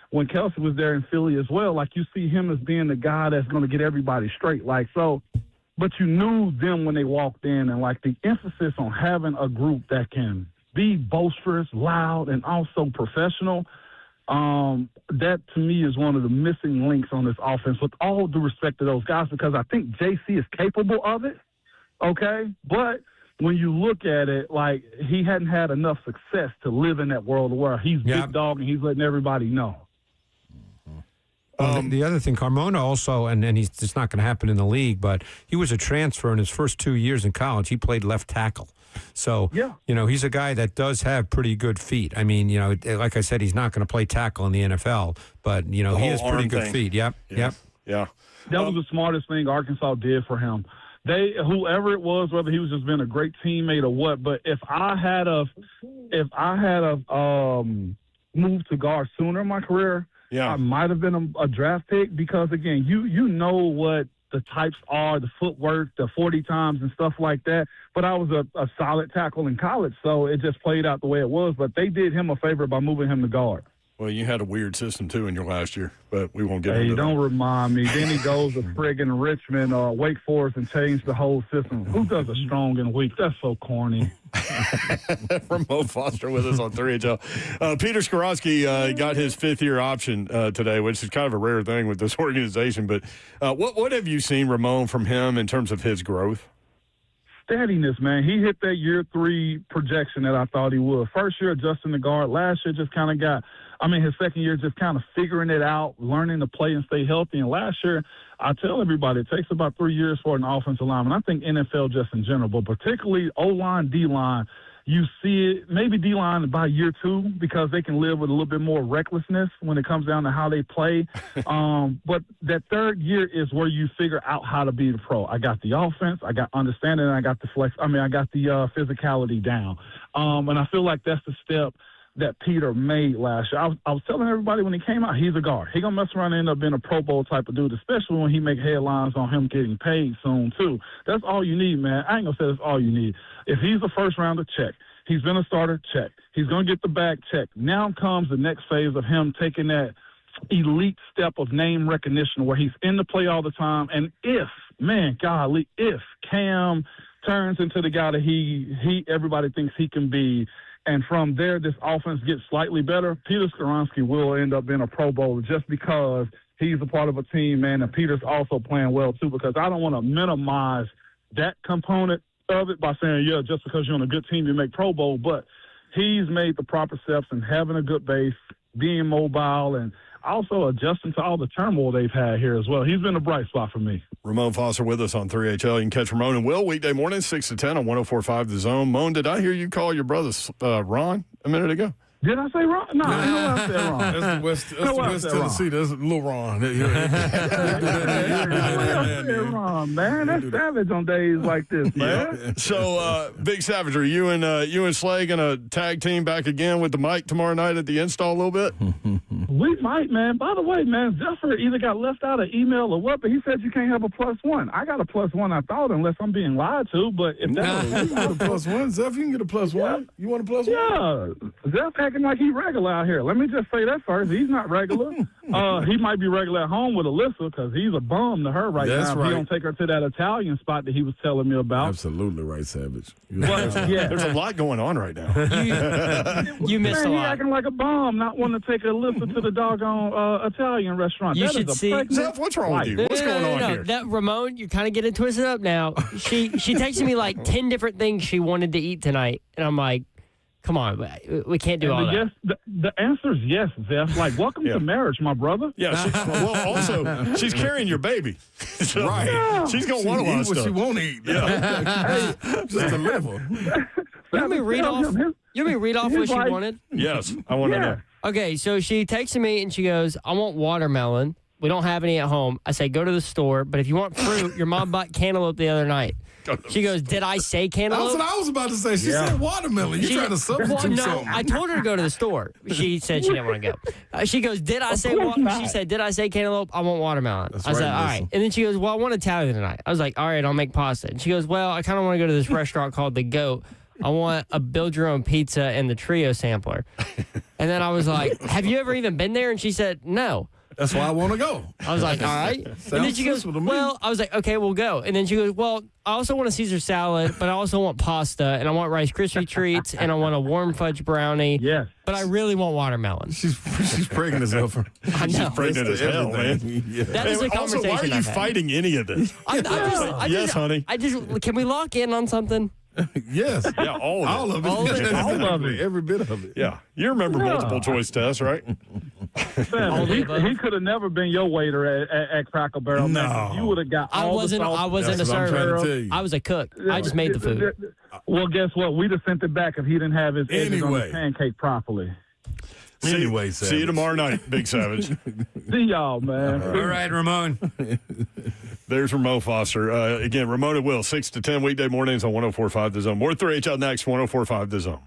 when Kelsey was there in Philly as well, like, you see him as being the guy that's going to get everybody straight. Like, so – but you knew them when they walked in, and, like, the emphasis on having a group that can be boisterous, loud, and also professional, that to me is one of the missing links on this offense, with all due respect to those guys, because I think JC is capable of it, okay? But when you look at it, like, he hadn't had enough success to live in that world where he's big dog and he's letting everybody know. The other thing, Carmona also, and it's not going to happen in the league, but he was a transfer in his first 2 years in college. He played left tackle. So, he's a guy that does have pretty good feet. I mean, like I said, he's not going to play tackle in the NFL, but, he has pretty good feet. Yep. Yeah. That was the smartest thing Arkansas did for him. Whoever it was, whether he was just being a great teammate or what, but if I had moved to guard sooner in my career, I might have been a draft pick, because, again, you know what the types are, the footwork, the 40 times and stuff like that. But I was a solid tackle in college, so it just played out the way it was. But they did him a favor by moving him to guard. Well, you had a weird system, too, in your last year, but we won't get into that. Don't remind me. Then he goes to friggin' Richmond or Wake Forest and changed the whole system. Who does a strong and weak? That's so corny. Ramon Foster with us on 3HL. Peter Skoronski got his fifth-year option today, which is kind of a rare thing with this organization. But what have you seen, Ramon, from him in terms of his growth? Steadiness, man. He hit that year 3 projection that I thought he would. First year adjusting the guard. Last year just kind of his second year just kind of figuring it out, learning to play and stay healthy. And last year, I tell everybody, it takes about 3 years for an offensive lineman. I think NFL just in general, but particularly O-line, D-line, you see it, maybe D-line by year 2, because they can live with a little bit more recklessness when it comes down to how they play. But that third year is where you figure out how to be the pro. I got the offense, I got understanding, and I got the physicality down. And I feel like that's the step that Peter made last year. I was telling everybody when he came out, he's a guard. He's going to mess around and end up being a Pro Bowl type of dude, especially when he make headlines on him getting paid soon, too. That's all you need, man. I ain't going to say that's all you need. If he's a first-rounder, check. He's been a starter, check. He's going to get the bag, check. Now comes the next phase of him taking that elite step of name recognition where he's in the play all the time. And if Cam turns into the guy that everybody thinks he can be, and from there, this offense gets slightly better, Peter Skoronski will end up being a Pro Bowler just because he's a part of a team, man, and Peter's also playing well, too, because I don't want to minimize that component of it by saying, just because you're on a good team, you make Pro Bowl, but he's made the proper steps and having a good base, being mobile, and also adjusting to all the turmoil they've had here as well. He's been a bright spot for me. Ramon Foster with us on 3HL. You can catch Ramon and Will weekday morning, 6 to 10 on 104.5 The Zone. Moan, did I hear you call your brother Ron a minute ago? Did I say Ron? No, I know I said Ron. That's the West Tennessee. That's Little Ron. Ron, man. That's savage on days like this, man. Yeah. So, Big Savage, are you and Slay going to tag team back again with the mic tomorrow night at the install a little bit? We might, man. By the way, man, Zephyr either got left out of email or what, but he said you can't have a +1. I got a +1, I thought, unless I'm being lied to, but if that's you got a +1, Zephyr, you can get a +1. Yeah. You want a +1? Yeah. Zephyr acting like he regular out here. Let me just say that first. He's not regular. He might be regular at home with Alyssa because he's a bum to her now. Right. He don't take her to that Italian spot that he was telling me about. Absolutely right, Savage. But, yeah. There's a lot going on right now. You missed a lot. He acting like a bum, not wanting to take Alyssa to the doggone Italian restaurant. You should see. Zeph, what's wrong with you? What's going on here? That Ramon, you're kind of getting twisted up now. She texted me like 10 different things she wanted to eat tonight, and I'm like, Come on, we can't do all that. Yes, the answer is yes, Zeph. Like, welcome to marriage, my brother. Yeah. Well, also, she's carrying your baby. So Right. She's going to want a lot of what stuff. she won't eat. Yeah. Just deliver. You want me to read off what she wanted? Yes, I want to know. Okay, so she texted me and she goes, I want watermelon. We don't have any at home. I say, go to the store. But if you want fruit, your mom bought cantaloupe the other night. She goes, did I say cantaloupe? That's what I was about to say. She said watermelon. You trying to substitute something. I told her to go to the store. She said she didn't want to go. She goes, did I say She said, did I say cantaloupe? I want watermelon. I said, all right. And then she goes, well, I want Italian tonight. I was like, all right, I'll make pasta. And she goes, well, I kind of want to go to this restaurant called The Goat. I want a build-your-own pizza and the trio sampler. And then I was like, have you ever even been there? And she said, no. That's why I want to go. I was like, all right. And then she goes, well, I was like, okay, we'll go. And then she goes, well, I also want a Caesar salad, but I also want pasta, and I want Rice Krispie treats, and I want a warm fudge brownie. Yes. But I really want watermelon. She's pregnant as hell. I know. She's pregnant as hell, man. Yeah. That is a Also, conversation why are you I've had. fighting any of this? Yes, honey. Can we lock in on something? Yes. Yeah, all of it. All of it. All of it. Every bit of it. Yeah. You remember multiple choice tests, right? Sam, he could have never been your waiter at Cracker Barrel. No. Man. You would have got all the sauce. I wasn't a That's what I'm trying to tell server. you. I was a cook. I just made the food. Well, guess what? We'd have sent it back if he didn't have his edges on Anyway. the pancake properly. Anyway, See you tomorrow night, Big Savage. See y'all, man. All right, Ramon. There's Ramon Foster. Again, Ramon and Will, 6 to 10 weekday mornings on 104.5 The Zone. More 3H out next, 104.5 The Zone.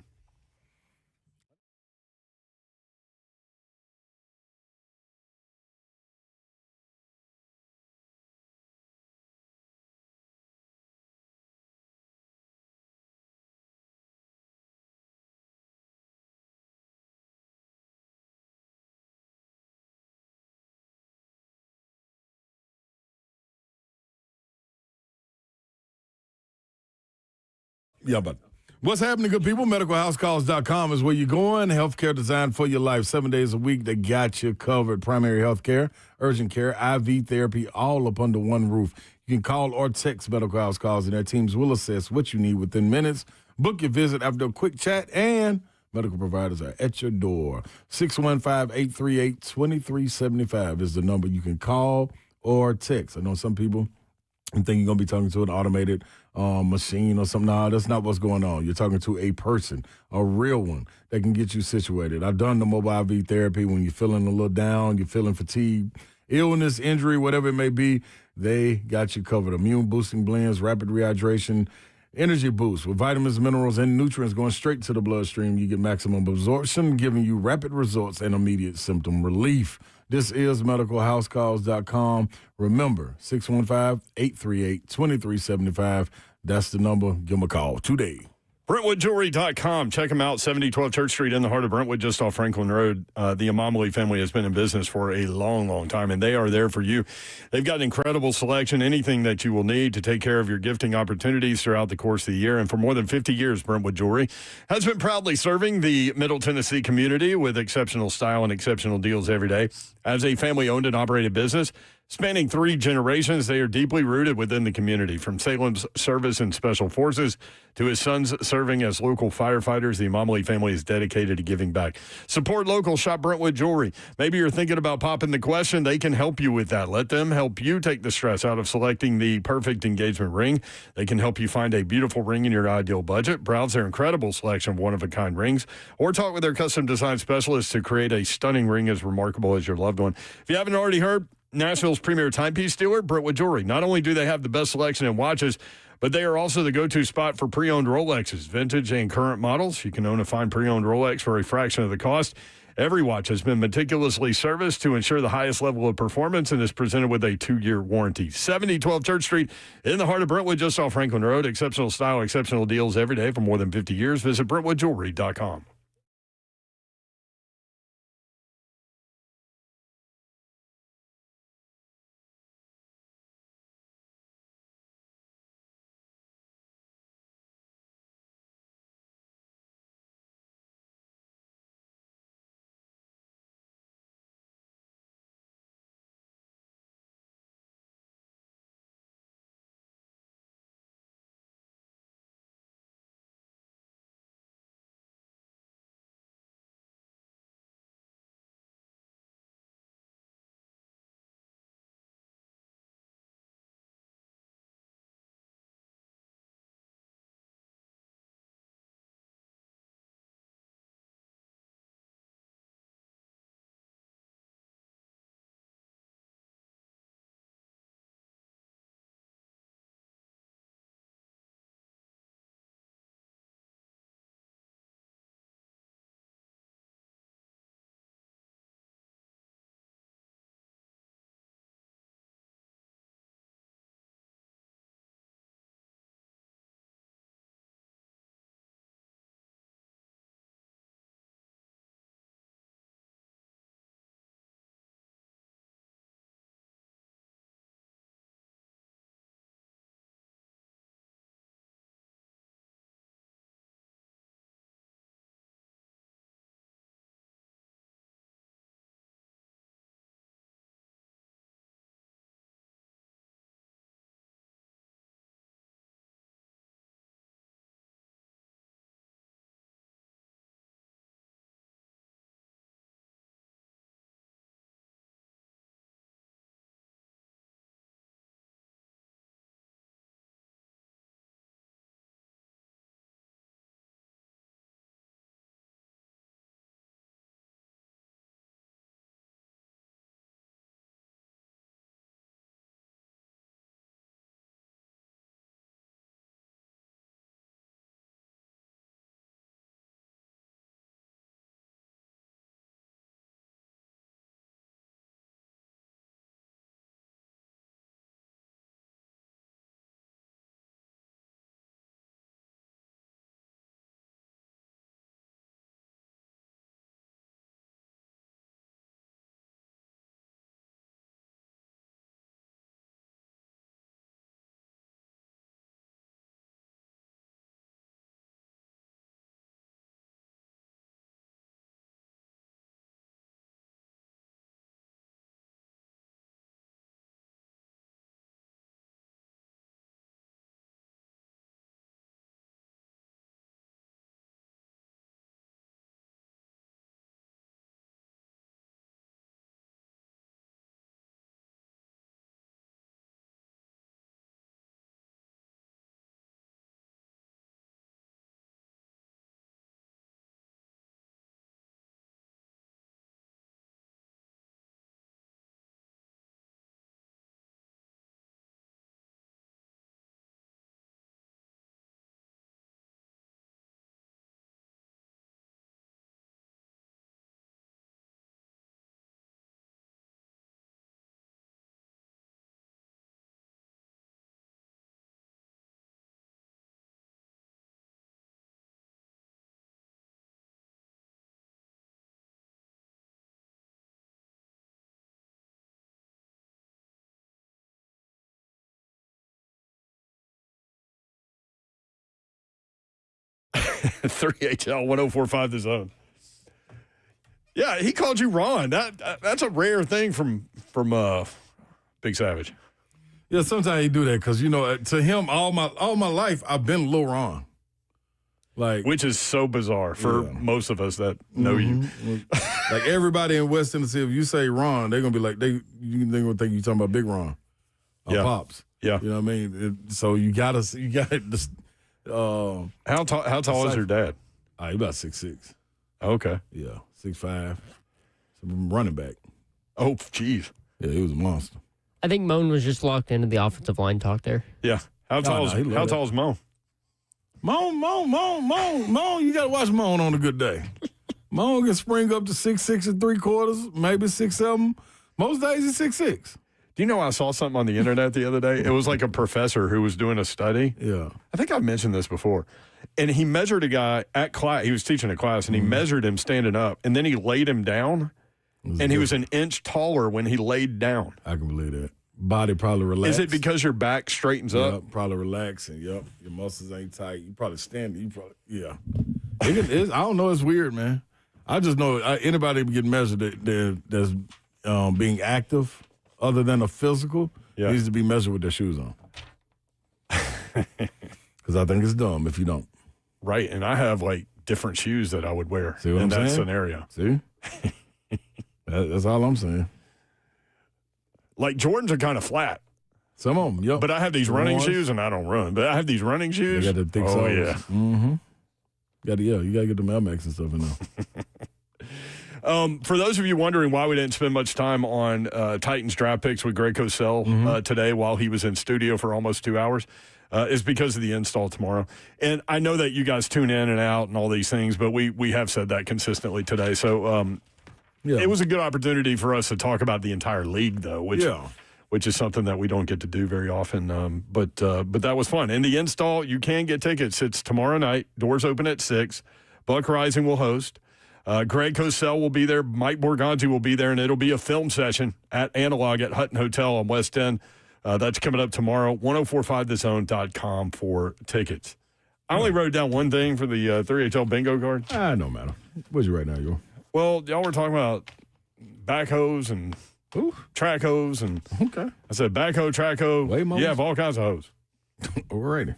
Yeah, but what's happening, good people? MedicalHouseCalls.com is where you're going. Healthcare designed for your life. 7 days a week, they got you covered. Primary health care, urgent care, IV therapy, all up under one roof. You can call or text Medical House Calls, and their teams will assess what you need within minutes. Book your visit after a quick chat, and medical providers are at your door. 615-838-2375 is the number you can call or text. I know some people think you're going to be talking to an automated machine or something. No, that's not what's going on. You're talking to a person, a real one that can get you situated. I've done the mobile IV therapy when you're feeling a little down, you're feeling fatigued, illness, injury, whatever it may be. They got you covered. Immune boosting blends, rapid rehydration, energy boost with vitamins, minerals, and nutrients going straight to the bloodstream. You get maximum absorption, giving you rapid results and immediate symptom relief. This is medicalhousecalls.com. Remember, 615-838-2375. That's the number. Give them a call today. BrentwoodJewelry.com. Check them out, 7012 Church Street in the heart of Brentwood, just off Franklin Road. The Amamali family has been in business for a long, long time, and they are there for you. They've got an incredible selection, anything that you will need to take care of your gifting opportunities throughout the course of the year. And for more than 50 years, Brentwood Jewelry has been proudly serving the Middle Tennessee community with exceptional style and exceptional deals every day. As a family-owned and operated business, spanning 3 generations, they are deeply rooted within the community. From Salem's service in Special Forces to his sons serving as local firefighters, the Amamali family is dedicated to giving back. Support local, shop Brentwood Jewelry. Maybe you're thinking about popping the question. They can help you with that. Let them help you take the stress out of selecting the perfect engagement ring. They can help you find a beautiful ring in your ideal budget. Browse their incredible selection of one-of-a-kind rings, or talk with their custom design specialists to create a stunning ring as remarkable as your loved one. If you haven't already heard, Nashville's premier timepiece dealer, Brentwood Jewelry. Not only do they have the best selection in watches, but they are also the go-to spot for pre-owned Rolexes, vintage and current models. You can own a fine pre-owned Rolex for a fraction of the cost. Every watch has been meticulously serviced to ensure the highest level of performance and is presented with a 2-year warranty. 7012 Church Street in the heart of Brentwood, just off Franklin Road. Exceptional style, exceptional deals every day for more than 50 years. Visit BrentwoodJewelry.com. 3HL 104.5 The Zone. Yeah, he called you Ron. That's a rare thing from Big Savage. Yeah, sometimes he do that because, to him, all my life, I've been Lil Ron. Which is so bizarre for most of us that know you. Like everybody in West Tennessee, if you say Ron, they're gonna be like they're gonna think you're talking about Big Ron, Pops. Yeah, you know what I mean. So you gotta just. How tall is your dad? He's about 6'6". Okay. Yeah, 6'5". Some running back. Oh, jeez. Yeah, he was a monster. I think Moan was just locked into the offensive line talk there. Yeah. How tall is Moan? Moan, you got to watch Moan on a good day. Moan can spring up to 6'6" and 3/4, maybe 6'7". Most days he's 6'6". Do you know I saw something on the internet the other day? It was like a professor who was doing a study. Yeah. I think I've mentioned this before. And he measured a guy at class. He was teaching a class, and he measured him standing up, and then he laid him down, and he was an inch taller when he laid down. I can believe that. Body probably relaxed. Is it because your back straightens up? Probably relaxing. Yep. Your muscles ain't tight. You probably standing. Yeah. I don't know. It's weird, man. I just know anybody get measured that's being active other than a physical needs to be measured with their shoes on. Because I think it's dumb if you don't. Right. And I have different shoes that I would wear in that scenario. See? That's all I'm saying. Jordans are kind of flat. Some of them, yep. But I have these running shoes, and I don't run. But I have these running shoes. They got the thick soles. Yeah. Mm-hmm. You got to get the Air Max and stuff in there. For those of you wondering why we didn't spend much time on Titans draft picks with Greg Cosell today while he was in studio for almost 2 hours, is because of the install tomorrow. And I know that you guys tune in and out and all these things, but we have said that consistently today. So it was a good opportunity for us to talk about the entire league, though, which is something that we don't get to do very often. But that was fun. And the install, you can get tickets. It's tomorrow night. Doors open at 6. Buck Rising will host. Greg Cosell will be there. Mike Borgonzi will be there, and it'll be a film session at Analog at Hutton Hotel on West End. That's coming up tomorrow. 1045thezone.com for tickets. I only wrote down one thing for the 3HL bingo card. No matter. What'd you write now, yo? Well, y'all were talking about backhoes and track hose. And okay. I said backhoe, track hoe. You have all kinds of hose. Alrighty.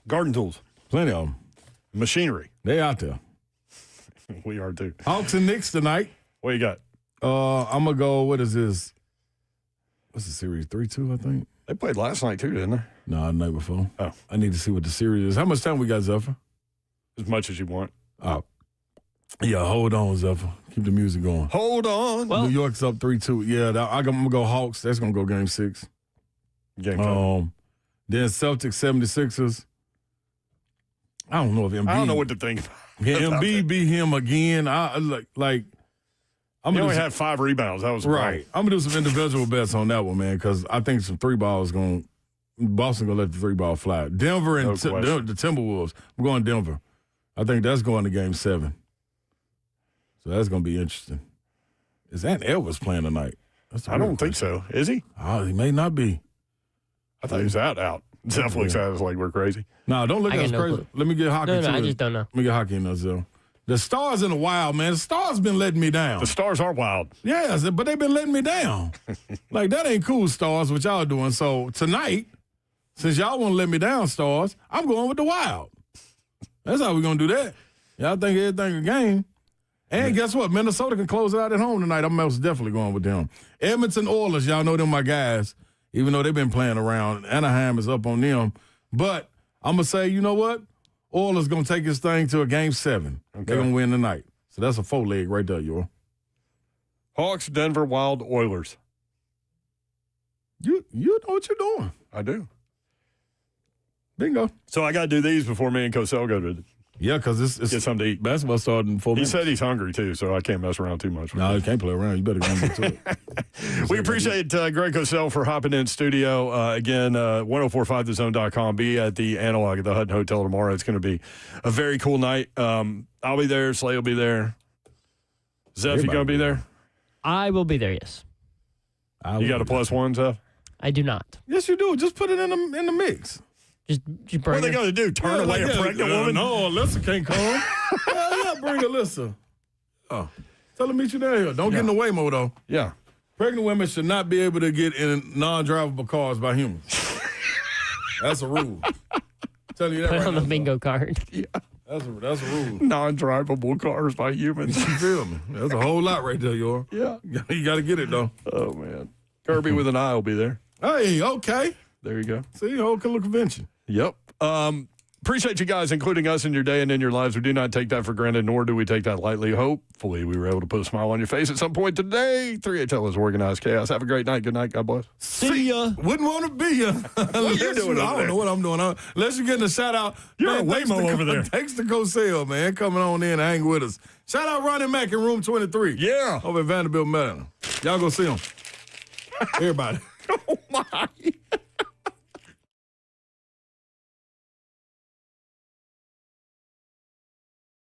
Garden tools. Plenty of them. Machinery. They out there. We are too. Hawks and Knicks tonight. What you got? I'm going to go, what is this? What's the series? 3-2, I think? They played last night too, didn't they? No, the night before. Oh. I need to see what the series is. How much time we got, Zephyr? As much as you want. Oh. Yeah, hold on, Zephyr. Keep the music going. Hold on. Well, New York's up 3-2. Yeah, I'm going to go Hawks. That's going to go game 6. Game 5. Then Celtics, 76ers. I don't know if Embiid. I don't know what to think about. Yeah, Embiid beat him again. I'm he only had 5 rebounds. That was right. I'm gonna do some individual bets on that one, man, because I think some 3 balls Boston gonna let the 3 ball fly. Denver and the Timberwolves. I'm going Denver. I think that's going to game 7. So that's gonna be interesting. Is Ant Edwards playing tonight? I don't think so. Is he? Oh, he may not be. I thought he was out. Zeph looks at us like we're crazy. No, don't look at us crazy. Let me get hockey. I just don't know. Let me get hockey in there, Zell. The Stars in the wild, man. The Stars been letting me down. The Stars are wild. Yes, but they've been letting me down. That ain't cool, Stars, what y'all doing. So tonight, since y'all want to let me down, Stars, I'm going with the Wild. That's how we're going to do that. Y'all think everything a game. And guess what? Minnesota can close it out at home tonight. I'm most definitely going with them. Edmonton Oilers, y'all know them my guys. Even though they've been playing around, Anaheim is up on them. But I'm going to say, you know what? Oilers going to take this thing to a game 7. Okay. They're going to win tonight. So that's a 4-leg right there, yo. Hawks, Denver, Wild, Oilers. You know what you're doing. I do. Bingo. So I got to do these before me and Cosell go to Yeah, because it's get something to eat. Basketball started in 4 minutes. He said he's hungry, too, so I can't mess around too much. No, you can't play around. You better go and get to it. We appreciate Greg Cosell for hopping in studio. Again, 1045thezone.com. Be at the Analog at the Hutton Hotel tomorrow. It's going to be a very cool night. I'll be there. Slay will be there. Zeph, you going to be there? I will be there, yes. You got a +1, Zeph? I do not. Yes, you do. Just put it in the mix. Just What bring are they her. going to do? Turn away a pregnant woman? No, Alyssa can't come. Hell yeah, bring Alyssa. Oh, tell her to meet you down here. Don't get in the way, Mo, though. Yeah. Pregnant women should not be able to get in non-drivable cars by humans. That's a rule. Tell you that Put right on the now, bingo card. Yeah. That's a rule. Non-drivable cars by humans. You feel me? That's a whole lot right there, y'all. Yeah. You got to get it, though. Oh, man. Kirby with an eye will be there. Hey, okay. There you go. See, whole killer convention. Yep. Appreciate you guys including us in your day and in your lives. We do not take that for granted, nor do we take that lightly. Hopefully, we were able to put a smile on your face at some point today. 3HL is organized chaos. Have a great night. Good night. God bless. See ya. Wouldn't want to be you. What are you doing I over don't there? know what I'm doing. Unless you're getting a shout out. You're a Waymo over there. Thanks to Cosell, man, coming on in and hang with us. Shout out Ronnie Mack in room 23. Yeah. Over at Vanderbilt Mellon. Y'all go see him. Everybody. Oh, my.